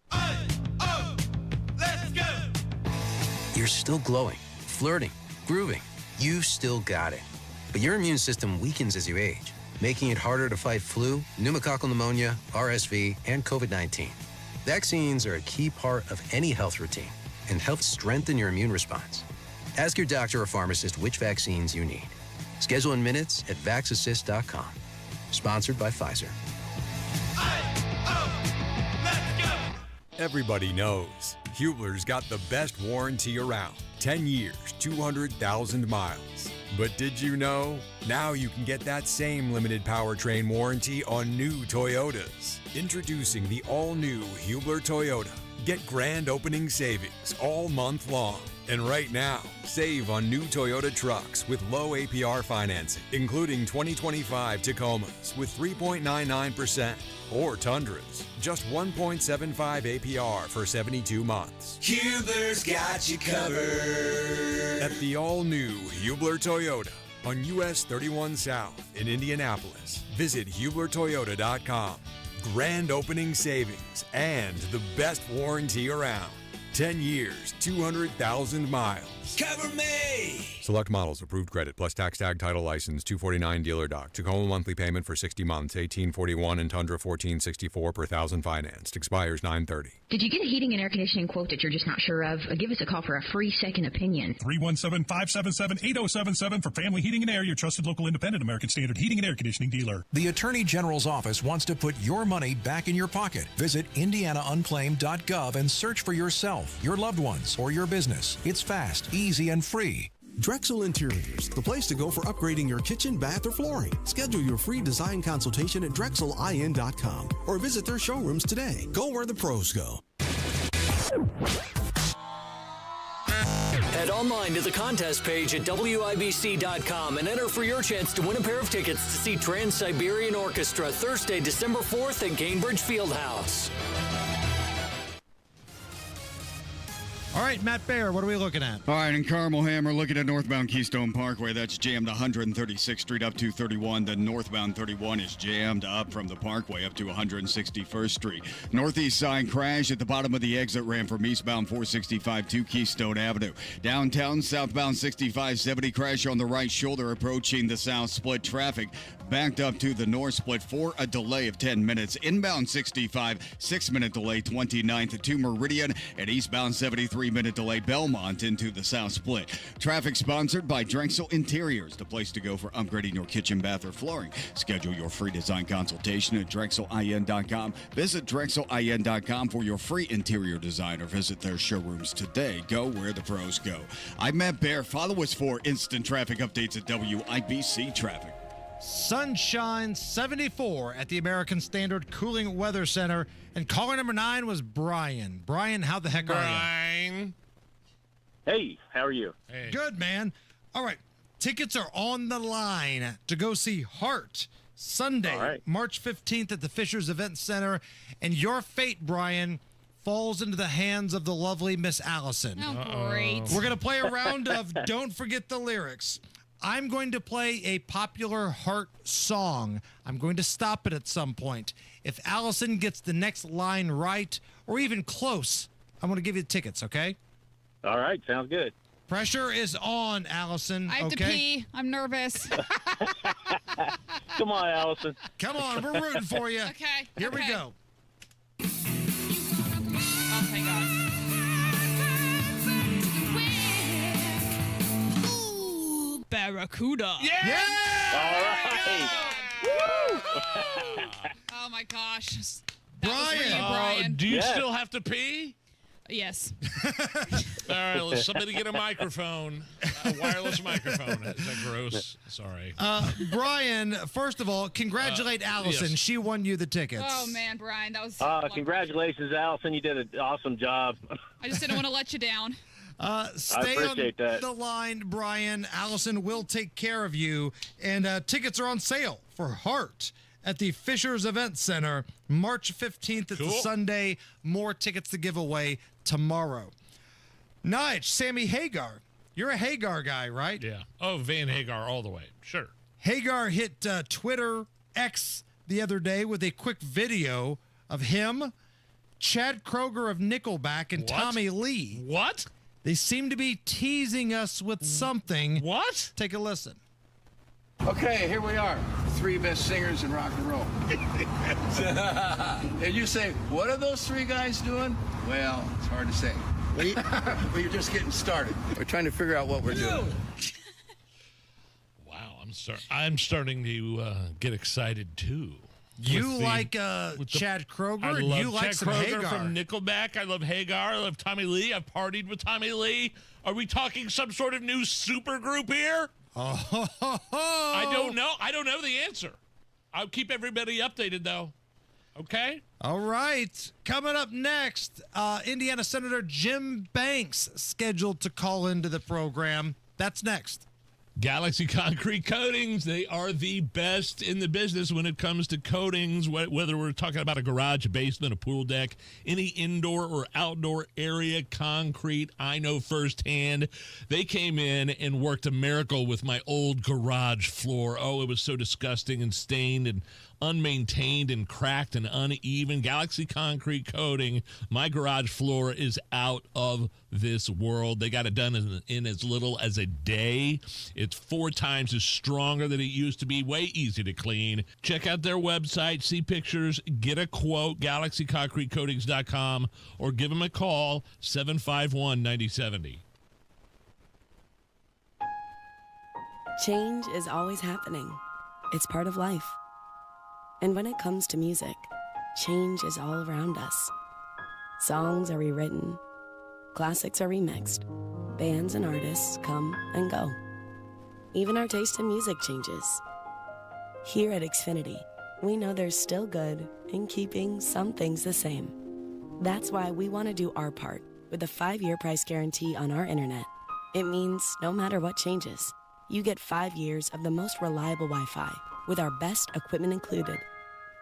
Let's go! You're still glowing, flirting, grooving. You still got it. But your immune system weakens as you age, making it harder to fight flu, pneumococcal pneumonia, RSV, and COVID-19. Vaccines are a key part of any health routine and help strengthen your immune response. Ask your doctor or pharmacist which vaccines you need. Schedule in minutes at vaxassist.com. Sponsored by Pfizer. Everybody knows Hubler's got the best warranty around. 10 years, 200,000 miles. But did you know? Now you can get that same limited powertrain warranty on new Toyotas. Introducing the all-new Hubler Toyota. Get grand opening savings all month long. And right now, save on new Toyota trucks with low APR financing, including 2025 Tacomas with 3.99%, or Tundras, just 1.75 APR for 72 months. Hubler's got you covered. At the all-new Hubler Toyota on US 31 South in Indianapolis. Visit HublerToyota.com. Grand opening savings and the best warranty around. 10 years, 200,000 miles. Cover me! Select models, approved credit, plus tax tag title license, 249 dealer doc. Tacoma monthly payment for 60 months, 1841 and Tundra 1464 per thousand financed. Expires 9/30. Did you get a heating and air conditioning quote that you're just not sure of? Give us a call for a free second opinion. 317-577-8077 for Family Heating and Air, your trusted local independent American Standard heating and air conditioning dealer. The Attorney General's office wants to put your money back in your pocket. Visit indianaunclaimed.gov and search for yourself, your loved ones, or your business. It's fast, easy, and free. Drexel Interiors, the place to go for upgrading your kitchen, bath, or flooring. Schedule your free design consultation at drexelin.com or visit their showrooms today. Go where the pros go. Head online to the contest page at WIBC.com and enter for your chance to win a pair of tickets to see Trans-Siberian Orchestra Thursday, December 4th at Gainbridge Fieldhouse. All right, Matt Baer, what are we looking at? All right, in Carmel Hammer, looking at northbound Keystone Parkway. That's jammed 136th Street up to 31. The northbound 31 is jammed up from the Parkway up to 161st Street. Northeast side crash at the bottom of the exit ramp from eastbound 465 to Keystone Avenue. Downtown, southbound 6570 crash on the right shoulder approaching the south split. Traffic backed up to the north split for a delay of 10 minutes. Inbound 65, 6-minute delay 29th to Meridian, and eastbound 73-minute delay Belmont into the south split. Traffic sponsored by Drexel Interiors, the place to go for upgrading your kitchen, bath, or flooring. Schedule your free design consultation at drexelin.com. Visit drexelin.com for your free interior design or visit their showrooms today. Go where the pros go. I'm Matt Baer. Follow us for instant traffic updates at WIBC Traffic. Sunshine 74 at the American Standard Cooling Weather Center. And caller number 9 was Brian. Brian, how the heck are you? Hey, how are you? Hey. Good, man. All right. Tickets are on the line to go see Heart Sunday, March 15th at the Fishers Event Center. And your fate, Brian, falls into the hands of the lovely Miss Allison. Oh, great. We're going to play a round of Don't Forget the Lyrics. I'm going to play a popular Heart song. I'm going to stop it at some point. If Allison gets the next line right or even close, I'm going to give you tickets, okay? All right, sounds good. Pressure is on, Allison. I have to pee. I'm nervous. Come on, Allison. Come on, we're rooting for you. Okay. Here we go. Oh, thank God. Barracuda. Yeah! All right. Woo! Oh my gosh. That was for you, Brian. Do you still have to pee? Yes. All right, let's somebody get a microphone, a wireless microphone. Is that gross? Sorry. Brian, first of all, congratulate Allison. Yes. She won you the tickets. Oh, man, Brian, that was... Congratulations, Allison. You did an awesome job. I just didn't want to let you down. Stay on appreciate that. the line, Brian. Allison will take care of you. And tickets are on sale for Heart at the Fishers Event Center, March 15th. It's a Sunday. More tickets to give away tomorrow. Nige, Sammy Hagar. You're a Hagar guy, right? Yeah. Oh, Van Hagar all the way. Sure. Hagar hit Twitter X the other day with a quick video of him, Chad Kroeger of Nickelback, and Tommy Lee. What? They seem to be teasing us with something. What? Take a listen. Okay, here we are, the three best singers in rock and roll. And you say, what are those three guys doing? Well, it's hard to say. We're just getting started. We're trying to figure out what we're doing. Wow, I'm starting to get excited too. You like Chad Kroeger? I love you like Chad some Kroeger Hagar from Nickelback. I love Hagar. I love Tommy Lee. I've partied with Tommy Lee. Are we talking some sort of new super group here? I don't know. I don't know the answer. I'll keep everybody updated, though. Okay? All right. Coming up next, Indiana Senator Jim Banks scheduled to call into the program. That's next. Galaxy Concrete Coatings, they are the best in the business when it comes to coatings, whether we're talking about a garage, a basement, a pool deck, any indoor or outdoor area, concrete. I know firsthand. They came in and worked a miracle with my old garage floor. Oh, it was so disgusting and stained and unmaintained and cracked and uneven. Galaxy Concrete Coating, my garage floor is out of this world. They got it done in as little as a day. It's 4 times as stronger than it used to be. Way easy to clean. Check out their website, see pictures, get a quote, galaxyconcretecoatings.com, or give them a call, 751-9070. Change is always happening. It's part of life. And when it comes to music, change is all around us. Songs are rewritten, classics are remixed, bands and artists come and go. Even our taste in music changes. Here at Xfinity, we know there's still good in keeping some things the same. That's why we want to do our part with a 5-year price guarantee on our internet. It means no matter what changes, you get 5 years of the most reliable Wi-Fi with our best equipment included,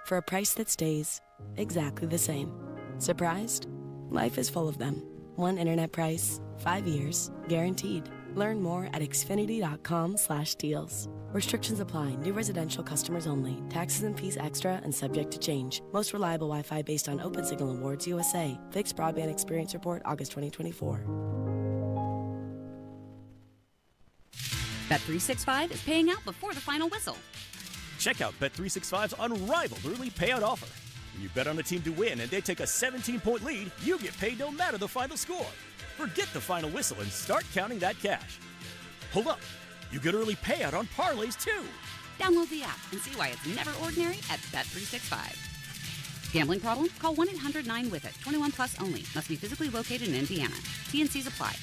for a price that stays exactly the same. Surprised? Life is full of them. One internet price, 5 years, guaranteed. Learn more at xfinity.com/deals. Restrictions apply. New residential customers only. Taxes and fees extra and subject to change. Most reliable Wi-Fi based on Open Signal Awards USA. Fixed Broadband Experience Report, August 2024. Bet365 is paying out before the final whistle. Check out Bet365's unrivaled early payout offer. When you bet on a team to win and they take a 17-point lead, you get paid no matter the final score. Forget the final whistle and start counting that cash. Hold up. You get early payout on parlays, too. Download the app and see why it's never ordinary at Bet365. Gambling problem? Call 1-800-9-WITH-IT. 21 plus only. Must be physically located in Indiana. T&Cs apply.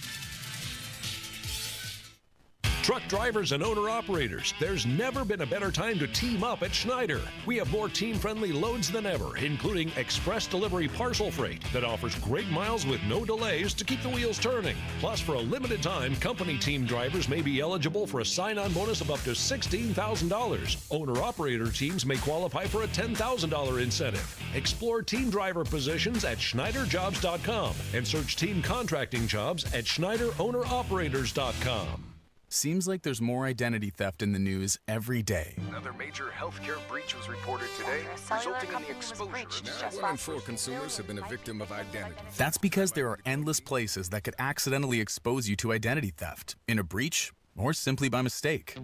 Truck drivers and owner-operators, there's never been a better time to team up at Schneider. We have more team-friendly loads than ever, including express delivery parcel freight that offers great miles with no delays to keep the wheels turning. Plus, for a limited time, company team drivers may be eligible for a sign-on bonus of up to $16,000. Owner-operator teams may qualify for a $10,000 incentive. Explore team driver positions at SchneiderJobs.com and search team contracting jobs at SchneiderOwnerOperators.com. Seems like there's more identity theft in the news every day. Another major healthcare breach was reported today, resulting in the exposure. Now, 1 in 4 consumers have been a victim of identity theft. That's because there are endless places that could accidentally expose you to identity theft, in a breach, or simply by mistake.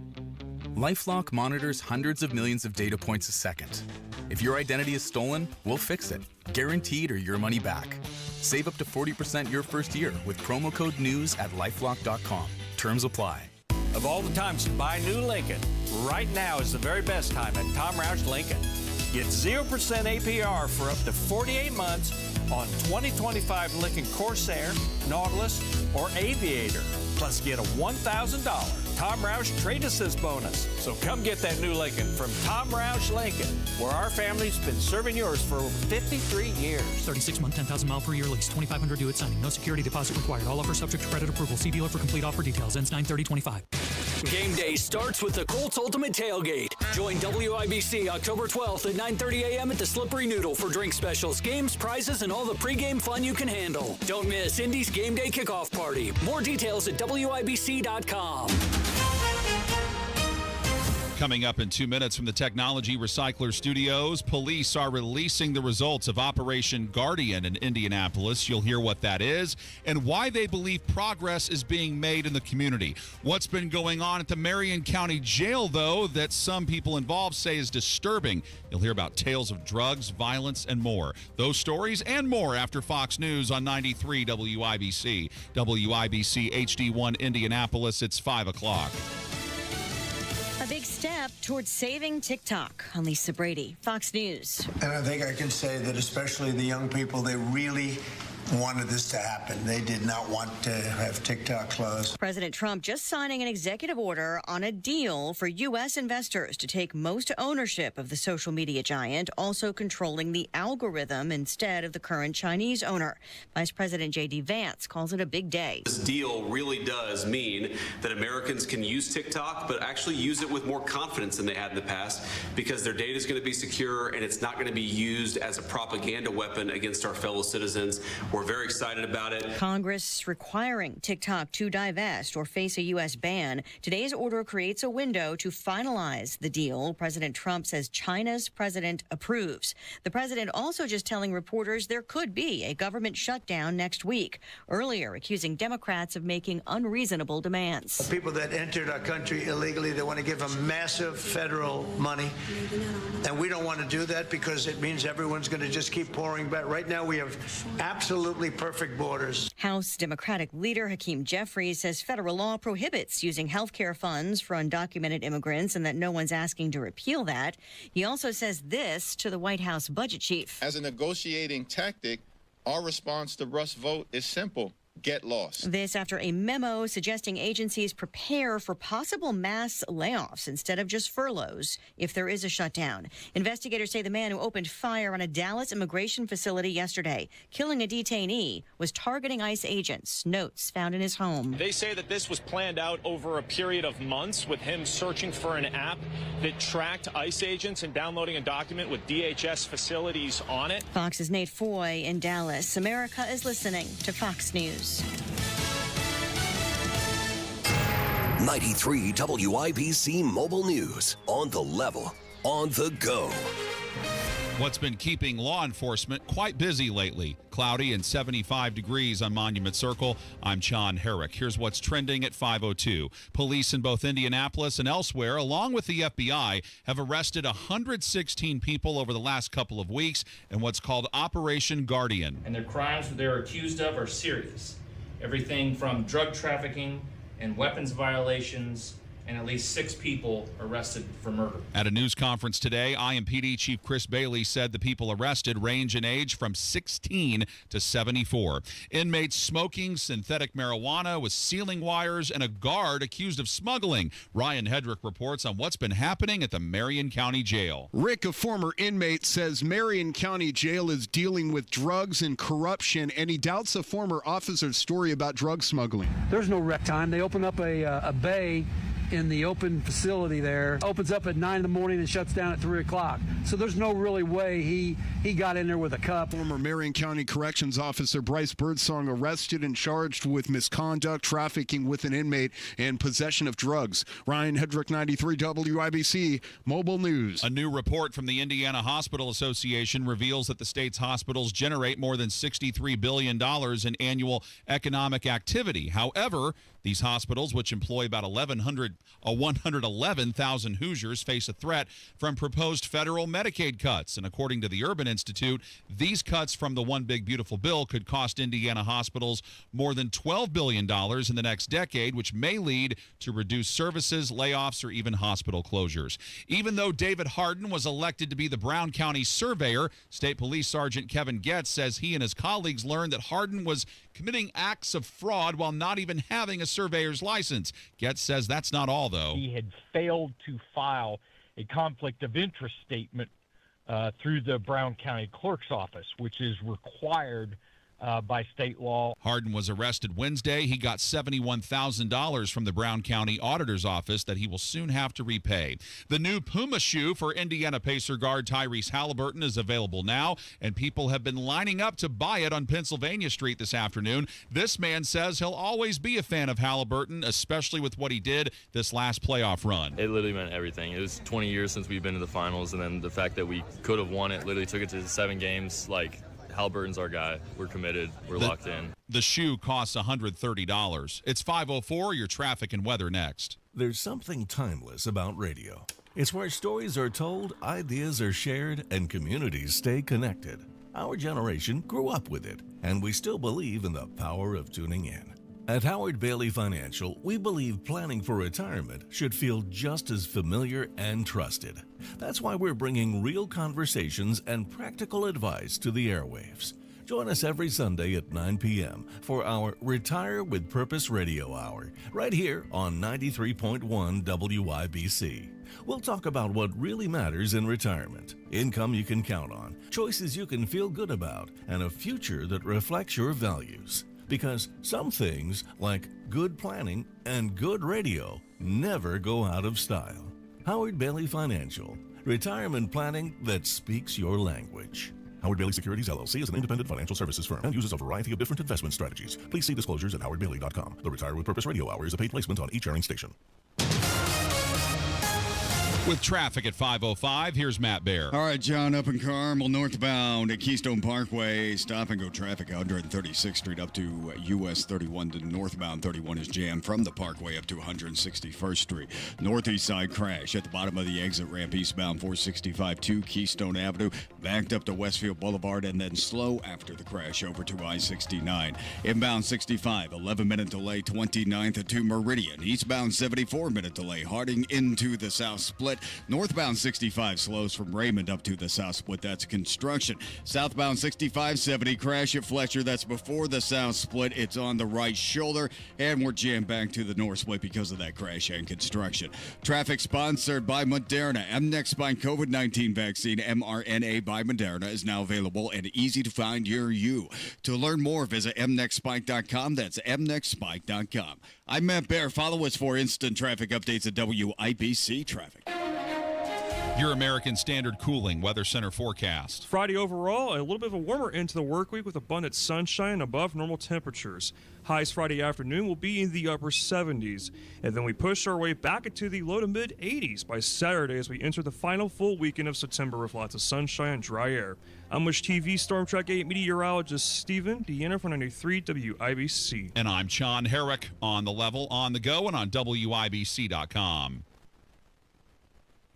LifeLock monitors hundreds of millions of data points a second. If your identity is stolen, we'll fix it, guaranteed or your money back. Save up to 40% your first year with promo code NEWS at LifeLock.com. Terms apply. Of all the times to buy a new Lincoln, right now is the very best time at Tom Roush Lincoln. Get 0% APR for up to 48 months on 2025 Lincoln Corsair, Nautilus, or Aviator. Plus, get a $1,000 Tom Roush Trade Assist bonus. So come get that new Lincoln from Tom Roush Lincoln, where our family's been serving yours for over 53 years. 36-month, 10,000-mile per year lease, 2,500 due at signing. No security deposit required. All offers subject to credit approval. See dealer for complete offer details. Ends 9/30/25. Game day starts with the Colts Ultimate Tailgate. Join WIBC October 12th at 9:30 a.m. at the Slippery Noodle for drink specials, games, prizes, and all the pregame fun you can handle. Don't miss Indy's Game Day Kickoff Party. More details at WIBC.com. Coming up in 2 minutes from the Technology Recycler Studios, police are releasing the results of Operation Guardian in Indianapolis. You'll hear what that is and why they believe progress is being made in the community. What's been going on at the Marion County Jail, though, that some people involved say is disturbing. You'll hear about tales of drugs, violence, and more. Those stories and more after Fox News on 93 WIBC. WIBC HD1 Indianapolis, it's 5 o'clock. A big step towards saving TikTok. I'm Lisa Brady, Fox News. And I think I can say that especially the young people, they really wanted this to happen. They did not want to have TikTok closed. President Trump just signing an executive order on a deal for U.S. investors to take most ownership of the social media giant, also controlling the algorithm instead of the current Chinese owner. Vice President J.D. Vance calls it a big day. This deal really does mean that Americans can use TikTok, but actually use it with more confidence than they had in the past, because their data is going to be secure and it's not going to be used as a propaganda weapon against our fellow citizens. We're very excited about it. Congress requiring TikTok to divest or face a U.S. ban. Today's order creates a window to finalize the deal. President Trump says China's president approves. The president also just telling reporters there could be a government shutdown next week, earlier accusing Democrats of making unreasonable demands. People that entered our country illegally, they want to give them massive federal money. And we don't want to do that because it means everyone's going to just keep pouring back. Right now, we have absolutely perfect borders. House Democratic leader Hakeem Jeffries says federal law prohibits using health care funds for undocumented immigrants and that no one's asking to repeal that. He also says this to the White House budget chief. As a negotiating tactic, our response to Russ' vote is simple. Get lost. This after a memo suggesting agencies prepare for possible mass layoffs instead of just furloughs if there is a shutdown. Investigators say the man who opened fire on a Dallas immigration facility yesterday, killing a detainee, was targeting ICE agents. Notes found in his home. They say that this was planned out over a period of months, with him searching for an app that tracked ICE agents and downloading a document with DHS facilities on it. Fox's Nate Foy in Dallas. America is listening to Fox News. 93 WIBC Mobile News. On the level, on the go. What's been keeping law enforcement quite busy lately? Cloudy and 75 degrees on Monument Circle. I'm John Herrick. Here's what's trending at 5:02. Police in both Indianapolis and elsewhere, along with the FBI, have arrested 116 people over the last couple of weeks in what's called Operation Guardian. And their crimes they're accused of are serious. Everything from drug trafficking and weapons violations, and at least 6 people arrested for murder. At a news conference today, IMPD Chief Chris Bailey said the people arrested range in age from 16 to 74. Inmates smoking synthetic marijuana with ceiling wires and a guard accused of smuggling. Ryan Hedrick reports on what's been happening at the Marion County Jail. Rick, a former inmate, says Marion County Jail is dealing with drugs and corruption, and he doubts a former officer's story about drug smuggling. There's no rec time. They open up a bay in the open facility there, opens up at 9 in the morning and shuts down at 3 o'clock. So there's no really way he got in there with a cup. Former Marion County Corrections Officer Bryce Birdsong arrested and charged with misconduct, trafficking with an inmate, and possession of drugs. Ryan Hedrick, 93 WIBC Mobile News. A new report from the Indiana Hospital Association reveals that the state's hospitals generate more than $63 billion in annual economic activity. However, these hospitals, which employ about 1,100 A 111,000 Hoosiers face a threat from proposed federal Medicaid cuts. And according to the Urban Institute, these cuts from the One Big Beautiful Bill could cost Indiana hospitals more than $12 billion in the next decade, which may lead to reduced services, layoffs, or even hospital closures. Even though David Hardin was elected to be the Brown County surveyor, State Police Sergeant Kevin Getz says he and his colleagues learned that Hardin was committing acts of fraud while not even having a surveyor's license. Getz says that's not all, though. He had failed to file a conflict of interest statement through the Brown County Clerk's Office, which is required by state law. Hardin was arrested Wednesday. He got $71,000 from the Brown County Auditor's Office that he will soon have to repay. The new Puma shoe for Indiana Pacer guard Tyrese Halliburton is available now, and people have been lining up to buy it on Pennsylvania Street this afternoon. This man says he'll always be a fan of Halliburton, especially with what he did this last playoff run. It literally meant everything. It was 20 years since we've been to the finals, and then the fact that we could have won it, literally took it to 7 games, Halliburton's our guy. We're committed. We're locked in. The shoe costs $130. It's 5:04. Your traffic and weather next. There's something timeless about radio. It's where stories are told, ideas are shared, and communities stay connected. Our generation grew up with it, and we still believe in the power of tuning in. At Howard Bailey Financial, we believe planning for retirement should feel just as familiar and trusted. That's why we're bringing real conversations and practical advice to the airwaves. Join us every Sunday at 9 p.m. for our Retire with Purpose Radio Hour, right here on 93.1 WIBC. We'll talk about what really matters in retirement, income you can count on, choices you can feel good about, and a future that reflects your values. Because some things, like good planning and good radio, never go out of style. Howard Bailey Financial, retirement planning that speaks your language. Howard Bailey Securities, LLC is an independent financial services firm and uses a variety of different investment strategies. Please see disclosures at howardbailey.com. The Retire with Purpose Radio Hour is a paid placement on each airing station. With traffic at 5:05, here's Matt Bear. All right, John, up in Carmel, northbound at Keystone Parkway. Stop and go traffic, 136th Street up to US 31. The northbound 31 is jammed from the Parkway up to 161st Street. Northeast side crash at the bottom of the exit ramp, eastbound 465 to Keystone Avenue. Backed up to Westfield Boulevard and then slow after the crash over to I-69. Inbound 65, 11-minute delay, 29th to Meridian. Eastbound 74-minute delay, Harding into the South Split. Northbound 65 slows from Raymond up to the South Split. That's construction. Southbound 6570 crash at Fletcher. That's before the South Split. It's on the right shoulder. And we're jammed back to the North Split because of that crash and construction. Traffic sponsored by Moderna. mNEXT Spike COVID-19 vaccine, mRNA by Moderna, is now available and easy to find near you. To learn more, visit mnextspike.com. That's mnextspike.com. I'm Matt Bear. Follow us for instant traffic updates at WIBC Traffic. Your American Standard Cooling Weather Center forecast. Friday overall, a little bit of a warmer end to the work week with abundant sunshine above normal temperatures. Highs Friday afternoon will be in the upper 70s. And then we push our way back into the low to mid 80s by Saturday as we enter the final full weekend of September with lots of sunshine and dry air. I'm Wish TV Storm Track 8 meteorologist Stephen Deanna from 93 WIBC. And I'm Sean Herrick on the level, on the go, and on WIBC.com.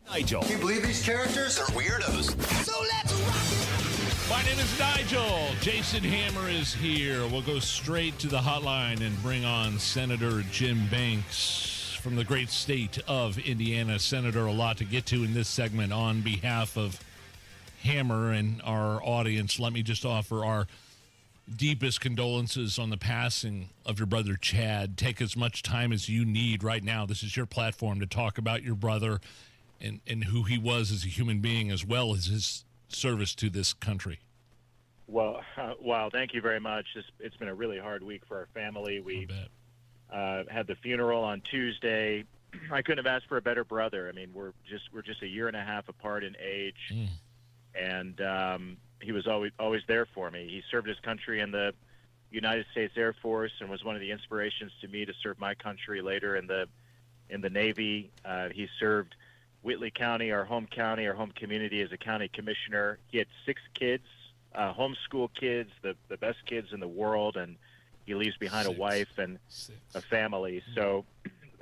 Nigel. Can you believe these characters are weirdos? So let's rock it! My name is Nigel. Jason Hammer is here. We'll go straight to the hotline and bring on Senator Jim Banks from the great state of Indiana. Senator, a lot to get to in this segment. On behalf of Hammer and our audience, let me just offer our deepest condolences on the passing of your brother, Chad. Take as much time as you need right now. This is your platform to talk about your brother and who he was as a human being, as well as his service to this country. Well, wow, thank you very much. It's been a really hard week for our family. We had the funeral on Tuesday. I couldn't have asked for a better brother. I mean, we're just a year and a half apart in age, and he was always there for me. He served his country in the United States Air Force and was one of the inspirations to me to serve my country later in the Navy. He served Whitley County, our home community, as a county commissioner. He had 6 kids, homeschool kids, the best kids in the world, and he leaves behind a wife and a family. So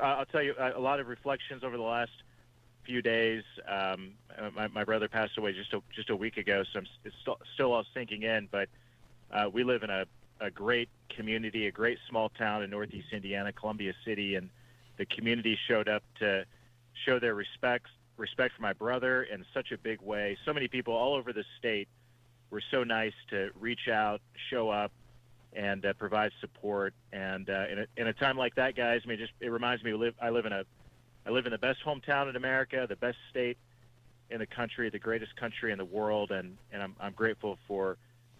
I'll tell you a lot of reflections over the last few days. My brother passed away just a week ago, so it's still all sinking in. But we live in a great community, a great small town in Northeast Indiana, Columbia City, and the community showed up to show their respect for my brother in such a big way. So many people all over the state were so nice to reach out, show up, and provide support. And in a time like that, guys, I mean, it reminds me I live in the best hometown in America, the best state in the country, the greatest country in the world, and I'm grateful for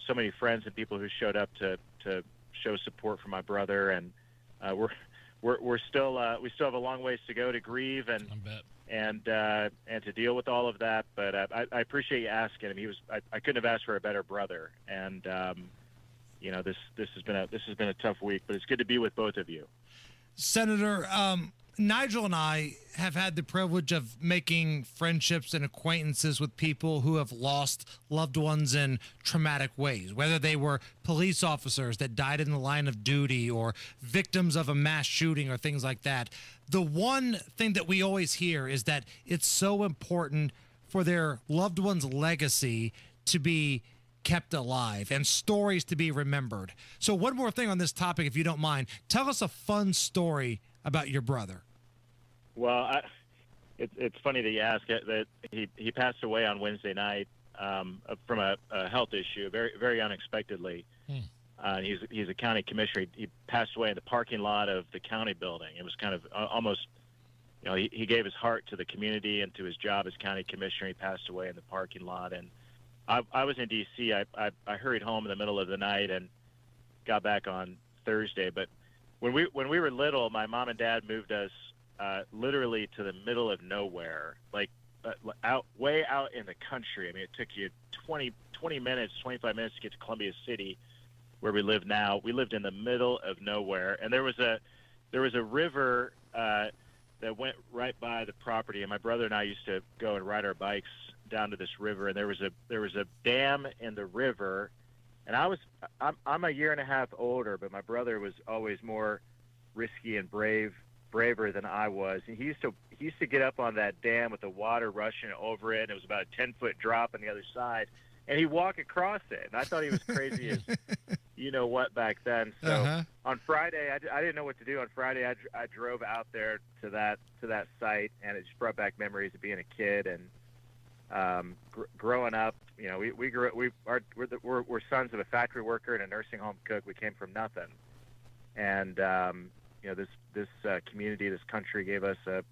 so many friends and people who showed up to show support for my brother. And we still have a long ways to go to grieve and to deal with all of that. But I appreciate you asking him. I couldn't have asked for a better brother. And this has been a tough week, but it's good to be with both of you. Senator, Nigel and I have had the privilege of making friendships and acquaintances with people who have lost loved ones in traumatic ways, whether they were police officers that died in the line of duty or victims of a mass shooting or things like that. The one thing that we always hear is that it's so important for their loved one's legacy to be kept alive and stories to be remembered. So one more thing on this topic, if you don't mind, tell us a fun story about your brother. Well, it's funny that you ask that he passed away on Wednesday night from a health issue, very, very unexpectedly. He's a county commissioner. He passed away in the parking lot of the county building. It was kind of almost, he gave his heart to the community and to his job as county commissioner. He passed away in the parking lot. And I was in D.C. I hurried home in the middle of the night and got back on Thursday. But when we were little, my mom and dad moved us literally to the middle of nowhere, like way out in the country. I mean, it took you 20 minutes, 25 minutes to get to Columbia City, where we live now. We lived in the middle of nowhere, and there was a river that went right by the property. And my brother and I used to go and ride our bikes down to this river, and there was a dam in the river. And I'm a year and a half older, but my brother was always more risky and braver than I was. And he used to get up on that dam with the water rushing over it, and it was about a 10-foot drop on the other side, and he'd walk across it. And I thought he was crazy as you know what back then. So on Friday, I didn't know what to do. On Friday, I drove out there to that site, and it just brought back memories of being a kid and growing up. We're sons of a factory worker and a nursing home cook. We came from nothing, and this community, this country gave us a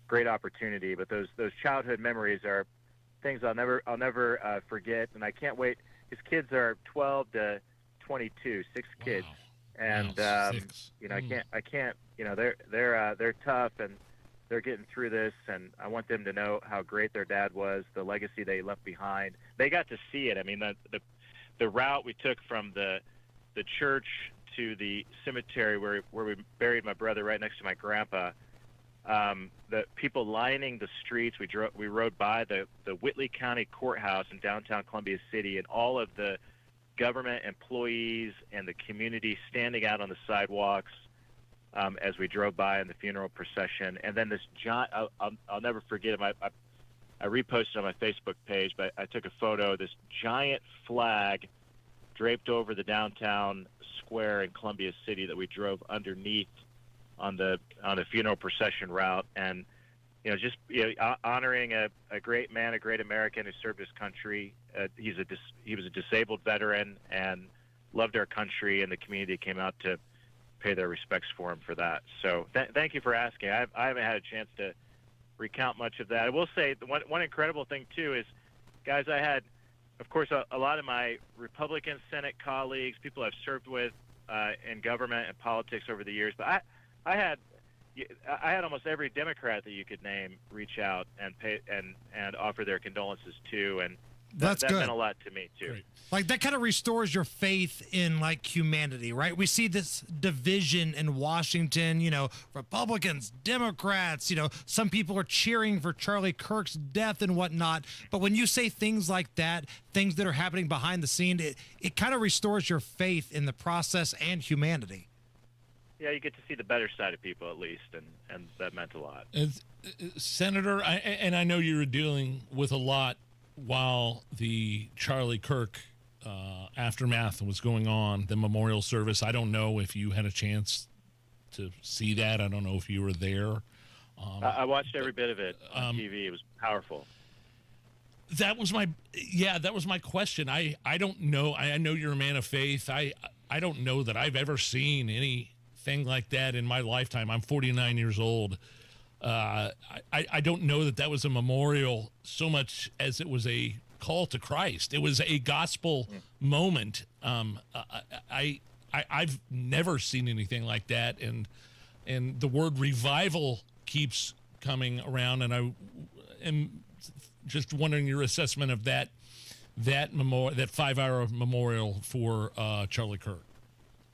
great opportunity. But those childhood memories are things I'll never forget, and I can't wait. His kids are 12 to 22, 6 kids, and I can't. They're tough, and they're getting through this, and I want them to know how great their dad was, the legacy they left behind. They got to see it. I mean, the route we took from the church to the cemetery where we buried my brother right next to my grandpa, the people lining the streets. We rode by the Whitley County Courthouse in downtown Columbia City, and all of the government employees and the community standing out on the sidewalks as we drove by in the funeral procession. And then this giant, I'll never forget him. I reposted on my Facebook page, but I took a photo of this giant flag draped over the downtown square in Columbia City that we drove underneath on the funeral procession route. And just honoring a great man, a great American who served his country. He was a disabled veteran and loved our country, and the community came out to pay their respects for him for that. So thank you for asking. I haven't had a chance to recount much of that. I will say one incredible thing too is, guys, I had, of course, a lot of my Republican Senate colleagues, people I've served with in government and politics over the years, but I had almost every Democrat that you could name reach out and pay and offer their condolences to, and that meant a lot to me too. Great. Like, that kind of restores your faith in humanity, right? We see this division in Washington, Republicans, Democrats, some people are cheering for Charlie Kirk's death and whatnot. But when you say things like that, things that are happening behind the scene, it kind of restores your faith in the process and humanity. you get to see the better side of people at least, and that meant a lot. Senator, I know you were dealing with a lot while the Charlie Kirk aftermath was going on, the memorial service. I don't know if you had a chance to see that. I don't know if you were there. I watched every bit of it on TV. It was powerful. That was my question. I don't know. I know you're a man of faith. I don't know that I've ever seen anything like that in my lifetime. I'm 49 years old. I don't know that was a memorial so much as it was a call to Christ. It was a gospel moment. I've never seen anything like that, and the word revival keeps coming around, and I am just wondering your assessment of that 5-hour memorial for Charlie Kirk.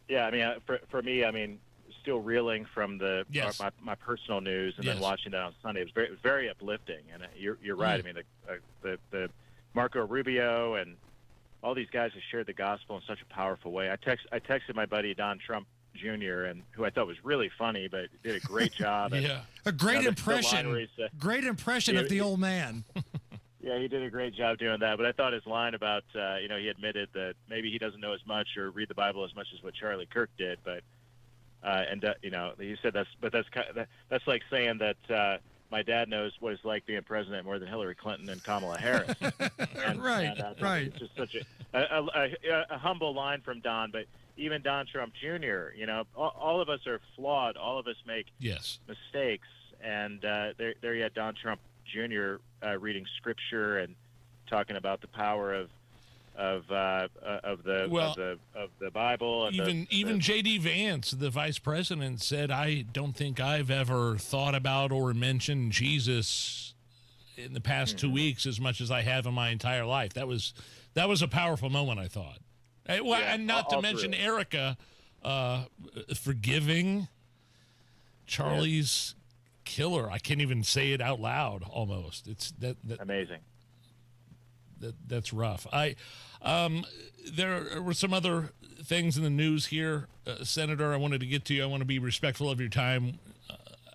Yeah, I mean, for me, I mean, still reeling from my personal news, and then watching that on Sunday. It was very uplifting, and you're right. I mean, the Marco Rubio and all these guys have shared the gospel in such a powerful way. I texted my buddy Don Trump Jr., and who I thought was really funny, but did a great job. Yeah, a great impression. Great impression of the old man. Yeah, he did a great job doing that. But I thought his line about he admitted that maybe he doesn't know as much or read the Bible as much as what Charlie Kirk did, but he said that's like saying that my dad knows what it's like being president more than Hillary Clinton and Kamala Harris. Right. It's just such a humble line from Don, but even Don Trump Jr., all of us are flawed. All of us make mistakes. And there you had Don Trump Jr. Reading scripture and talking about the power of the Bible. And even J.D. Vance, the vice president, said, "I don't think I've ever thought about or mentioned Jesus in the past 2 weeks as much as I have in my entire life." That was a powerful moment, I thought. And not to mention Erica forgiving Charlie's killer. I can't even say it out loud. Almost, it's that amazing. That's rough. There were some other things in the news here, Senator. I wanted to get to you. I want to be respectful of your time.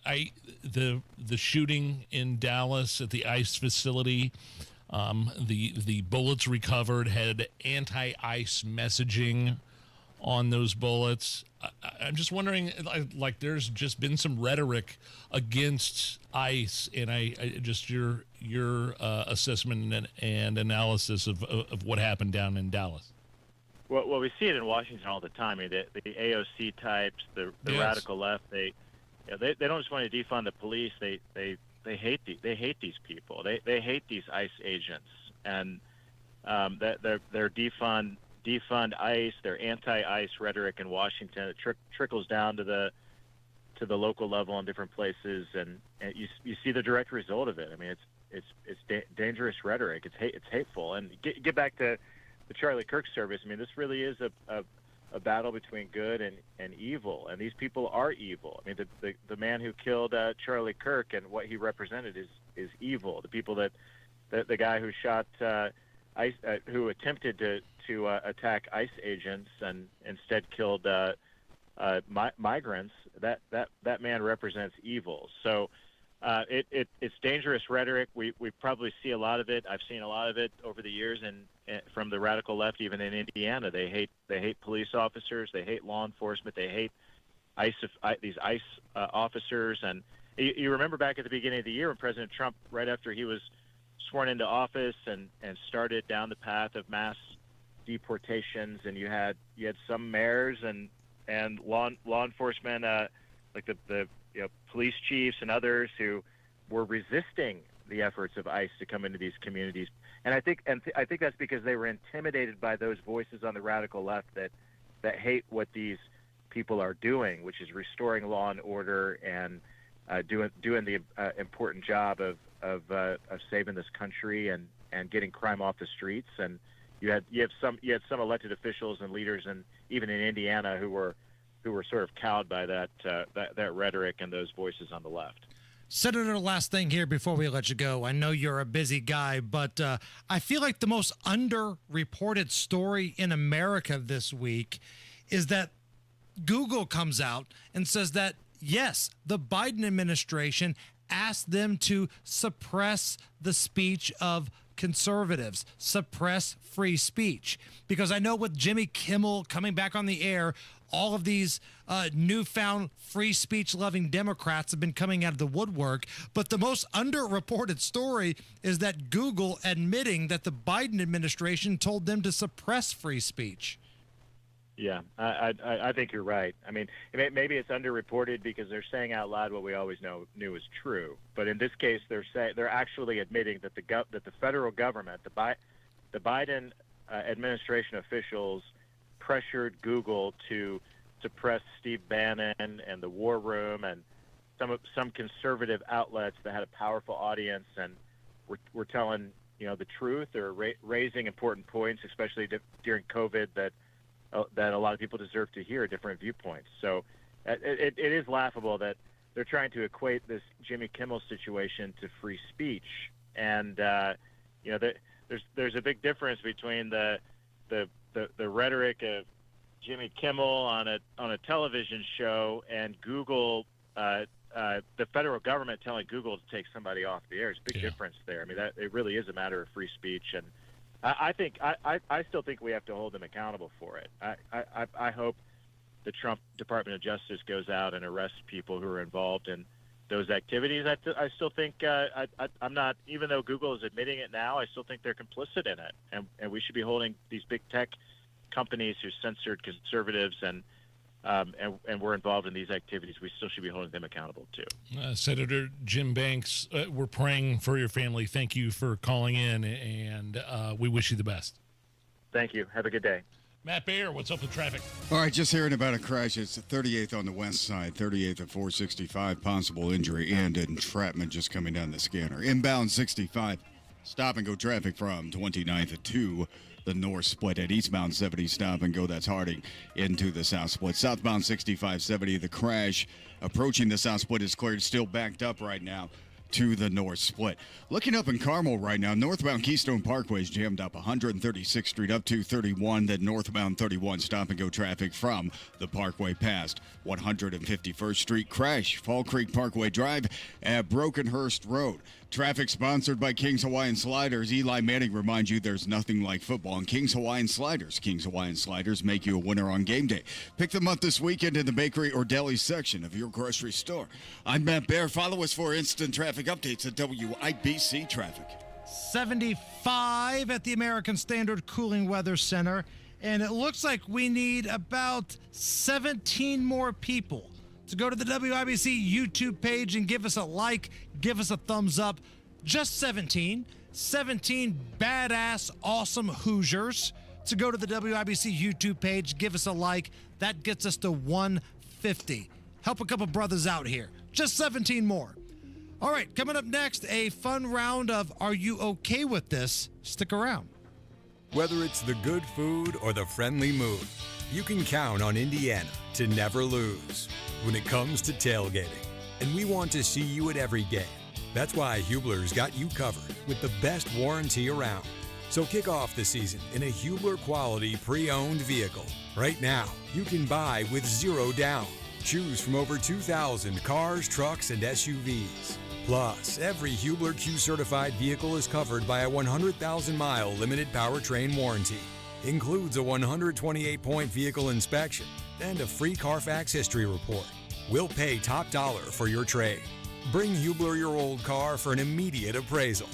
The shooting in Dallas at the ICE facility. The bullets recovered had anti-ICE messaging on those bullets. I'm just wondering, like there's just been some rhetoric against ICE, and I just your assessment and analysis of what happened down in Dallas. Well, we see it in Washington all the time. I mean, the AOC types, the radical left, they don't just want to defund the police. They hate these people. They hate these ICE agents, and they're defund ICE. Their anti-ICE rhetoric in Washington, it trickles down to the local level in different places, and you see the direct result of it. I mean, it's dangerous rhetoric. It's hateful. And get back to the Charlie Kirk service. I mean, this really is a battle between good and evil, and these people are evil. I mean, the man who killed Charlie Kirk and what he represented is evil. The people the guy who shot ICE, who attempted to attack ICE agents and instead killed migrants, that man represents evil. So it's dangerous rhetoric. We probably see a lot of it. I've seen a lot of it over the years, and from the radical left, even in Indiana, they hate police officers. They hate law enforcement. They hate these ICE officers. And you remember back at the beginning of the year when President Trump, right after he was sworn into office and started down the path of mass deportations, and you had some mayors and law enforcement, like the police chiefs and others who were resisting the efforts of ICE to come into these communities. And I think that's because they were intimidated by those voices on the radical left that hate what these people are doing, which is restoring law and order and doing the important job of saving this country and getting crime off the streets. And you had some elected officials and leaders, and even in Indiana, who were sort of cowed by that rhetoric and those voices on the left. Senator, last thing here before we let you go. I know you're a busy guy, but I feel like the most underreported story in America this week is that Google comes out and says that, yes, the Biden administration asked them to suppress the speech of conservatives, suppress free speech. Because I know with Jimmy Kimmel coming back on the air, all of these newfound free speech loving Democrats have been coming out of the woodwork. But the most underreported story is that Google admitting that the Biden administration told them to suppress free speach. Yeah, I think you're right. I mean, maybe it's underreported because they're saying out loud what we always knew is true. But in this case, they're actually admitting that the federal government, the Biden administration officials, pressured Google to suppress Steve Bannon and the War Room and some conservative outlets that had a powerful audience and were telling the truth or raising important points, especially during COVID that a lot of people deserve to hear different viewpoints. So it is laughable that they're trying to equate this Jimmy Kimmel situation to free speech. And, there's a big difference between the rhetoric of Jimmy Kimmel on a television show and Google, the federal government telling Google to take somebody off the air. There's a big difference there. I mean, it really is a matter of free speech. And I still think we have to hold them accountable for it. I hope the Trump Department of Justice goes out and arrests people who are involved in those activities. I still think I'm not, even though Google is admitting it now, I still think they're complicit in it, and we should be holding these big tech companies who censored conservatives and we're involved in these activities. We still should be holding them accountable too. Senator Jim Banks, we're praying for your family. Thank you for calling in, and we wish you the best. Thank you. Have a good day. Matt Baer, what's up with traffic? All right, just hearing about a crash. It's 38th on the west side, 38th at 465. Possible injury and entrapment just coming down the scanner. Inbound 65. Stop and go traffic from 29th at 2. The north split at eastbound 70. Stop and go. That's Harding into the south split. Southbound 6570. The crash approaching the south split is cleared. Still backed up right now to the north split. Looking up in Carmel right now, northbound Keystone Parkway is jammed up 136th Street up to 31. Then northbound 31 stop and go traffic from the Parkway past 151st Street. Crash Fall Creek Parkway Drive at Brokenhurst Road. Traffic sponsored by King's Hawaiian Sliders. Eli Manning reminds you there's nothing like football in King's Hawaiian Sliders. King's Hawaiian Sliders make you a winner on game day. Pick them up this weekend in the bakery or deli section of your grocery store. I'm Matt Baer. Follow us for instant traffic updates at WIBC Traffic. 75 at the American Standard Cooling Weather Center. And it looks like we need about 17 more people to go to the WIBC YouTube page and give us a like, give us a thumbs up. Just 17 badass, awesome Hoosiers to go to the WIBC YouTube page, give us a like. That gets us to 150. Help a couple brothers out here. Just 17 more. All right, coming up next, a fun round of Are You Okay With This? Stick around. Whether it's the good food or the friendly mood, you can count on Indiana to never lose when it comes to tailgating. And we want to see you at every game. That's why Hubler's got you covered with the best warranty around. So kick off the season in a Hubler quality pre-owned vehicle. Right now, you can buy with zero down. Choose from over 2,000 cars, trucks, and SUVs. Plus, every Hubler Q certified vehicle is covered by a 100,000-mile limited powertrain warranty. Includes a 128-point vehicle inspection and a free Carfax history report. We'll pay top dollar for your trade. Bring Hubler your old car for an immediate appraisal.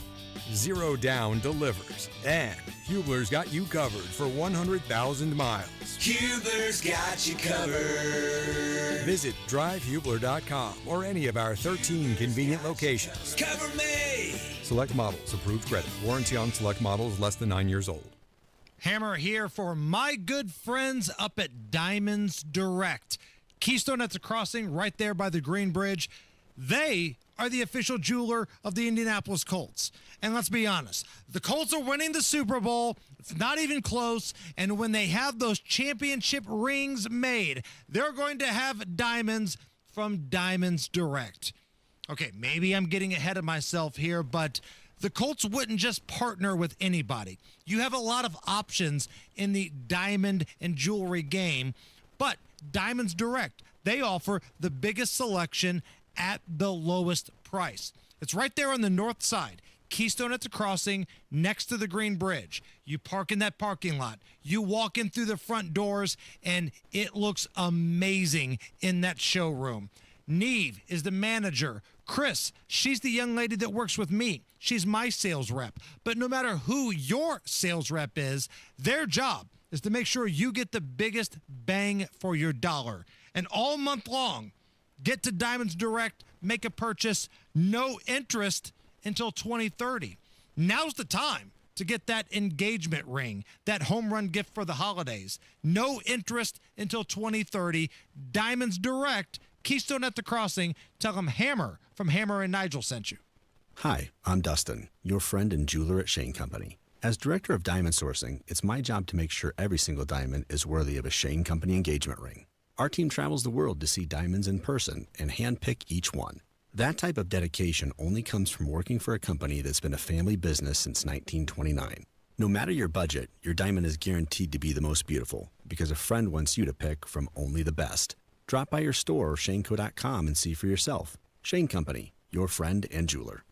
Zero down delivers. And Hubler's got you covered for 100,000 miles. Hubler's got you covered. Visit drivehubler.com or any of our 13 convenient locations. Cover me. Select models, approved credit. Warranty on select models less than 9 years old. Hammer here for my good friends up at Diamonds Direct. Keystone at the crossing right there by the Green Bridge. They are the official jeweler of the Indianapolis Colts. And let's be honest, the Colts are winning the Super Bowl. It's not even close. And when they have those championship rings made, they're going to have diamonds from Diamonds Direct. Okay, maybe I'm getting ahead of myself here, but the Colts wouldn't just partner with anybody. You have a lot of options in the diamond and jewelry game, but Diamonds Direct. They offer the biggest selection at the lowest price. It's right there on the north side. Keystone at the crossing, next to the Green Bridge. You park in that parking lot. You walk in through the front doors, and it looks amazing in that showroom. Neve is the manager. Chris, she's the young lady that works with me. She's my sales rep. But no matter who your sales rep is, their job is to make sure you get the biggest bang for your dollar. And all month long, get to Diamonds Direct, make a purchase, no interest until 2030. Now's the time to get that engagement ring, that home run gift for the holidays. No interest until 2030. Diamonds Direct, Keystone at the Crossing. Tell them Hammer from Hammer and Nigel sent you. Hi, I'm Dustin, your friend and jeweler at Shane Company. As director of diamond sourcing, it's my job to make sure every single diamond is worthy of a Shane Company engagement ring. Our team travels the world to see diamonds in person and handpick each one. That type of dedication only comes from working for a company that's been a family business since 1929. No matter your budget, your diamond is guaranteed to be the most beautiful because a friend wants you to pick from only the best. Drop by your store or shaneco.com and see for yourself. Shane Company, your friend and jeweler.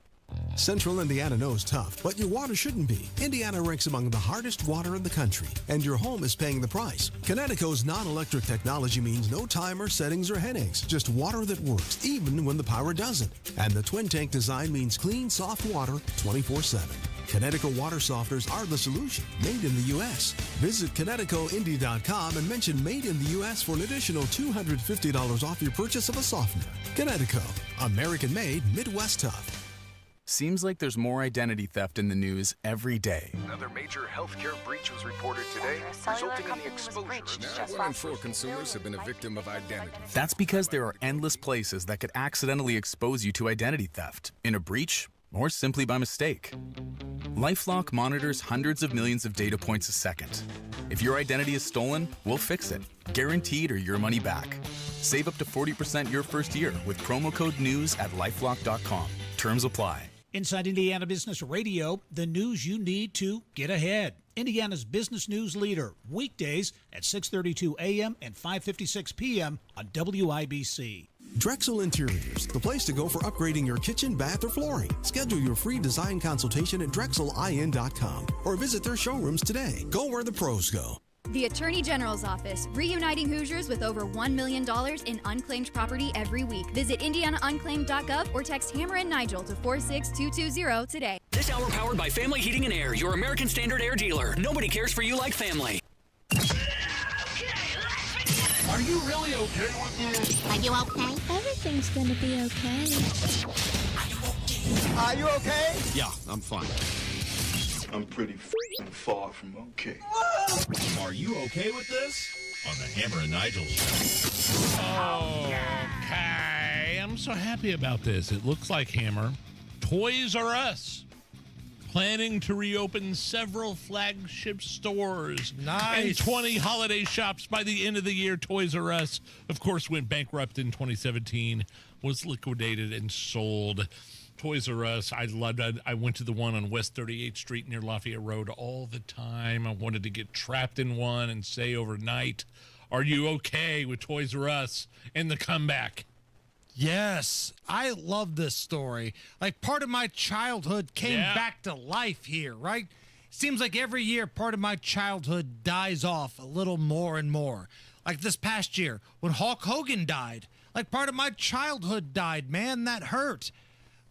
Central Indiana knows tough, but your water shouldn't be. Indiana ranks among the hardest water in the country, and your home is paying the price. Connecticut's non-electric timer means no timer, settings, or headaches. Just water that works, even when the power doesn't. And the twin tank design means clean, soft water 24/7. Connecticut water softeners are the solution, made in the U.S. Visit ConnecticutIndy.com and mention Made in the U.S. for an additional $250 off your purchase of a softener. Connecticut, American-made, Midwest tough. Seems like there's more identity theft in the news every day. Another major healthcare breach was reported today, resulting in the exposure of 1 in 4 consumers have been a victim of identity. That's because there are endless places that could accidentally expose you to identity theft, in a breach, or simply by mistake. LifeLock monitors hundreds of millions of data points a second. If your identity is stolen, we'll fix it, guaranteed or your money back. Save up to 40% your first year with promo code NEWS at lifelock.com. Terms apply. Inside Indiana Business Radio, the news you need to get ahead. Indiana's business news leader, weekdays at 6:32 a.m. and 5:56 p.m. on WIBC. Drexel Interiors, the place to go for upgrading your kitchen, bath, or flooring. Schedule your free design consultation at drexelin.com or visit their showrooms today. Go where the pros go. The Attorney General's Office, reuniting Hoosiers with over $1 million in unclaimed property every week. Visit indianaunclaimed.gov or text Hammer and Nigel to 46220 today. This hour powered by Family Heating and Air, your American Standard Air dealer. Nobody cares for you like family. Are you really okay with this? Are you okay? Everything's gonna be okay. Are you okay? Yeah, I'm fine. I'm pretty far from okay. Are you okay with this? On the Hammer and Nigel show. Okay, I'm so happy about this. It looks like Hammer. Toys R Us planning to reopen several flagship stores. Nice. And 20 holiday shops by the end of the year. Toys R Us, of course, went bankrupt in 2017, was liquidated and sold. Toys R Us, I loved it. I went to the one on West 38th Street near Lafayette Road all the time. I wanted to get trapped in one and stay overnight. Are you okay with Toys R Us and the comeback? Yes, I love this story. Like, part of my childhood came back to life here, right? Seems like every year part of my childhood dies off a little more and more. Like this past year when Hulk Hogan died. Like, part of my childhood died, man. That hurt.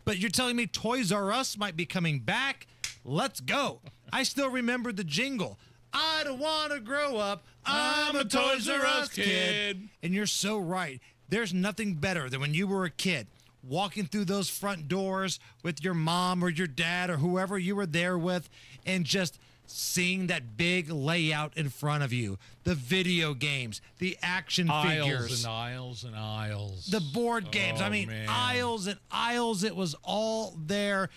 But you're telling me Toys R Us might be coming back? Let's go. I still remember the jingle. I don't want to grow up. I'm a Toys R Us kid. And you're so right. There's nothing better than when you were a kid, walking through those front doors with your mom or your dad or whoever you were there with, and just seeing that big layout in front of you. The video games, the action figures. Aisles and aisles. The board games. Man. Aisles and aisles. It was all there.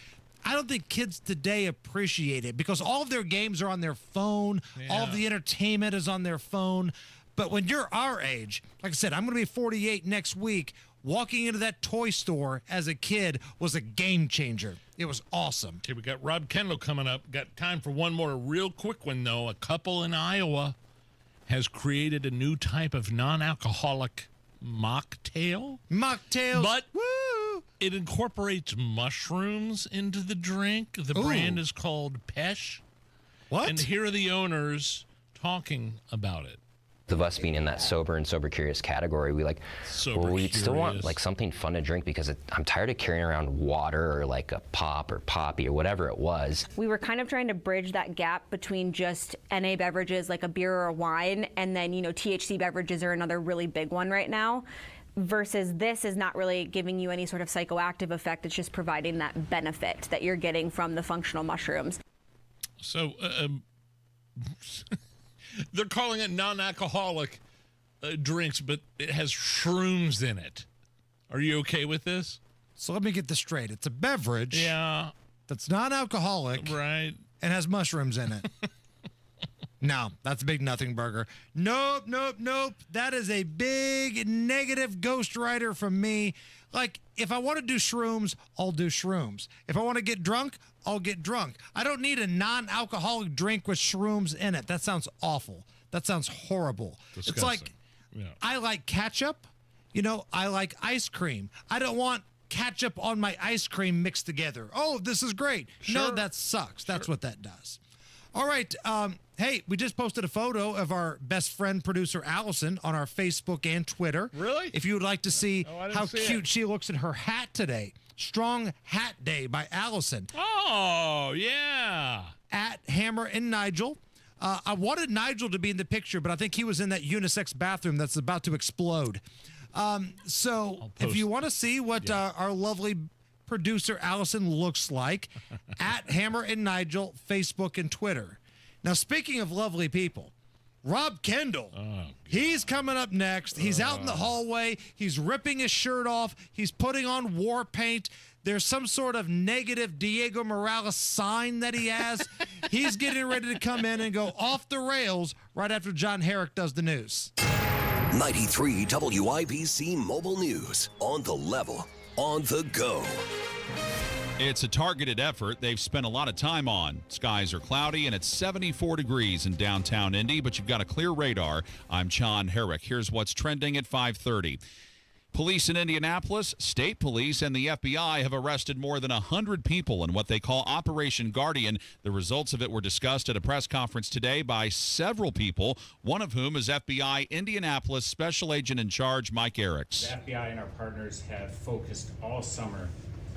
I don't think kids today appreciate it because all of their games are on their phone. Yeah. All of the entertainment is on their phone. But when you're our age, like I said, I'm going to be 48 next week. Walking into that toy store as a kid was a game changer. It was awesome. Okay, we got Rob Kendall coming up. Got time for one more real quick one, though. A couple in Iowa has created a new type of non-alcoholic mocktail. Mocktails. But it incorporates mushrooms into the drink. The brand is called Pesh. What? And here are the owners talking about it. Of us being in that sober and sober curious category, we still want like something fun to drink because I'm tired of carrying around water or like a pop or poppy or whatever it was. We were kind of trying to bridge that gap between just NA beverages like a beer or a wine, and then, THC beverages are another really big one right now. Versus this is not really giving you any sort of psychoactive effect. It's just providing that benefit that you're getting from the functional mushrooms. So, they're calling it non-alcoholic drinks, but it has shrooms in it. Are you okay with this? So let me get this straight. It's a beverage. Yeah. That's non-alcoholic. Right. And has mushrooms in it. No, that's a big nothing burger. Nope. That is a big negative ghostwriter from me. Like, if I want to do shrooms, I'll do shrooms. If I want to get drunk, I'll get drunk. I don't need a non-alcoholic drink with shrooms in it. That sounds awful. That sounds horrible. Disgusting. It's like, I like ketchup. I like ice cream. I don't want ketchup on my ice cream mixed together. Oh, this is great. Sure. No, that sucks. That's what that does. All right. Hey, we just posted a photo of our best friend producer Allison on our Facebook and Twitter. Really? If you would like to see how see cute it. she looks in her hat today. Strong Hat Day by Allison. Oh, yeah. At Hammer and Nigel. I wanted Nigel to be in the picture, but I think he was in that unisex bathroom that's about to explode. So if you want to see what our lovely producer Allison looks like, at Hammer and Nigel, Facebook and Twitter. Now, speaking of lovely people, Rob Kendall, he's coming up next. He's out in the hallway. He's ripping his shirt off. He's putting on war paint. There's some sort of negative Diego Morales sign that he has. He's getting ready to come in and go off the rails right after John Herrick does the news. 93 WIBC Mobile News. On the level, on the go. It's a targeted effort they've spent a lot of time on. Skies are cloudy and it's 74 degrees in downtown Indy, but you've got a clear radar. I'm John Herrick. Here's what's trending at 5:30. Police in Indianapolis, state police, and the FBI have arrested more than 100 people in what they call Operation Guardian. The results of it were discussed at a press conference today by several people, one of whom is FBI Indianapolis Special Agent in Charge Mike Eriks. The FBI and our partners have focused all summer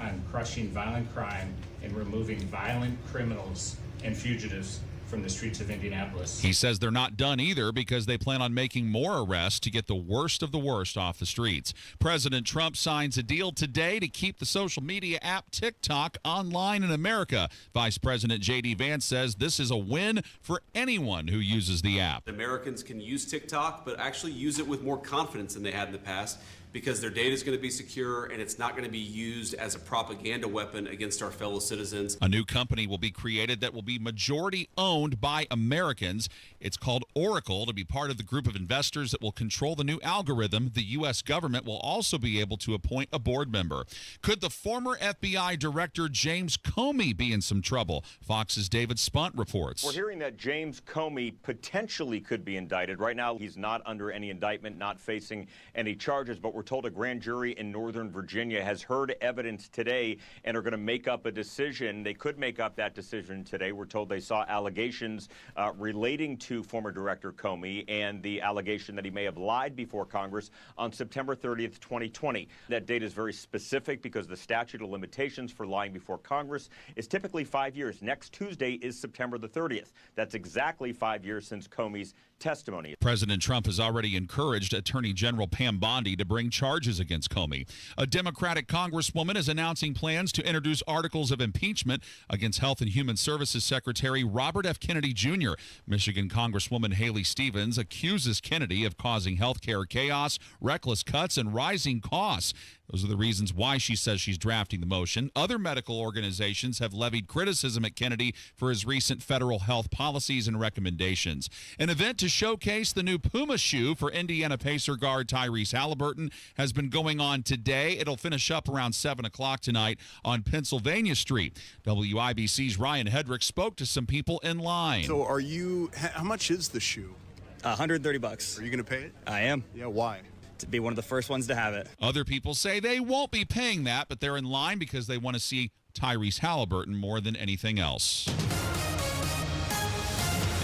on crushing violent crime and removing violent criminals and fugitives from the streets of Indianapolis. He says they're not done either because they plan on making more arrests to get the worst of the worst off the streets. President Trump signs a deal today to keep the social media app TikTok online in America. Vice President J.D. Vance says this is a win for anyone who uses the app. Americans can use TikTok, but actually use it with more confidence than they had in the past, because their data is going to be secure and it's not going to be used as a propaganda weapon against our fellow citizens. A new company will be created that will be majority owned by Americans. It's called Oracle, to be part of the group of investors that will control the new algorithm. The U.S. government will also be able to appoint a board member. Could the former FBI director James Comey be in some trouble? Fox's David Spunt reports. We're hearing that James Comey potentially could be indicted. Right now, he's not under any indictment, not facing any charges, but we're told a grand jury in Northern Virginia has heard evidence today and are going to make up a decision. They could make up that decision today. We're told they saw allegations relating to former Director Comey and the allegation that he may have lied before Congress on September 30th, 2020. That date is very specific because the statute of limitations for lying before Congress is typically 5 years. Next Tuesday is September the 30th. That's exactly 5 years since Comey's testimony. President Trump has already encouraged Attorney General Pam Bondi to bring charges against Comey. A Democratic congresswoman is announcing plans to introduce articles of impeachment against Health and Human Services Secretary Robert F. Kennedy Jr. Michigan Congresswoman Haley Stevens accuses Kennedy of causing health care chaos, reckless cuts, and rising costs. Those are the reasons why she says she's drafting the motion. Other medical organizations have levied criticism at Kennedy for his recent federal health policies and recommendations. An event to showcase the new Puma shoe for Indiana Pacer guard Tyrese Halliburton has been going on today. It'll finish up around 7 o'clock tonight on Pennsylvania Street. WIBC's Ryan Hedrick spoke to some people in line. So how much is the shoe? $130. Are you going to pay it? I am. Yeah, why? To be one of the first ones to have it. Other people say they won't be paying that, but they're in line because they want to see Tyrese Halliburton more than anything else.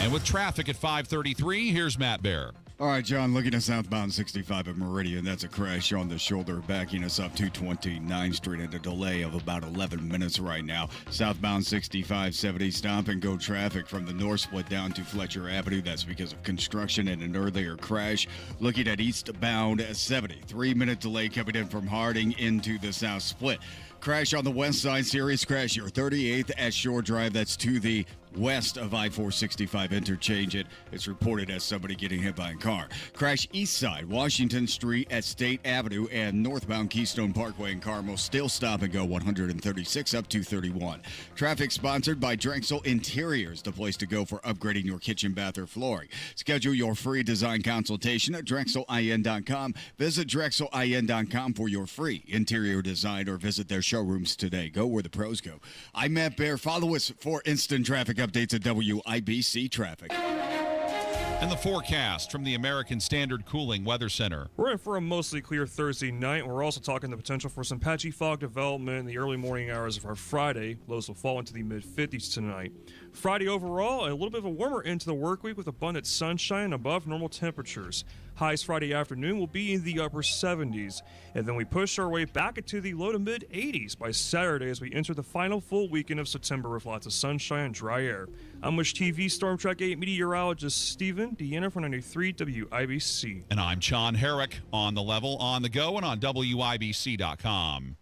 And with traffic at 5:33, here's Matt Bear. All right, John, looking at southbound 65 at Meridian, that's a crash on the shoulder, backing us up to 29th Street at a delay of about 11 minutes right now. Southbound 65-70, stop and go traffic from the north split down to Fletcher Avenue. That's because of construction and an earlier crash. Looking at eastbound 70, 3-minute delay coming in from Harding into the south split. Crash on the west side, serious crash here, 38th at Shore Drive. That's to the west of I-465 interchange. It's reported as somebody getting hit by a car. Crash east side, Washington Street at State Avenue and northbound Keystone Parkway in Carmel. Still stop and go 136 up to 31. Traffic sponsored by Drexel Interiors, the place to go for upgrading your kitchen, bath, or flooring. Schedule your free design consultation at DrexelIN.com. Visit DrexelIN.com for your free interior design or visit their showrooms today. Go where the pros go. I'm Matt Bear. Follow us for instant traffic updates at WIBC Traffic. And the forecast from the American Standard Cooling Weather Center. We're in for a mostly clear Thursday night. We're also talking the potential for some patchy fog development in the early morning hours of our Friday. Lows will fall into the mid-50s tonight. Friday overall, a little bit of a warmer end to the work week with abundant sunshine above normal temperatures. Highs Friday afternoon will be in the upper 70s. And then we push our way back into the low to mid 80s by Saturday as we enter the final full weekend of September with lots of sunshine and dry air. I'm Wish TV Storm Track 8 meteorologist Stephen Deanna for 93 WIBC. And I'm John Herrick on the level, on the go, and on WIBC.com.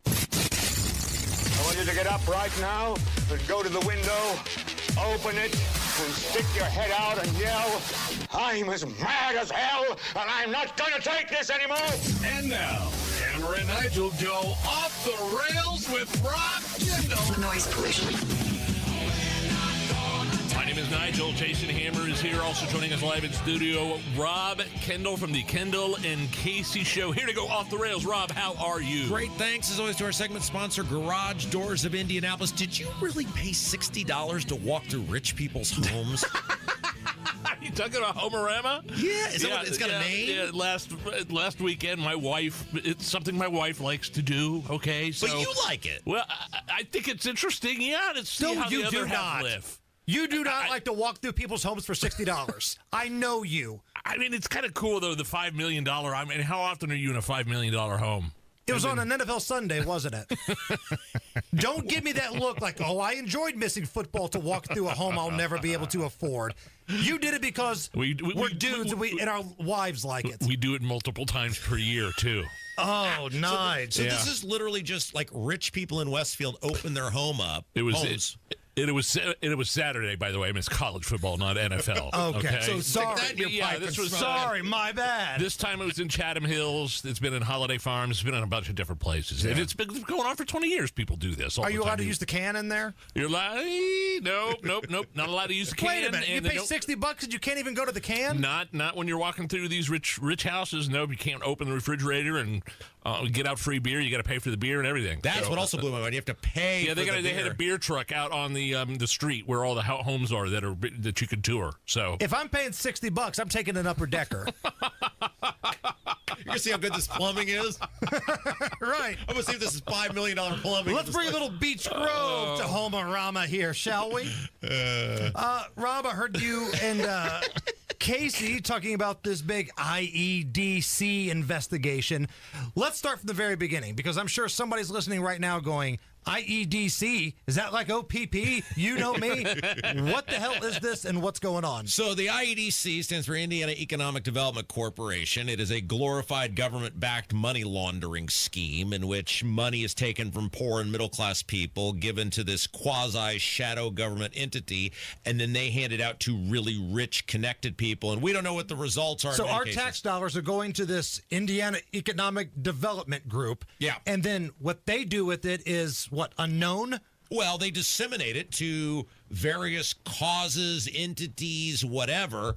I want you to get up right now and go to the window, open it, and stick your head out and yell, I'm as mad as hell, and I'm not going to take this anymore. And now, Hammer and Nigel go off the rails with Rob Kendall. Noise pollution. My name is Nigel. Jason Hammer is here. Also joining us live in studio, Rob Kendall from the Kendall and Casey Show. Here to go off the rails. Rob, how are you? Great. Thanks, as always, to our segment sponsor, Garage Doors of Indianapolis. Did you really pay $60 to walk through rich people's homes? Are you talking about Homerama? Yeah, is that what, it's got a name? Yeah, last weekend, my wife, it's something my wife likes to do, okay? So, but you like it. Well, I think it's interesting, yeah, to see how the other half live. You do not like to walk through people's homes for $60. I know you. I mean, it's kind of cool, though, the $5 million. I mean, how often are you in a $5 million home? It was on an NFL Sunday, wasn't it? Don't give me that look like, oh, I enjoyed missing football to walk through a home I'll never be able to afford. You did it because we're dudes and our wives like it. We do it multiple times per year, too. Oh, nice. So this is literally just like rich people in Westfield open their home up. It was Saturday, by the way. I mean, it's college football, not NFL. Okay. So sorry. Sorry, my bad. This time it was in Chatham Hills. It's been in Holiday Farms. It's been in a bunch of different places. Yeah. And it's been going on for 20 years. People do this. Are you allowed to use the can in there? You're allowed? Nope. Not allowed to use the can. Wait a minute. You pay $60 and you can't even go to the can? Not when you're walking through these rich houses. No, you can't open the refrigerator and get out free beer. You got to pay for the beer and everything. That's what also blew my mind. You have to pay. Yeah, they had a beer truck out on the street where all the homes are that you can tour. So if I'm paying $60, I'm taking an upper decker. You're gonna see how good this plumbing is. Right. I'm gonna see if this is $5 million plumbing. Let's bring a little Beach Grove to Homerama here, shall we? Rob, I heard you and Casey talking about this big IEDC investigation. Let's start from the very beginning, because I'm sure somebody's listening right now going, IEDC, is that like OPP? You know me. What the hell is this and what's going on? So the IEDC stands for Indiana Economic Development Corporation. It is a glorified government-backed money laundering scheme in which money is taken from poor and middle-class people, given to this quasi-shadow government entity, and then they hand it out to really rich, connected people, and we don't know what the results are. So our tax dollars are going to this Indiana Economic Development Group. Yeah. And then what they do with it is what, unknown? Well, they disseminate it to various causes, entities, whatever.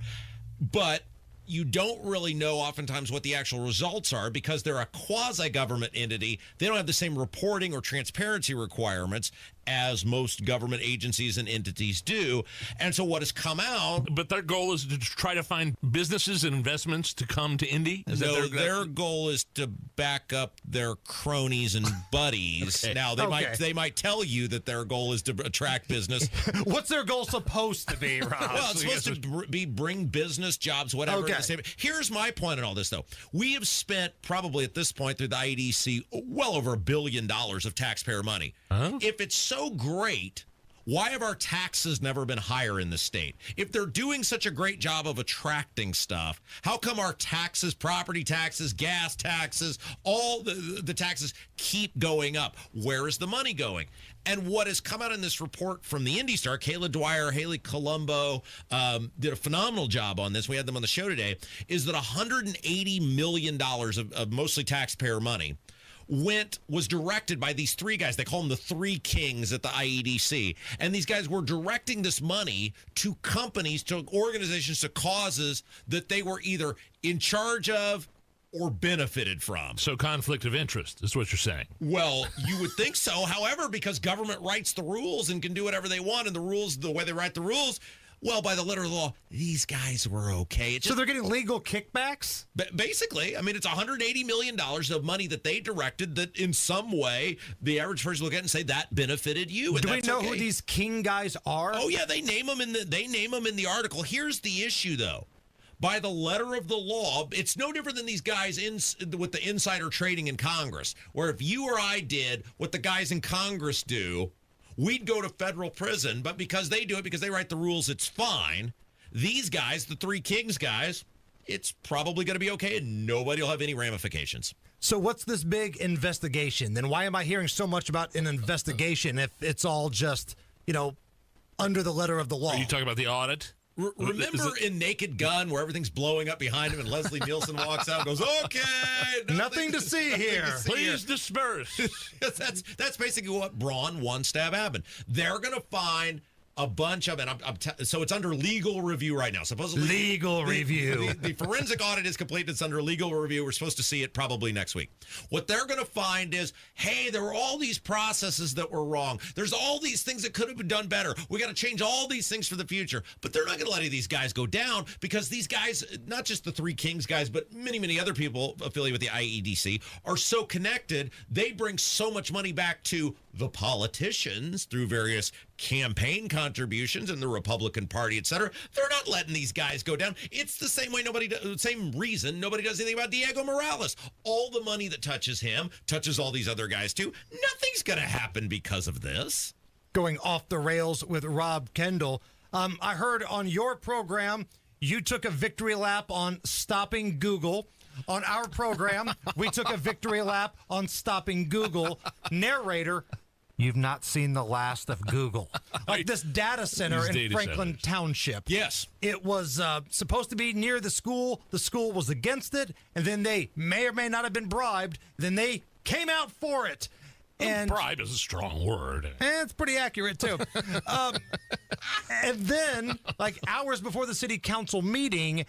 But you don't really know oftentimes what the actual results are because they're a quasi-government entity. They don't have the same reporting or transparency requirements as most government agencies and entities do. And so what has come out... But their goal is to try to find businesses and investments to come to Indy? Their goal is to back up their cronies and buddies. Okay. Now, they might tell you that their goal is to attract business. What's their goal supposed to be, Rob? Well, it's supposed to be bring business, jobs, whatever. Okay. Here's my point on all this, though. We have spent probably at this point through the IEDC well over $1 billion of taxpayer money. If it's so great, why have our taxes never been higher in the state? If they're doing such a great job of attracting stuff, how come our taxes, property taxes, gas taxes, all the taxes keep going up? Where is the money going? And what has come out in this report from the Indy Star, Kayla Dwyer, Haley Colombo did a phenomenal job on this. We had them on the show today, is that $180 million of mostly taxpayer money was directed by these three guys. They call them the three kings at the IEDC. And these guys were directing this money to companies, to organizations, to causes that they were either in charge of or benefited from. So conflict of interest is what you're saying. Well, you would think so. However, because government writes the rules and can do whatever they want, and the rules, the way they write the rules, well, by the letter of the law, these guys were okay. So they're getting legal kickbacks? Basically. I mean, it's $180 million of money that they directed that in some way the average person will look at and say that benefited you. And do we know who these king guys are? Oh, yeah, they name them in the article. Here's the issue, though. By the letter of the law, it's no different than these guys with the insider trading in Congress, where if you or I did what the guys in Congress do, we'd go to federal prison. But because they do it, because they write the rules, it's fine. These guys, the three kings guys, it's probably going to be okay, and nobody will have any ramifications. So what's this big investigation? Then why am I hearing so much about an investigation if it's all just, under the letter of the law? Are you talking about the audit? Remember in Naked Gun where everything's blowing up behind him and Leslie Nielsen walks out and goes, okay, nothing to see here. Please disperse. That's basically what Braun wants to have happen. They're going to find a bunch of, so it's under legal review right now. Supposedly, legal review. The forensic audit is complete. It's under legal review. We're supposed to see it probably next week. What they're going to find is, hey, there were all these processes that were wrong. There's all these things that could have been done better. We got to change all these things for the future. But they're not going to let any of these guys go down because these guys, not just the Three Kings guys, but many, many other people affiliated with the IEDC are so connected. They bring so much money back to the politicians through various campaign contributions in the Republican Party, et cetera. They're not letting these guys go down. It's the same way same reason nobody does anything about Diego Morales. All the money that touches him touches all these other guys too. Nothing's going to happen because of this. Going off the rails with Rob Kendall. I heard on your program you took a victory lap on stopping Google. On our program, we took a victory lap on stopping Google. Narrator, you've not seen the last of Google. Like this data center in Franklin Township. Yes. It was supposed to be near the school. The school was against it. And then they may or may not have been bribed. Then they came out for it. And bribe is a strong word. And it's pretty accurate, too. And then, like hours before the city council meeting,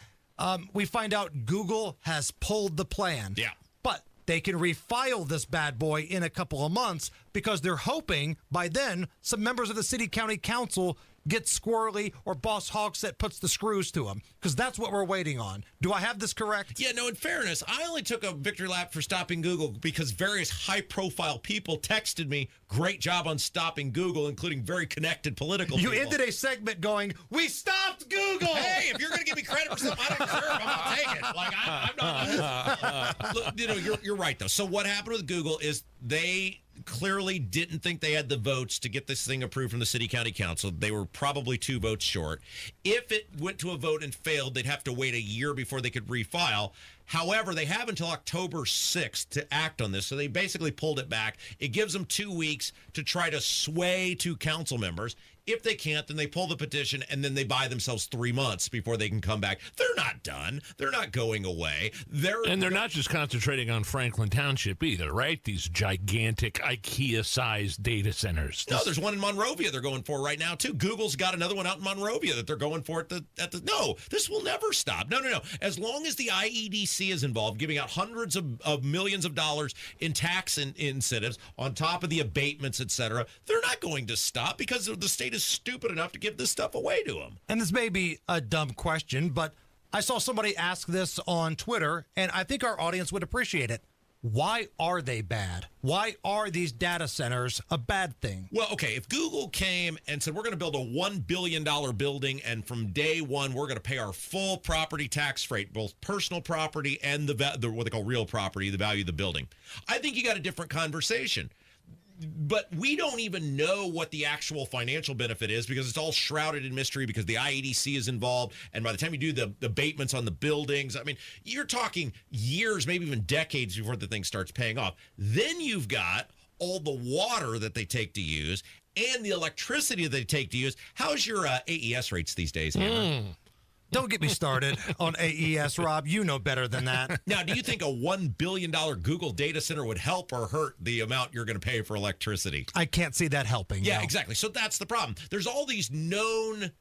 we find out Google has pulled the plan. Yeah. But they can refile this bad boy in a couple of months because they're hoping by then some members of the city county council get squirrely or Boss Hogsett puts the screws to them because that's what we're waiting on. Do I have this correct? Yeah, no, in fairness, I only took a victory lap for stopping Google because various high-profile people texted me, great job on stopping Google, including very connected political people. You ended a segment going, we stopped Google! Hey, if you're going to give me credit for something I don't deserve, I'm going to take it. Like, I'm not... Look, you're right, though. So what happened with Google is they clearly didn't think they had the votes to get this thing approved from the city county council. They were probably 2 votes short. If it went to a vote and failed, they'd have to wait a year before they could refile. However, they have until October 6th to act on this, so they basically pulled it back. It gives them 2 weeks to try to sway 2 council members. If they can't, then they pull the petition, and then they buy themselves 3 months before they can come back. They're not done. They're not going away. They're not just concentrating on Franklin Township either, right? These gigantic IKEA-sized data centers. No, there's one in Monrovia they're going for right now, too. Google's got another one out in Monrovia that they're going for No, this will never stop. No. As long as the IEDC is involved, giving out hundreds of millions of dollars in tax incentives on top of the abatements, et cetera, they're not going to stop because the state is stupid enough to give this stuff away to them. And this may be a dumb question, but I saw somebody ask this on Twitter, and I think our audience would appreciate it. Why are they bad? Why are these data centers a bad thing? Well, okay, if Google came and said, we're going to build a $1 billion building, and from day one, we're going to pay our full property tax rate, both personal property and the what they call real property, the value of the building, I think you got a different conversation. But we don't even know what the actual financial benefit is because it's all shrouded in mystery because the IEDC is involved. And by the time you do the abatements on the buildings, I mean, you're talking years, maybe even decades before the thing starts paying off. Then you've got all the water that they take to use and the electricity that they take to use. How's your AES rates these days, Hammer? Don't get me started on AES, Rob. You know better than that. Now, do you think a $1 billion Google data center would help or hurt the amount you're going to pay for electricity? I can't see that helping. Yeah, no. Exactly. So that's the problem. There's all these known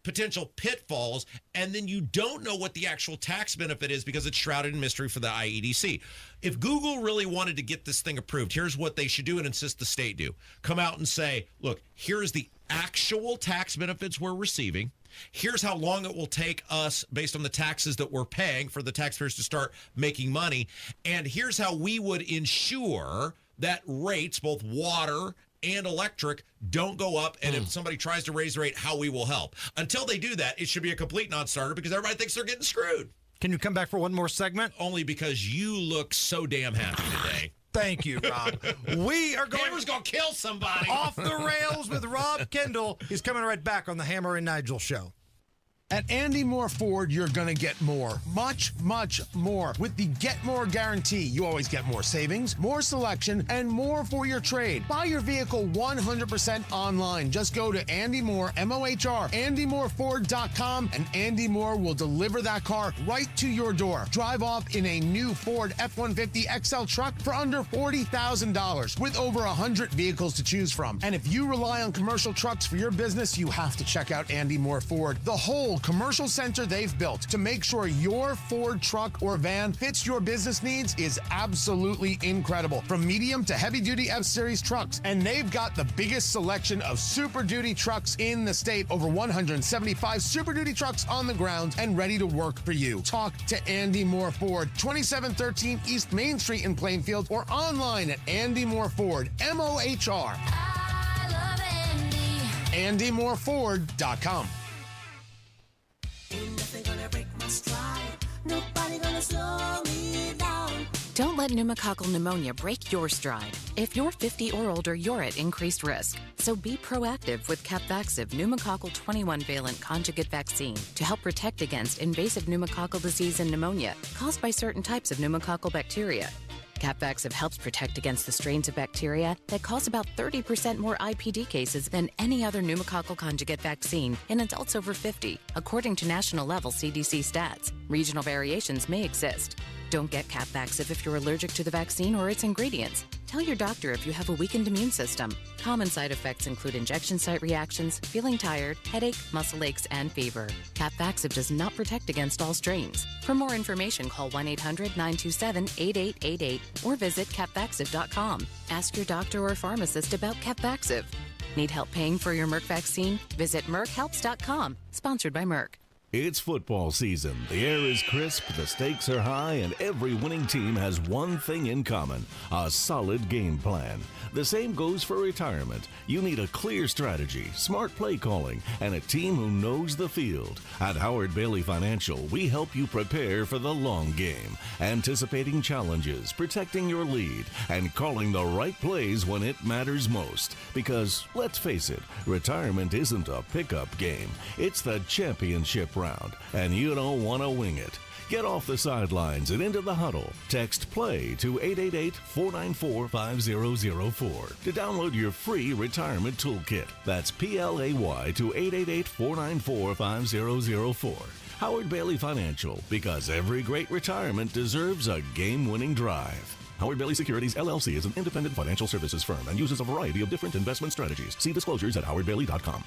potential pitfalls, and then you don't know what the actual tax benefit is because it's shrouded in mystery for the IEDC. If Google really wanted to get this thing approved, here's what they should do and insist the state do. Come out and say, look, here's the actual tax benefits we're receiving. Here's how long it will take us based on the taxes that we're paying for the taxpayers to start making money. And here's how we would ensure that rates, both water and electric, don't go up. And if somebody tries to raise the rate, how we will help. Until they do that, it should be a complete non-starter because everybody thinks they're getting screwed. Can you come back for one more segment? Only because you look so damn happy today. Thank you, Rob. We are going... Hammer's going to kill somebody. Off the rails with Rob Kendall. He's coming right back on the Hammer and Nigel show. At Andy Moore Ford, you're going to get more. Much, much more. With the Get More Guarantee, you always get more savings, more selection, and more for your trade. Buy your vehicle 100% online. Just go to Andy Moore, M-O-H-R, AndyMooreFord.com, and Andy Moore will deliver that car right to your door. Drive off in a new Ford F-150 XL truck for under $40,000 with over 100 vehicles to choose from. And if you rely on commercial trucks for your business, you have to check out Andy Moore Ford. The whole commercial center they've built to make sure your Ford truck or van fits your business needs is absolutely incredible. From medium to heavy duty F-Series trucks. And they've got the biggest selection of Super Duty trucks in the state. Over 175 Super Duty trucks on the ground and ready to work for you. Talk to Andy Moore Ford, 2713 East Main Street in Plainfield, or online at Andy Moore Ford, M-O-H-R. I love Andy. AndyMooreFord.com. Don't let pneumococcal pneumonia break your stride. If you're 50 or older, you're at increased risk. So be proactive with Capvaxive pneumococcal 21-valent conjugate vaccine to help protect against invasive pneumococcal disease and pneumonia caused by certain types of pneumococcal bacteria. Capvaxive helps protect against the strains of bacteria that cause about 30% more IPD cases than any other pneumococcal conjugate vaccine in adults over 50, according to national-level CDC stats. Regional variations may exist. Don't get Capvaxive if you're allergic to the vaccine or its ingredients. Tell your doctor if you have a weakened immune system. Common side effects include injection site reactions, feeling tired, headache, muscle aches, and fever. Capvaxive does not protect against all strains. For more information, call 1-800-927-8888 or visit capvaxive.com. Ask your doctor or pharmacist about Capvaxive. Need help paying for your Merck vaccine? Visit merckhelps.com. Sponsored by Merck. It's football season. The air is crisp, the stakes are high, and every winning team has one thing in common: a solid game plan. The same goes for retirement. You need a clear strategy, smart play calling, and a team who knows the field. At Howard Bailey Financial, we help you prepare for the long game, anticipating challenges, protecting your lead, and calling the right plays when it matters most. Because, let's face it, retirement isn't a pickup game. It's the championship round, and you don't want to wing it. Get off the sidelines and into the huddle. Text PLAY to 888-494-5004 to download your free retirement toolkit. That's PLAY to 888-494-5004. Howard Bailey Financial, because every great retirement deserves a game-winning drive. Howard Bailey Securities, LLC is an independent financial services firm and uses a variety of different investment strategies. See disclosures at howardbailey.com.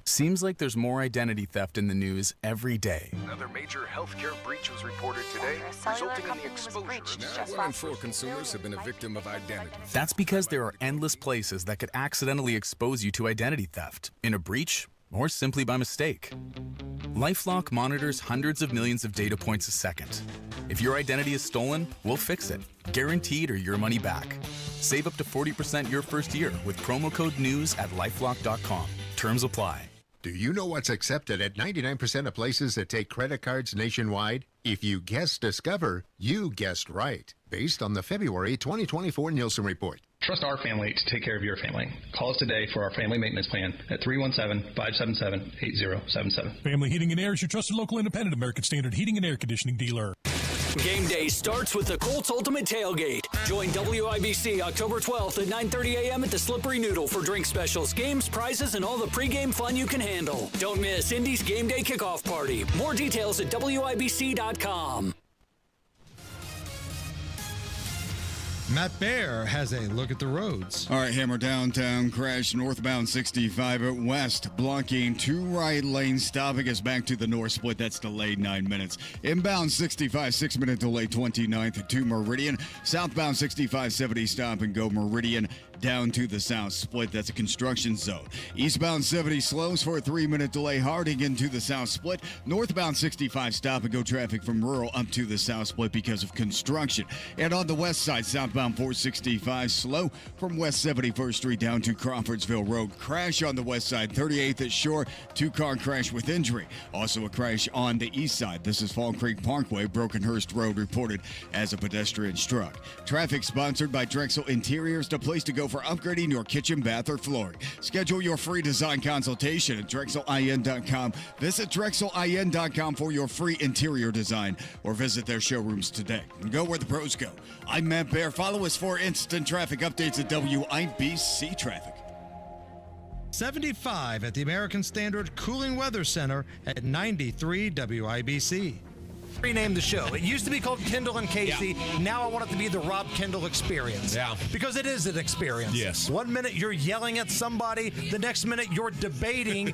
Seems like there's more identity theft in the news every day. Another major healthcare breach was reported today, resulting in the exposure. Now, 1 in 4 consumers have been a victim of identity theft. That's because there are endless places that could accidentally expose you to identity theft, in a breach, or simply by mistake. LifeLock monitors hundreds of millions of data points a second. If your identity is stolen, we'll fix it, guaranteed or your money back. Save up to 40% your first year with promo code NEWS at LifeLock.com. Terms apply. Do you know what's accepted at 99% of places that take credit cards nationwide? If you guessed Discover, you guessed right. Based on the February 2024 Nielsen Report. Trust our family to take care of your family. Call us today for our family maintenance plan at 317-577-8077. Family Heating and Air is your trusted local independent American Standard heating and air conditioning dealer. Game day starts with the Colts Ultimate Tailgate. Join WIBC October 12th at 9:30 a.m. at the Slippery Noodle for drink specials, games, prizes, and all the pregame fun you can handle. Don't miss Indy's Game Day Kickoff Party. More details at WIBC.com. Matt Baer has a look at the roads. All right, Hammer downtown crash northbound 65 at west, blocking 2 right lanes, stopping us back to the north split. That's delayed 9 minutes. Inbound 65, 6-minute delay 29th to Meridian. Southbound 65, 70, stop and go Meridian down to the south split. That's a construction zone. Eastbound 70 slows for a 3-minute delay, Harding into the south split. Northbound 65, stop and go traffic from rural up to the south split because of construction. And on the west side, southbound 465 slow from West 71st Street down to Crawfordsville Road. Crash on the west side, 38th at Shore, 2-car crash with injury. Also a crash on the east side. This is Fall Creek Parkway, Brokenhurst Road, reported as a pedestrian struck. Traffic sponsored by Drexel Interiors, the place to go for upgrading your kitchen, bath, or flooring. Schedule your free design consultation at DrexelIN.com. Visit DrexelIN.com for your free interior design or visit their showrooms today. And go where the pros go. I'm Matt Baer. Follow us for instant traffic updates at WIBC Traffic. 75 at the American Standard Cooling Weather Center at 93 WIBC. Rename the show. It used to be called Kendall and Casey. Yeah. Now I want it to be the Rob Kendall Experience. Yeah. Because it is an experience. Yes. 1 minute you're yelling at somebody. The next minute you're debating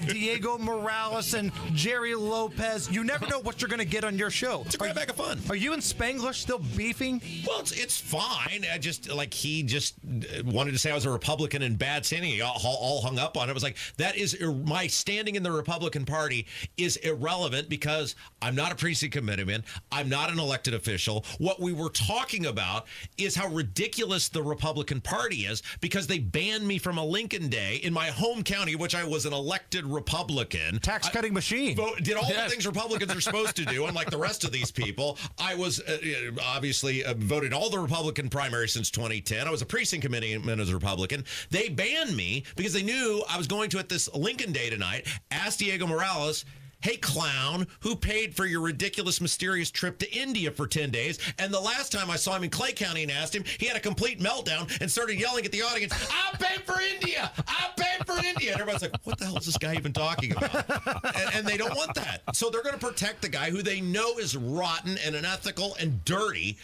Diego Morales and Jerry Lopez. You never know what you're going to get on your show. It's a great bag of fun. Are you and Spanglish still beefing? Well, it's fine. I just, like, he just wanted to say I was a Republican in bad standing. He all hung up on it. It was like, that is, my standing in the Republican Party is irrelevant because I'm not a precinct committeeman. I'm not an elected official. What we were talking about is how ridiculous the Republican Party is because they banned me from a Lincoln Day in my home county, which I was an elected Republican. Tax-cutting machine. Did all the things Republicans are supposed to do, unlike the rest of these people. I was obviously voted all the Republican primaries since 2010. I was a precinct committeeman as a Republican. They banned me because they knew I was going to, at this Lincoln Day tonight, ask Diego Morales, hey, clown, who paid for your ridiculous, mysterious trip to India for 10 days? And the last time I saw him in Clay County and asked him, he had a complete meltdown and started yelling at the audience, I paid for India! I paid for India! And everybody's like, what the hell is this guy even talking about? And they don't want that. So they're going to protect the guy who they know is rotten and unethical and dirty,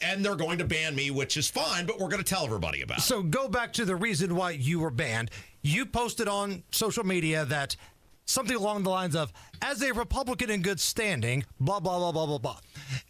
and they're going to ban me, which is fine, but we're going to tell everybody about it. So go back to the reason why you were banned. You posted on social media that something along the lines of, as a Republican in good standing, blah, blah, blah, blah, blah, blah.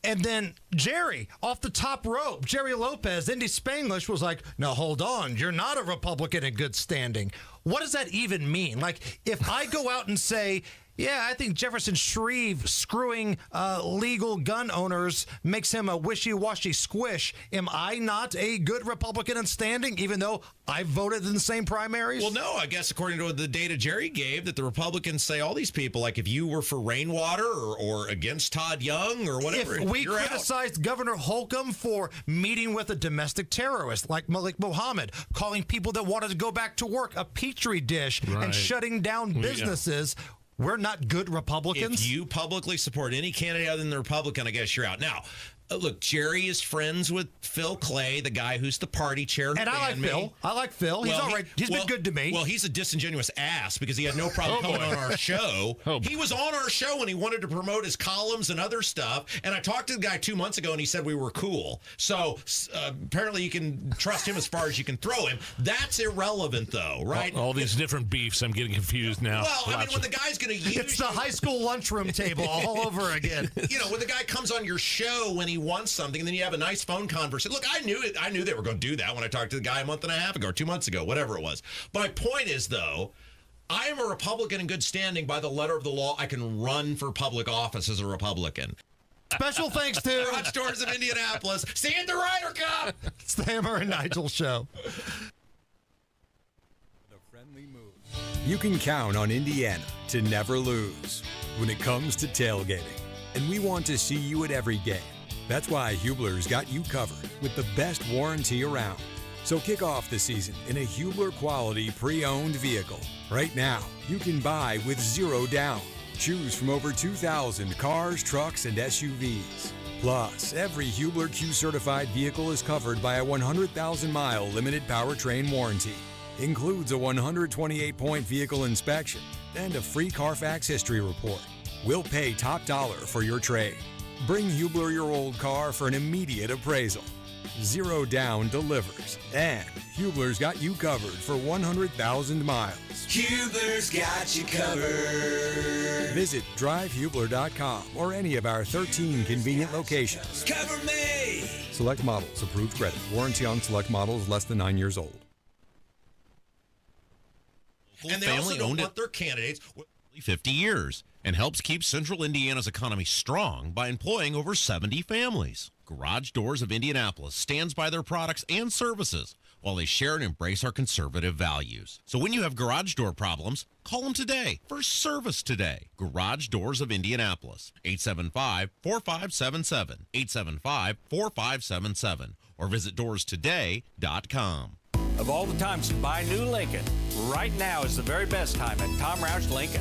And then Jerry, off the top rope, Jerry Lopez, Indy Spanglish, was like, no, hold on, you're not a Republican in good standing. What does that even mean? Like, if I go out and say, yeah, I think Jefferson Shreve screwing legal gun owners makes him a wishy-washy squish. Am I not a good Republican in standing, even though I voted in the same primaries? Well, no, I guess according to the data Jerry gave, that the Republicans say all these people, like if you were for rainwater or against Todd Young or whatever, if we criticized Governor Holcomb for meeting with a domestic terrorist like Malik Mohammed, calling people that wanted to go back to work a petri dish and shutting down businesses, We're not good Republicans? If you publicly support any candidate other than the Republican, I guess you're out. Now, look, Jerry is friends with Phil Clay, the guy who's the party chair. And I like Phil. I like Phil. He's all right. He's been good to me. Well, he's a disingenuous ass because he had no problem coming on our show. He was on our show and he wanted to promote his columns and other stuff. And I talked to the guy 2 months ago and he said we were cool. So apparently you can trust him as far as you can throw him. That's irrelevant, though, right? All these different beefs. I'm getting confused now. Well, I mean, when the guy's going to use... It's the high school lunchroom table all over again. You know, when the guy comes on your show when he wants something, and then you have a nice phone conversation. Look, I knew they were going to do that when I talked to the guy a month and a half ago or 2 months ago, whatever it was. My point is, though, I am a Republican in good standing by the letter of the law. I can run for public office as a Republican. Special thanks to Garage Doors of Indianapolis. See you at the Ryder Cup. It's the Hammer and Nigel Show. You can count on Indiana to never lose when it comes to tailgating. And we want to see you at every game. That's why Hubler's got you covered with the best warranty around. So kick off the season in a Hubler quality pre-owned vehicle. Right now, you can buy with zero down. Choose from over 2,000 cars, trucks, and SUVs. Plus, every Hubler Q certified vehicle is covered by a 100,000-mile limited powertrain warranty. Includes a 128-point vehicle inspection and a free Carfax history report. We'll pay top dollar for your trade. Bring Hubler your old car for an immediate appraisal. Zero down delivers. And Hubler's got you covered for 100,000 miles. Hubler's got you covered. Visit drivehubler.com or any of our 13 convenient locations. Cover me. Select models, approved credit. Warranty on select models less than 9 years old. And they also don't want their candidates 50 years and helps keep central Indiana's economy strong by employing over 70 families. Garage Doors of Indianapolis stands by their products and services while they share and embrace our conservative values. So when you have garage door problems, call them today for service today. Garage Doors of Indianapolis, 875-4577, 875-4577, or visit doorstoday.com. Of all the times to buy a new Lincoln, right now is the very best time at Tom Roush Lincoln.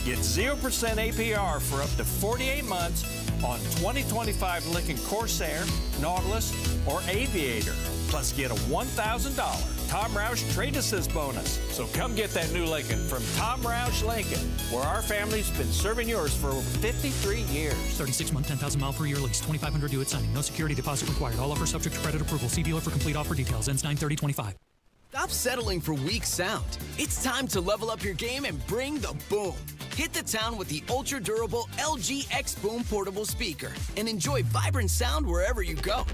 Get 0% APR for up to 48 months on 2025 Lincoln Corsair, Nautilus, or Aviator. Plus get a $1,000 Tom Roush Trade Assist bonus. So come get that new Lincoln from Tom Roush Lincoln, where our family's been serving yours for over 53 years. 36-month, 10,000-mile per year lease. 2,500 due at signing. No security deposit required. All offers subject to credit approval. See dealer for complete offer details. Ends 9/30/25. Stop settling for weak sound. It's time to level up your game and bring the boom. Hit the town with the ultra-durable LG X Boom portable speaker and enjoy vibrant sound wherever you go.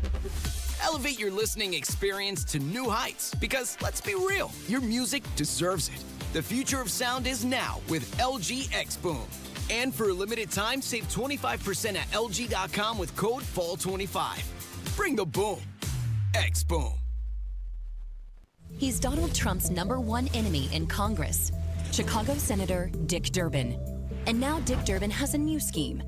Elevate your listening experience to new heights because, let's be real, your music deserves it. The future of sound is now with LG X Boom. And for a limited time, save 25% at LG.com with code FALL25. Bring the boom. X Boom. He's Donald Trump's #1 enemy in Congress, Chicago Senator Dick Durbin. And now Dick Durbin has a new scheme.